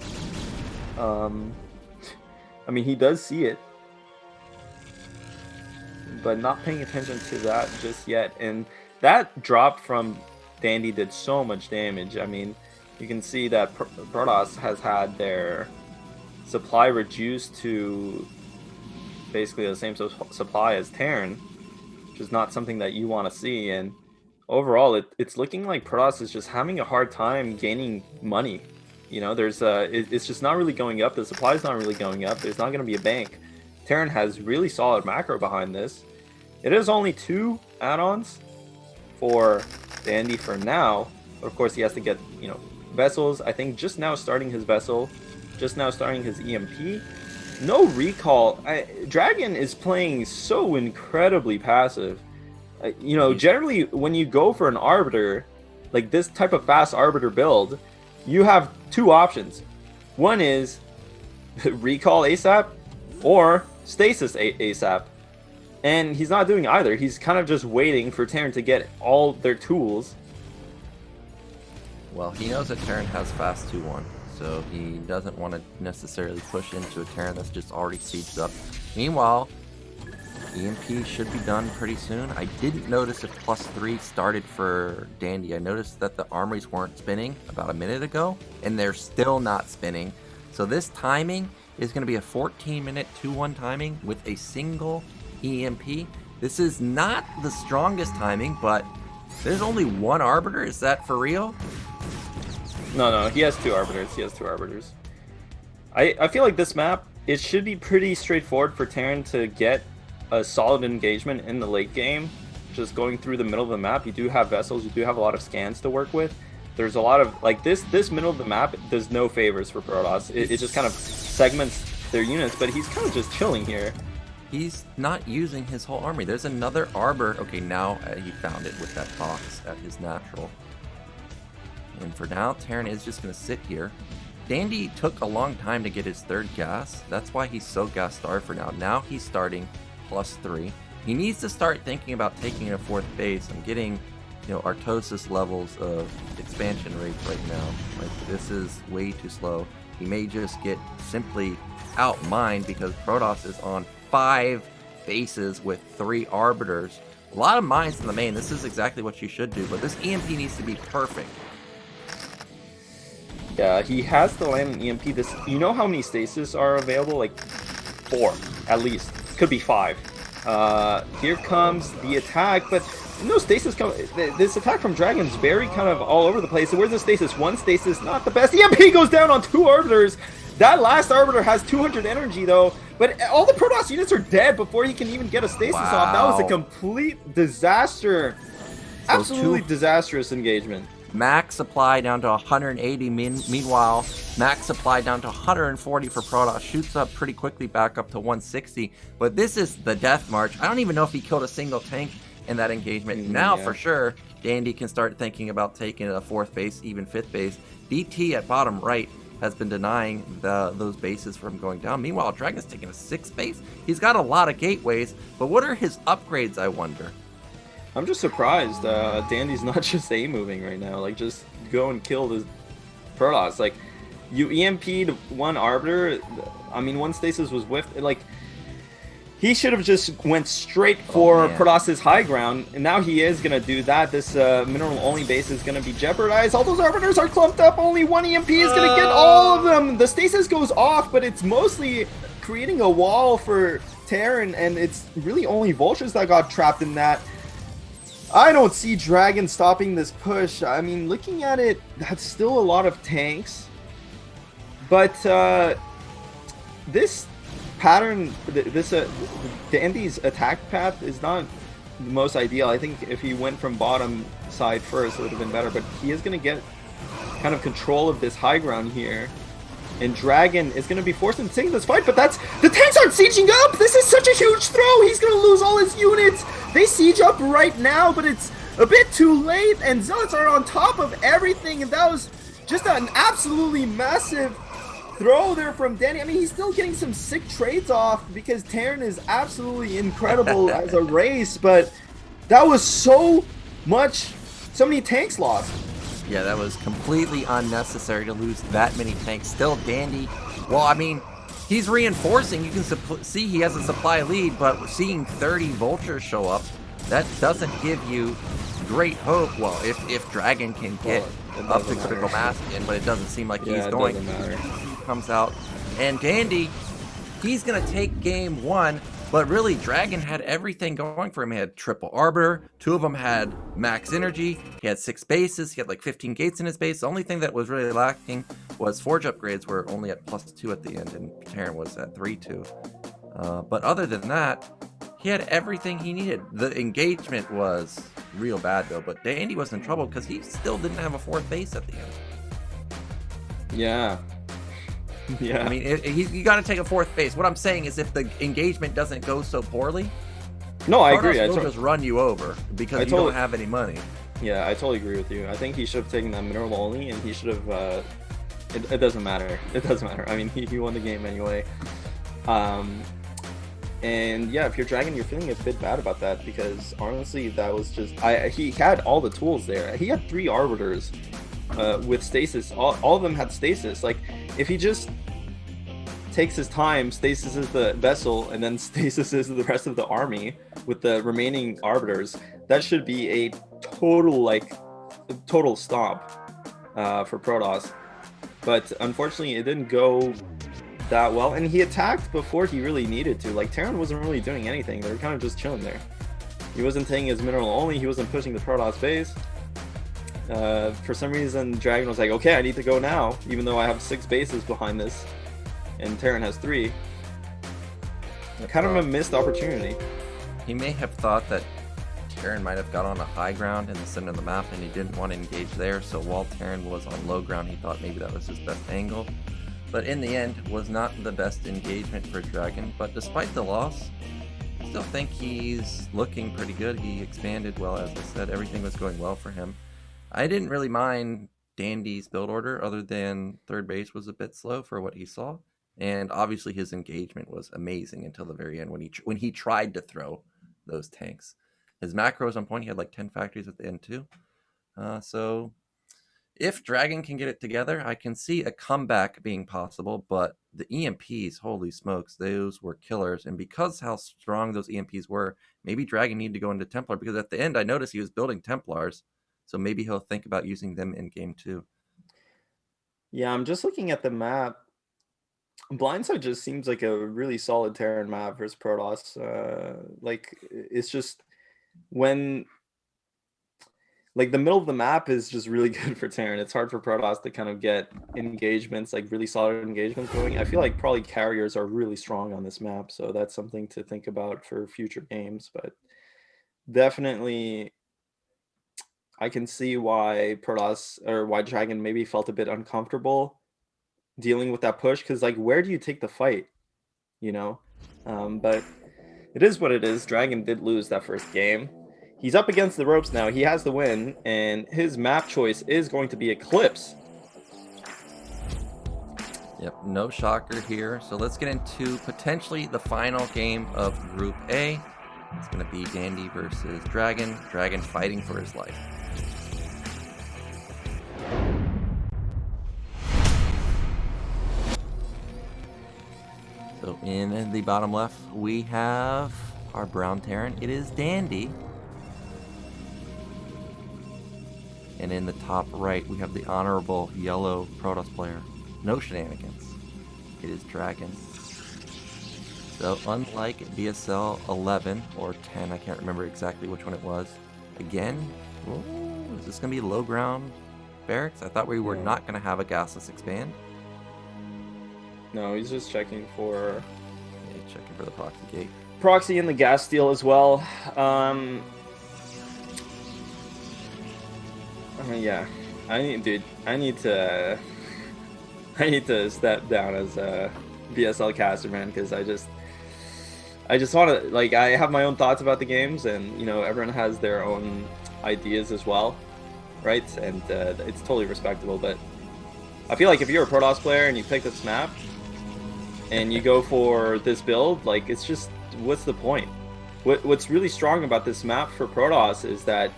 I mean, he does see it, but not paying attention to that just yet. And that drop from Dandy did so much damage. I mean, you can see that Protoss has had their supply reduced to basically the same supply as Terran, which is not something that you want to see. And overall, it's looking like Protoss is just having a hard time gaining money. You know, there's it's just not really going up. The supply is not really going up. There's not going to be a bank. Terran has really solid macro behind this. It is only 2 add-ons for Dandy for now, but of course he has to get, you know, vessels. I think just now starting his vessel, just now starting his EMP. No recall. DragOn is playing so incredibly passive. You know, generally when you go for an Arbiter, like this type of fast Arbiter build, you have 2 options. One is recall ASAP or stasis ASAP. And he's not doing either. He's kind of just waiting for Terran to get all their tools. Well, he knows that Terran has fast 2-1, so he doesn't want to necessarily push into a Terran that's just already sieged up. Meanwhile, EMP should be done pretty soon. I didn't notice if +3 started for Dandy. I noticed that the armories weren't spinning about a minute ago, and they're still not spinning. So this timing is going to be a 14-minute 2-1 timing with a single EMP. This is not the strongest timing, but there's only 1 Arbiter. Is that for real? No, he has 2 Arbiters. I feel like this map, it should be pretty straightforward for Terran to get a solid engagement in the late game. Just going through the middle of the map, you do have vessels, you do have a lot of scans to work with. There's a lot of, like, this middle of the map does no favors for Protoss. It just kind of segments their units, but he's kind of just chilling here. He's not using his whole army. There's another Arbor. Okay, now he found it with that box at his natural. And for now, Terran is just going to sit here. Dandy took a long time to get his 3rd gas. That's why he's so gas starved for now. Now he's starting +3. He needs to start thinking about taking a 4th base and getting, you know, Artosis levels of expansion rate right now. Like, this is way too slow. He may just get simply outmined because Protoss is on 5 bases with 3 Arbiters. A lot of mines in the main. This is exactly what you should do, but this EMP needs to be perfect. Yeah, he has to land an EMP. This, you know how many stasis are available? Like 4, at least. Could be 5. Here comes the attack, but no stasis. This attack from DragOn's very kind of all over the place. So where's the stasis? 1 stasis, not the best. EMP goes down on 2 Arbiters. That last Arbiter has 200 energy though, but all the Protoss units are dead before he can even get a stasis off. That was a complete disaster. So absolutely disastrous engagement. Max supply down to 180. Meanwhile, max supply down to 140 for Protoss. Shoots up pretty quickly back up to 160. But this is the death march. I don't even know if he killed a single tank in that engagement. Now, for sure, Dandy can start thinking about taking a 4th base, even 5th base. DT at bottom right has been denying those bases from going down. Meanwhile, DragOn's taking a 6th base. He's got a lot of gateways, but what are his upgrades, I wonder? I'm just surprised Dandy's not just A-moving right now. Like, just go and kill the Protoss. Like, you EMP'd 1 Arbiter. I mean, 1 stasis was whiffed. Like, he should have just went straight for Protoss's high ground, and now he is going to do that. This mineral-only base is going to be jeopardized. All those Arbiters are clumped up. Only 1 EMP is going to get all of them. The stasis goes off, but it's mostly creating a wall for Terran, and it's really only Vultures that got trapped in that. I don't see DragOn stopping this push. I mean, looking at it, that's still a lot of tanks. But this pattern, Dandy's attack path is not the most ideal. I think if he went from bottom side first, it would have been better. But he is going to get kind of control of this high ground here. And DragOn is going to be forced into taking this fight, but that's... The tanks aren't sieging up! This is such a huge throw! He's going to lose all his units! They siege up right now, but it's a bit too late, and Zealots are on top of everything, and that was just an absolutely massive throw there from Danny. I mean, he's still getting some sick trades off because Terran is absolutely incredible as a race, but that was so many tanks lost. Yeah, that was completely unnecessary to lose that many tanks. Still, Dandy, well, I mean, he's reinforcing. You can see he has a supply lead, but seeing 30 vultures show up, that doesn't give you great hope. Well, if DragOn can get up to critical mass again, but it doesn't seem like he's going. He comes out, and Dandy, he's gonna take game one. But really, DragOn had everything going for him. He had triple arbiter, 2 of them had max energy, he had 6 bases, he had like 15 gates in his base. The only thing that was really lacking was forge upgrades were only at +2 at the end, and Terran was at 3-2. But other than that, he had everything he needed. The engagement was real bad though, but Dandy was in trouble because he still didn't have a 4th base at the end. Yeah. Yeah. I mean, you got to take a 4th base. What I'm saying is if the engagement doesn't go so poorly, no, I agree. Protoss will just run you over because you don't have any money. Yeah, I totally agree with you. I think he should have taken that mineral only, and he should have... it doesn't matter. It doesn't matter. I mean, he won the game anyway. And yeah, if you're DragOn, you're feeling a bit bad about that because honestly, that was just... he had all the tools there. He had 3 arbiters with stasis. All of them had stasis. Like, if he just takes his time, stasis is the vessel, and then stasis is the rest of the army with the remaining arbiters, that should be a total stop for Protoss. But unfortunately, it didn't go that well, and he attacked before he really needed to. Like, Terran wasn't really doing anything. They were kind of just chilling there. He wasn't taking his mineral only. He wasn't pushing the Protoss base. For some reason, DragOn was like, okay, I need to go now, even though I have 6 bases behind this, and Terran has 3. Kind of a missed opportunity. He may have thought that Terran might have got on a high ground in the center of the map, and he didn't want to engage there, so while Terran was on low ground, he thought maybe that was his best angle. But in the end, was not the best engagement for DragOn. But despite the loss, I still think he's looking pretty good. He expanded well, as I said. Everything was going well for him. I didn't really mind Dandy's build order, other than 3rd base was a bit slow for what he saw. And obviously his engagement was amazing until the very end when he tried to throw those tanks. His macros on point, he had like 10 factories at the end too. So if DragOn can get it together, I can see a comeback being possible, but the EMPs, holy smokes, those were killers. And because how strong those EMPs were, maybe DragOn needed to go into Templar, because at the end I noticed he was building Templars, so maybe he'll think about using them in game 2. Yeah, I'm just looking at the map. Blindside just seems like a really solid Terran map versus Protoss. Like, it's just when... Like, the middle of the map is just really good for Terran. It's hard for Protoss to kind of get engagements, like really solid engagements going. I feel like probably carriers are really strong on this map, so that's something to think about for future games. But definitely, I can see why Protoss, or why DragOn maybe felt a bit uncomfortable dealing with that push, because, like, where do you take the fight, you know? But it is what it is. DragOn did lose that first game. He's up against the ropes now. He has the win, and his map choice is going to be Eclipse. Yep, no shocker here. So let's get into potentially the final game of Group A. It's going to be Dandy versus DragOn. DragOn fighting for his life. So in the bottom left, we have our brown Terran. It is Dandy. And in the top right, we have the honorable yellow Protoss player. No shenanigans. It is DragOn. So unlike BSL11 or 10, I can't remember exactly which one it was. Again, is this going to be low ground barracks? I thought we were not going to have a gasless expand. No, he's just checking for... Yeah, checking for the proxy gate. Proxy in the gas steal as well. Yeah, I need to step down as a BSL caster, man, because I just want to, like, I have my own thoughts about the games, and, you know, everyone has their own ideas as well, right? And it's totally respectable, but I feel like if you're a Protoss player and you pick this map and you go for this build, like, it's just, what's the point? What's really strong about this map for Protoss is that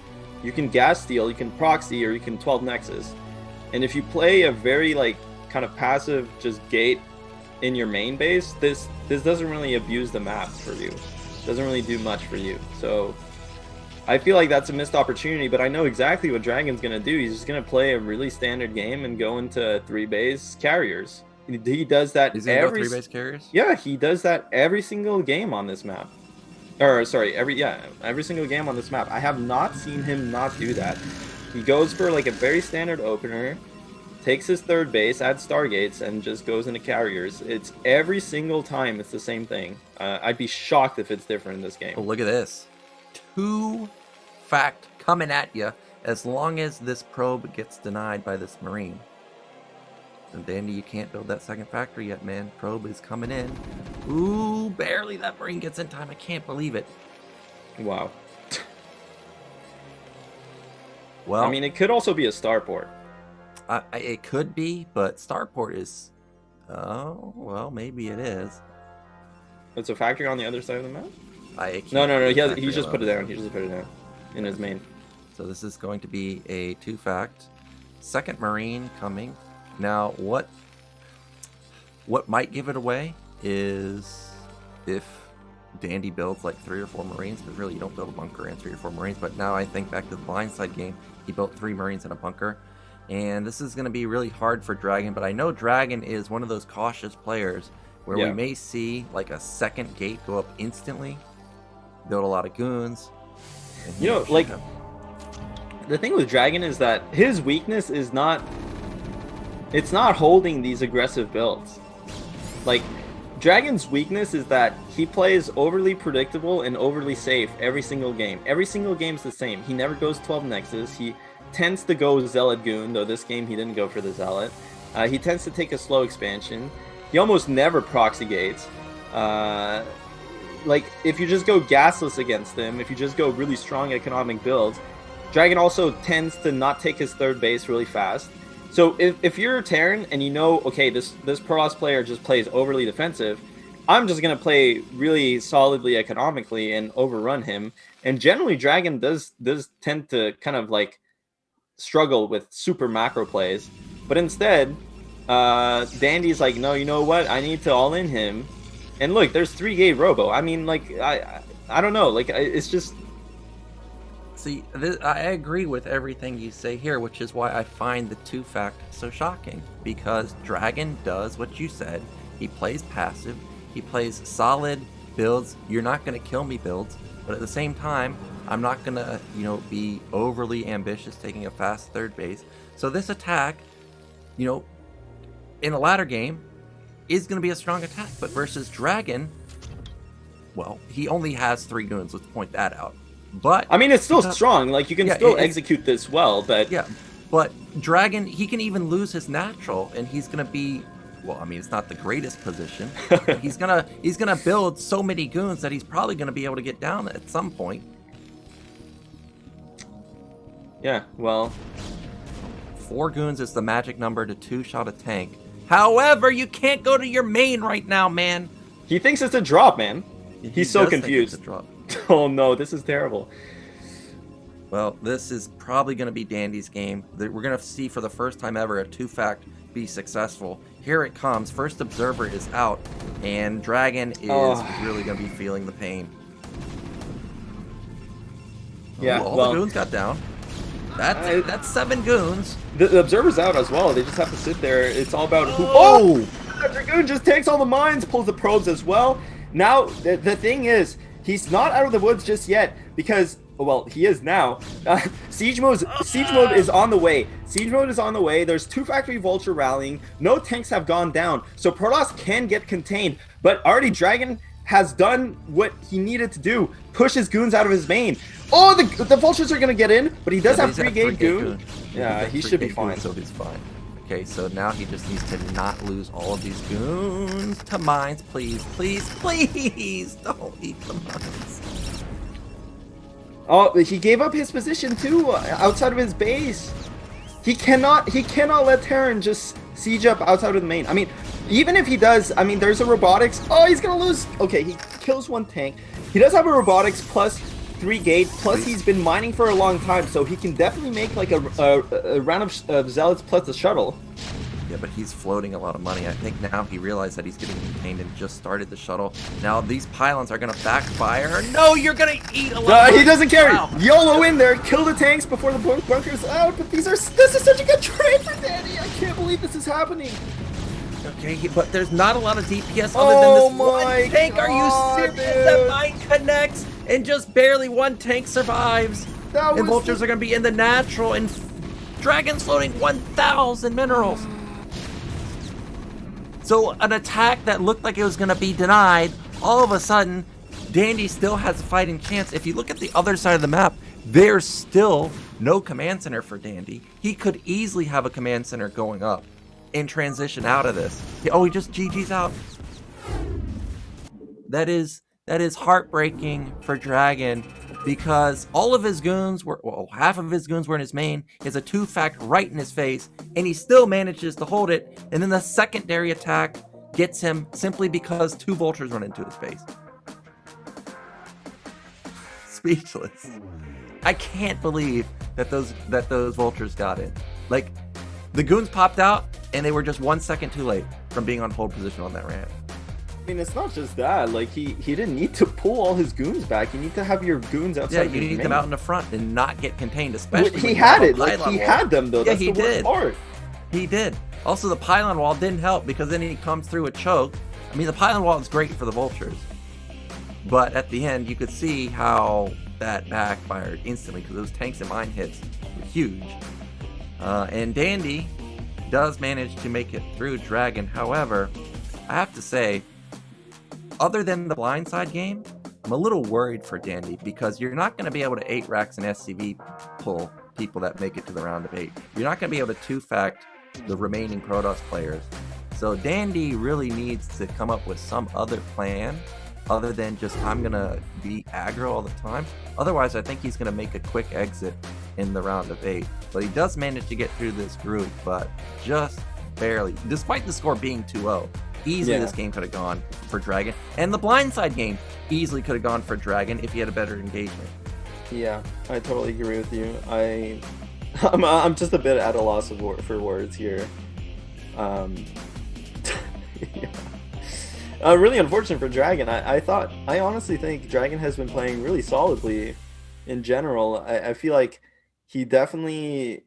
you can gas steal, you can proxy, or you can 12 Nexus. And if you play a very, like, kind of passive just gate in your main base, this doesn't really abuse the map for you. It doesn't really do much for you. So I feel like that's a missed opportunity, but I know exactly what Dragon's going to do. He's just going to play a really standard game and go into 3-base carriers. He does that every... 3-base carriers? Yeah, he does that every single game on this map. Or, sorry, every single game on this map. I have not seen him not do that. He goes for, like, a very standard opener, takes his 3rd base, adds Stargates, and just goes into carriers. It's every single time it's the same thing. I'd be shocked if it's different in this game. Oh, look at this. 2 fact coming at you as long as this probe gets denied by this Marine. And Dandy, you can't build that second factory yet, man. Probe is coming in. Ooh, barely that Marine gets in time. I can't believe it. Wow. Well, I mean, it could also be a starport. It could be, but starport is... Oh, well, maybe it is. It's a factory on the other side of the map? No. He just put it down. He just put it down in his main. So this is going to be a 2-fact. Second Marine coming. Now, what might give it away is if Dandy builds like 3 or 4 Marines, but really you don't build a bunker and 3 or 4 Marines. But now I think back to the blindside game, he built 3 Marines in a bunker. And this is going to be really hard for Dragon, but I know Dragon is one of those cautious players where we may see like a second gate go up instantly, build a lot of goons. You know, like, the thing with Dragon is that his weakness is not... It's not holding these aggressive builds. Like, Dragon's weakness is that he plays overly predictable and overly safe every single game. Every single game's the same. He never goes 12 Nexus. He tends to go Zealot Goon, though this game he didn't go for the Zealot. He tends to take a slow expansion. He almost never proxy gates. Like, if you just go gasless against him, if you just go really strong economic builds, Dragon also tends to not take his 3rd base really fast. So if you're a Terran and you know, okay, this Protoss player just plays overly defensive, I'm just going to play really solidly economically and overrun him. And generally, Dragon does tend to kind of like struggle with super macro plays. But instead, Dandy's like, no, you know what? I need to all-in him. And look, there's 3-gate Robo. I mean, like, I don't know. Like, it's just... See, I agree with everything you say here, which is why I find the 2-fact so shocking. Because Dragon does what you said. He plays passive. He plays solid builds. You're not going to kill me builds. But at the same time, I'm not going to, be overly ambitious taking a fast 3rd base. So this attack, in a ladder game, is going to be a strong attack. But versus Dragon, well, he only has 3 goons. Let's point that out. But I mean, it's still strong. Like, you can still execute this well, but... Yeah, but Dragon, he can even lose his natural, and he's going to be... Well, I mean, it's not the greatest position. he's gonna build so many goons that he's probably going to be able to get down at some point. Yeah, well... 4 goons is the magic number to 2-shot a tank. However, you can't go to your main right now, man. He thinks it's a drop, man. He's so confused. Think it's a drop. Oh no, this is terrible. Well, this is probably going to be Dandy's game. We're going to see for the first time ever a 2-fact be successful. Here it comes. First Observer is out, and Dragon is really going to be feeling the pain. Yeah, all the goons got down. That's 7 goons. The Observer's out as well. They just have to sit there. It's all about who... Oh! The Dragoon just takes all the mines, pulls the probes as well. Now, the thing is, he's not out of the woods just yet, because, well, he is now. Siege mode is on the way. Siege mode is on the way. There's 2 Factory Vulture rallying. No tanks have gone down, so Protoss can get contained. But already Dragon has done what he needed to do. Push his goons out of his main. Oh, the Vultures are going to get in, but he does have 3-gate goon. Yeah, he should be fine. So he's fine. Okay, so now he just needs to not lose all of these goons to mines, please, please, please! Don't eat the mines. Oh, he gave up his position too, outside of his base. He cannot let Terran just siege up outside of the main. I mean, even if he does, I mean, there's a robotics. Oh, he's gonna lose. Okay, he kills one tank. He does have a robotics plus 3 gate, plus he's been mining for a long time, so he can definitely make like a round of zealots plus a shuttle. Yeah, but he's floating a lot of money. I think now he realized that he's getting contained and just started the shuttle. Now these pylons are going to backfire. No, you're going to eat a lot. He doesn't care. Wow. YOLO in there. Kill the tanks before the bunker's out. But this is such a good trade for Danny. I can't believe this is happening. Okay, but there's not a lot of DPS other than this one tank. God, Are you serious? dude. That mine connects and just barely one tank survives. And vultures are going to be in the natural and dragons floating 1,000 minerals. So an attack that looked like it was going to be denied, all of a sudden, Dandy still has a fighting chance. If you look at the other side of the map, there's still no command center for Dandy. He could easily have a command center going up and transition out of this. Oh, he just GG's out. That is heartbreaking for Dragon because all of his goons were, well, half of his goons were in his main. He has a 2-fact right in his face, and he still manages to hold it. And then the secondary attack gets him simply because 2 vultures run into his face. Speechless. I can't believe that those vultures got in. Like, the goons popped out, and they were just 1 second too late from being on hold position on that ramp. I mean, it's not just that. Like, he didn't need to pull all his goons back. You need to have your goons outside. Yeah, of you your need main. them out in the front and not get contained, especially. He when you had have a it. Like, pylon he wall. had them though. Yeah, That's he the worst did. part. He did. Also, the pylon wall didn't help because then he comes through a choke. I mean, the pylon wall is great for the vultures, but at the end, you could see how that backfired instantly because those tanks and mine hits were huge. And Dandy does manage to make it through Dragon. However, I have to say, other than the blindside game, I'm a little worried for Dandy because you're not going to be able to 8 racks and SCV pull people that make it to the round of 8. You're not going to be able to 2-fact the remaining Protoss players. So Dandy really needs to come up with some other plan other than just I'm going to be aggro all the time. Otherwise, I think he's going to make a quick exit in the round of 8. But he does manage to get through this group, but just barely. Despite the score being 2-0. Easily this game could have gone for Dragon. And the blindside game easily could have gone for Dragon if he had a better engagement. Yeah, I totally agree with you. I'm just a bit at a loss for words here. Yeah. Really unfortunate for Dragon. I honestly think Dragon has been playing really solidly in general. I feel like he definitely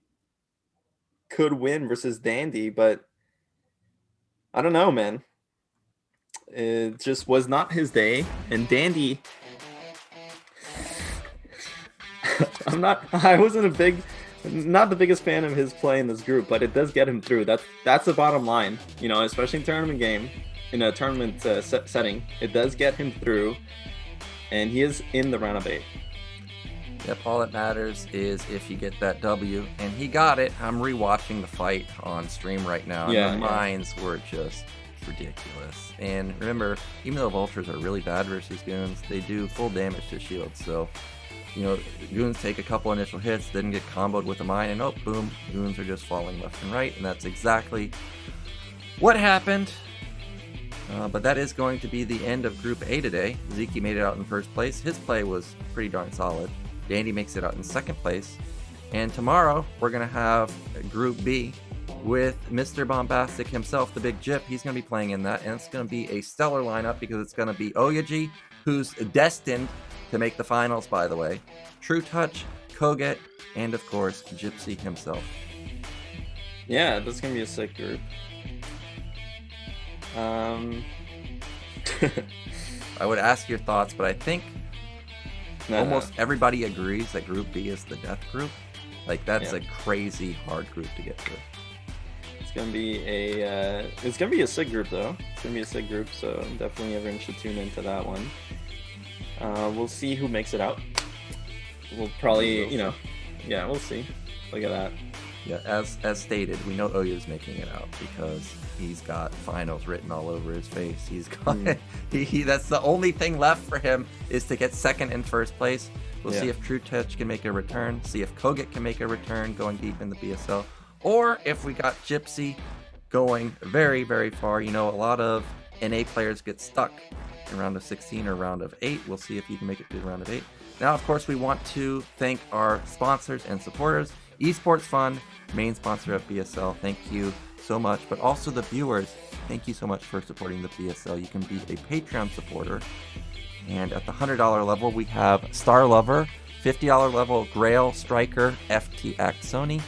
could win versus Dandy, but I don't know, man. It just was not his day, and Dandy. I wasn't not the biggest fan of his play in this group, but it does get him through. That's the bottom line, you know, especially in tournament game, in a tournament setting. It does get him through, and he is in the round of 8. Yep, all that matters is if you get that W, and he got it. I'm rewatching the fight on stream right now, and the mines were just ridiculous. And remember, even though vultures are really bad versus goons, they do full damage to shields. So, you know, goons take a couple initial hits, then get comboed with a mine, and oh, boom, goons are just falling left and right, and that's exactly what happened. But that is going to be the end of Group A today. Sziky made it out in first place. His play was pretty darn solid. Dandy makes it out in second place. And tomorrow, we're going to have Group B with Mr. Bombastic himself, the Big Jip. He's going to be playing in that, and it's going to be a stellar lineup because it's going to be Oyaji, who's destined to make the finals, by the way, True Touch, Koget, and of course, Gypsy himself. Yeah, that's going to be a sick group. I would ask your thoughts, but I think almost everybody agrees that Group B is the death group. Like, that's a crazy hard group to get through. It's gonna be a sick group though. It's gonna be a sick group, so definitely everyone should tune into that one. We'll see who makes it out. We'll probably, we'll see. Look at that. Yeah, as stated, we know Oya's making it out because he's got finals written all over his face. He's got he that's the only thing left for him is to get second and first place. We'll see if True Touch can make a return, see if Koget can make a return going deep in the BSL, or if we got Gypsy going very, very far. You know, a lot of NA players get stuck in round of 16 or round of 8. We'll see if you can make it to round of 8. Now, of course, we want to thank our sponsors and supporters. Esports Fund, main sponsor of BSL. Thank you so much. But also the viewers, thank you so much for supporting the BSL. You can be a Patreon supporter. And at the $100 level, we have Star Lover, $50 level, Grail, Striker, FTX, Sony,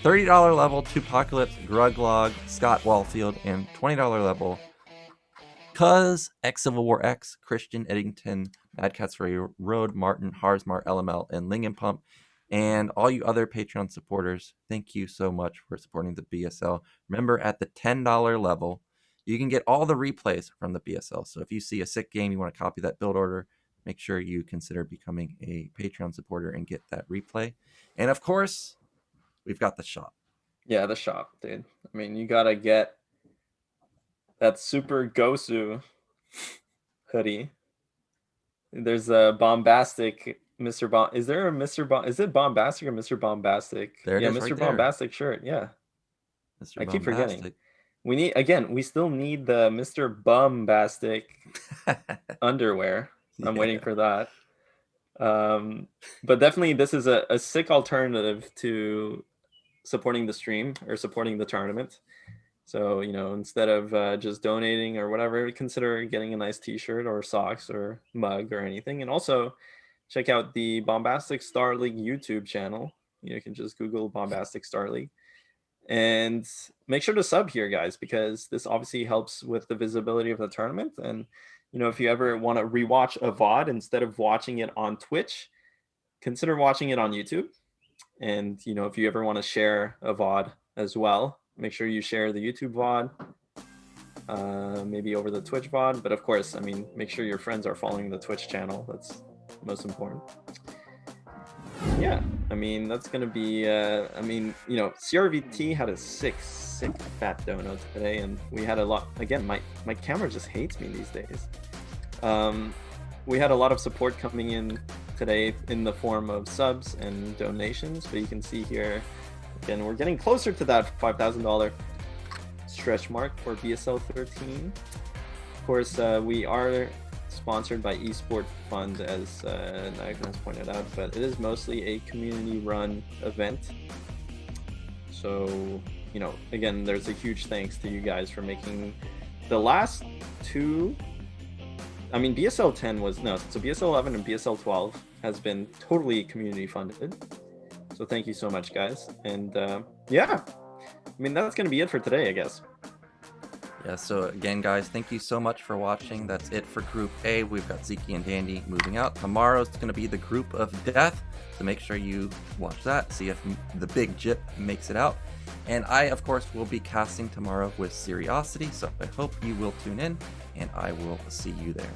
$30 level, Tupocalypse, Gruglog, Scott Wallfield, and $20 level, Cuz, X Civil War X, Christian Eddington, Mad Cats for Road, Martin, Harsmart, LML, and Lingen Pump. And all you other Patreon supporters, thank you so much for supporting the BSL. Remember, at the $10 level, you can get all the replays from the BSL. So if you see a sick game, you want to copy that build order, make sure you consider becoming a Patreon supporter and get that replay. And of course, we've got the shop. Yeah, the shop, dude. I mean, you gotta get that Super Gosu hoodie. There's a Bombastic Mr. Bomb. Is there a Mr. Bomb? Is it Bombastic or Mr. Bombastic? There it yeah, is, Mr. right there. Bombastic shirt. Yeah. Mr. I keep forgetting. Bombastic. We still need the Mr. Bombastic underwear. I'm waiting for that. But definitely this is a sick alternative to supporting the stream or supporting the tournament. So, you know, instead of just donating or whatever, consider getting a nice t-shirt or socks or mug or anything. And also check out the Bombastic Starleague YouTube channel. You can just Google Bombastic Starleague. And make sure to sub here, guys, because this obviously helps with the visibility of the tournament. And, you know, if you ever want to rewatch a VOD instead of watching it on Twitch, consider watching it on YouTube. And, you know, if you ever want to share a VOD as well, make sure you share the YouTube VOD, maybe over the Twitch VOD. But of course, I mean, make sure your friends are following the Twitch channel. That's most important. Yeah, I mean, that's going to be, I mean, you know, CRVT had a sick fat dono today, and we had a lot, again, my camera just hates me these days. We had a lot of support coming in today in the form of subs and donations, but you can see here, again, we're getting closer to that $5,000 stretch mark for BSL 13. Of course, we are sponsored by Esport Fund, as Nagnas pointed out, but it is mostly a community-run event. So, you know, again, there's a huge thanks to you guys for making the last two. I mean, BSL 10 was, no, so BSL 11 and BSL 12 has been totally community funded. So thank you so much, guys. And yeah, I mean, that's going to be it for today, I guess. Yeah, so again, guys, thank you so much for watching. That's it for Group A. We've got Sziky and Dandy moving out. Tomorrow's going to be the Group of Death, so make sure you watch that, see if the big Jip makes it out. And I, of course, will be casting tomorrow with Seriosity, so I hope you will tune in, and I will see you there.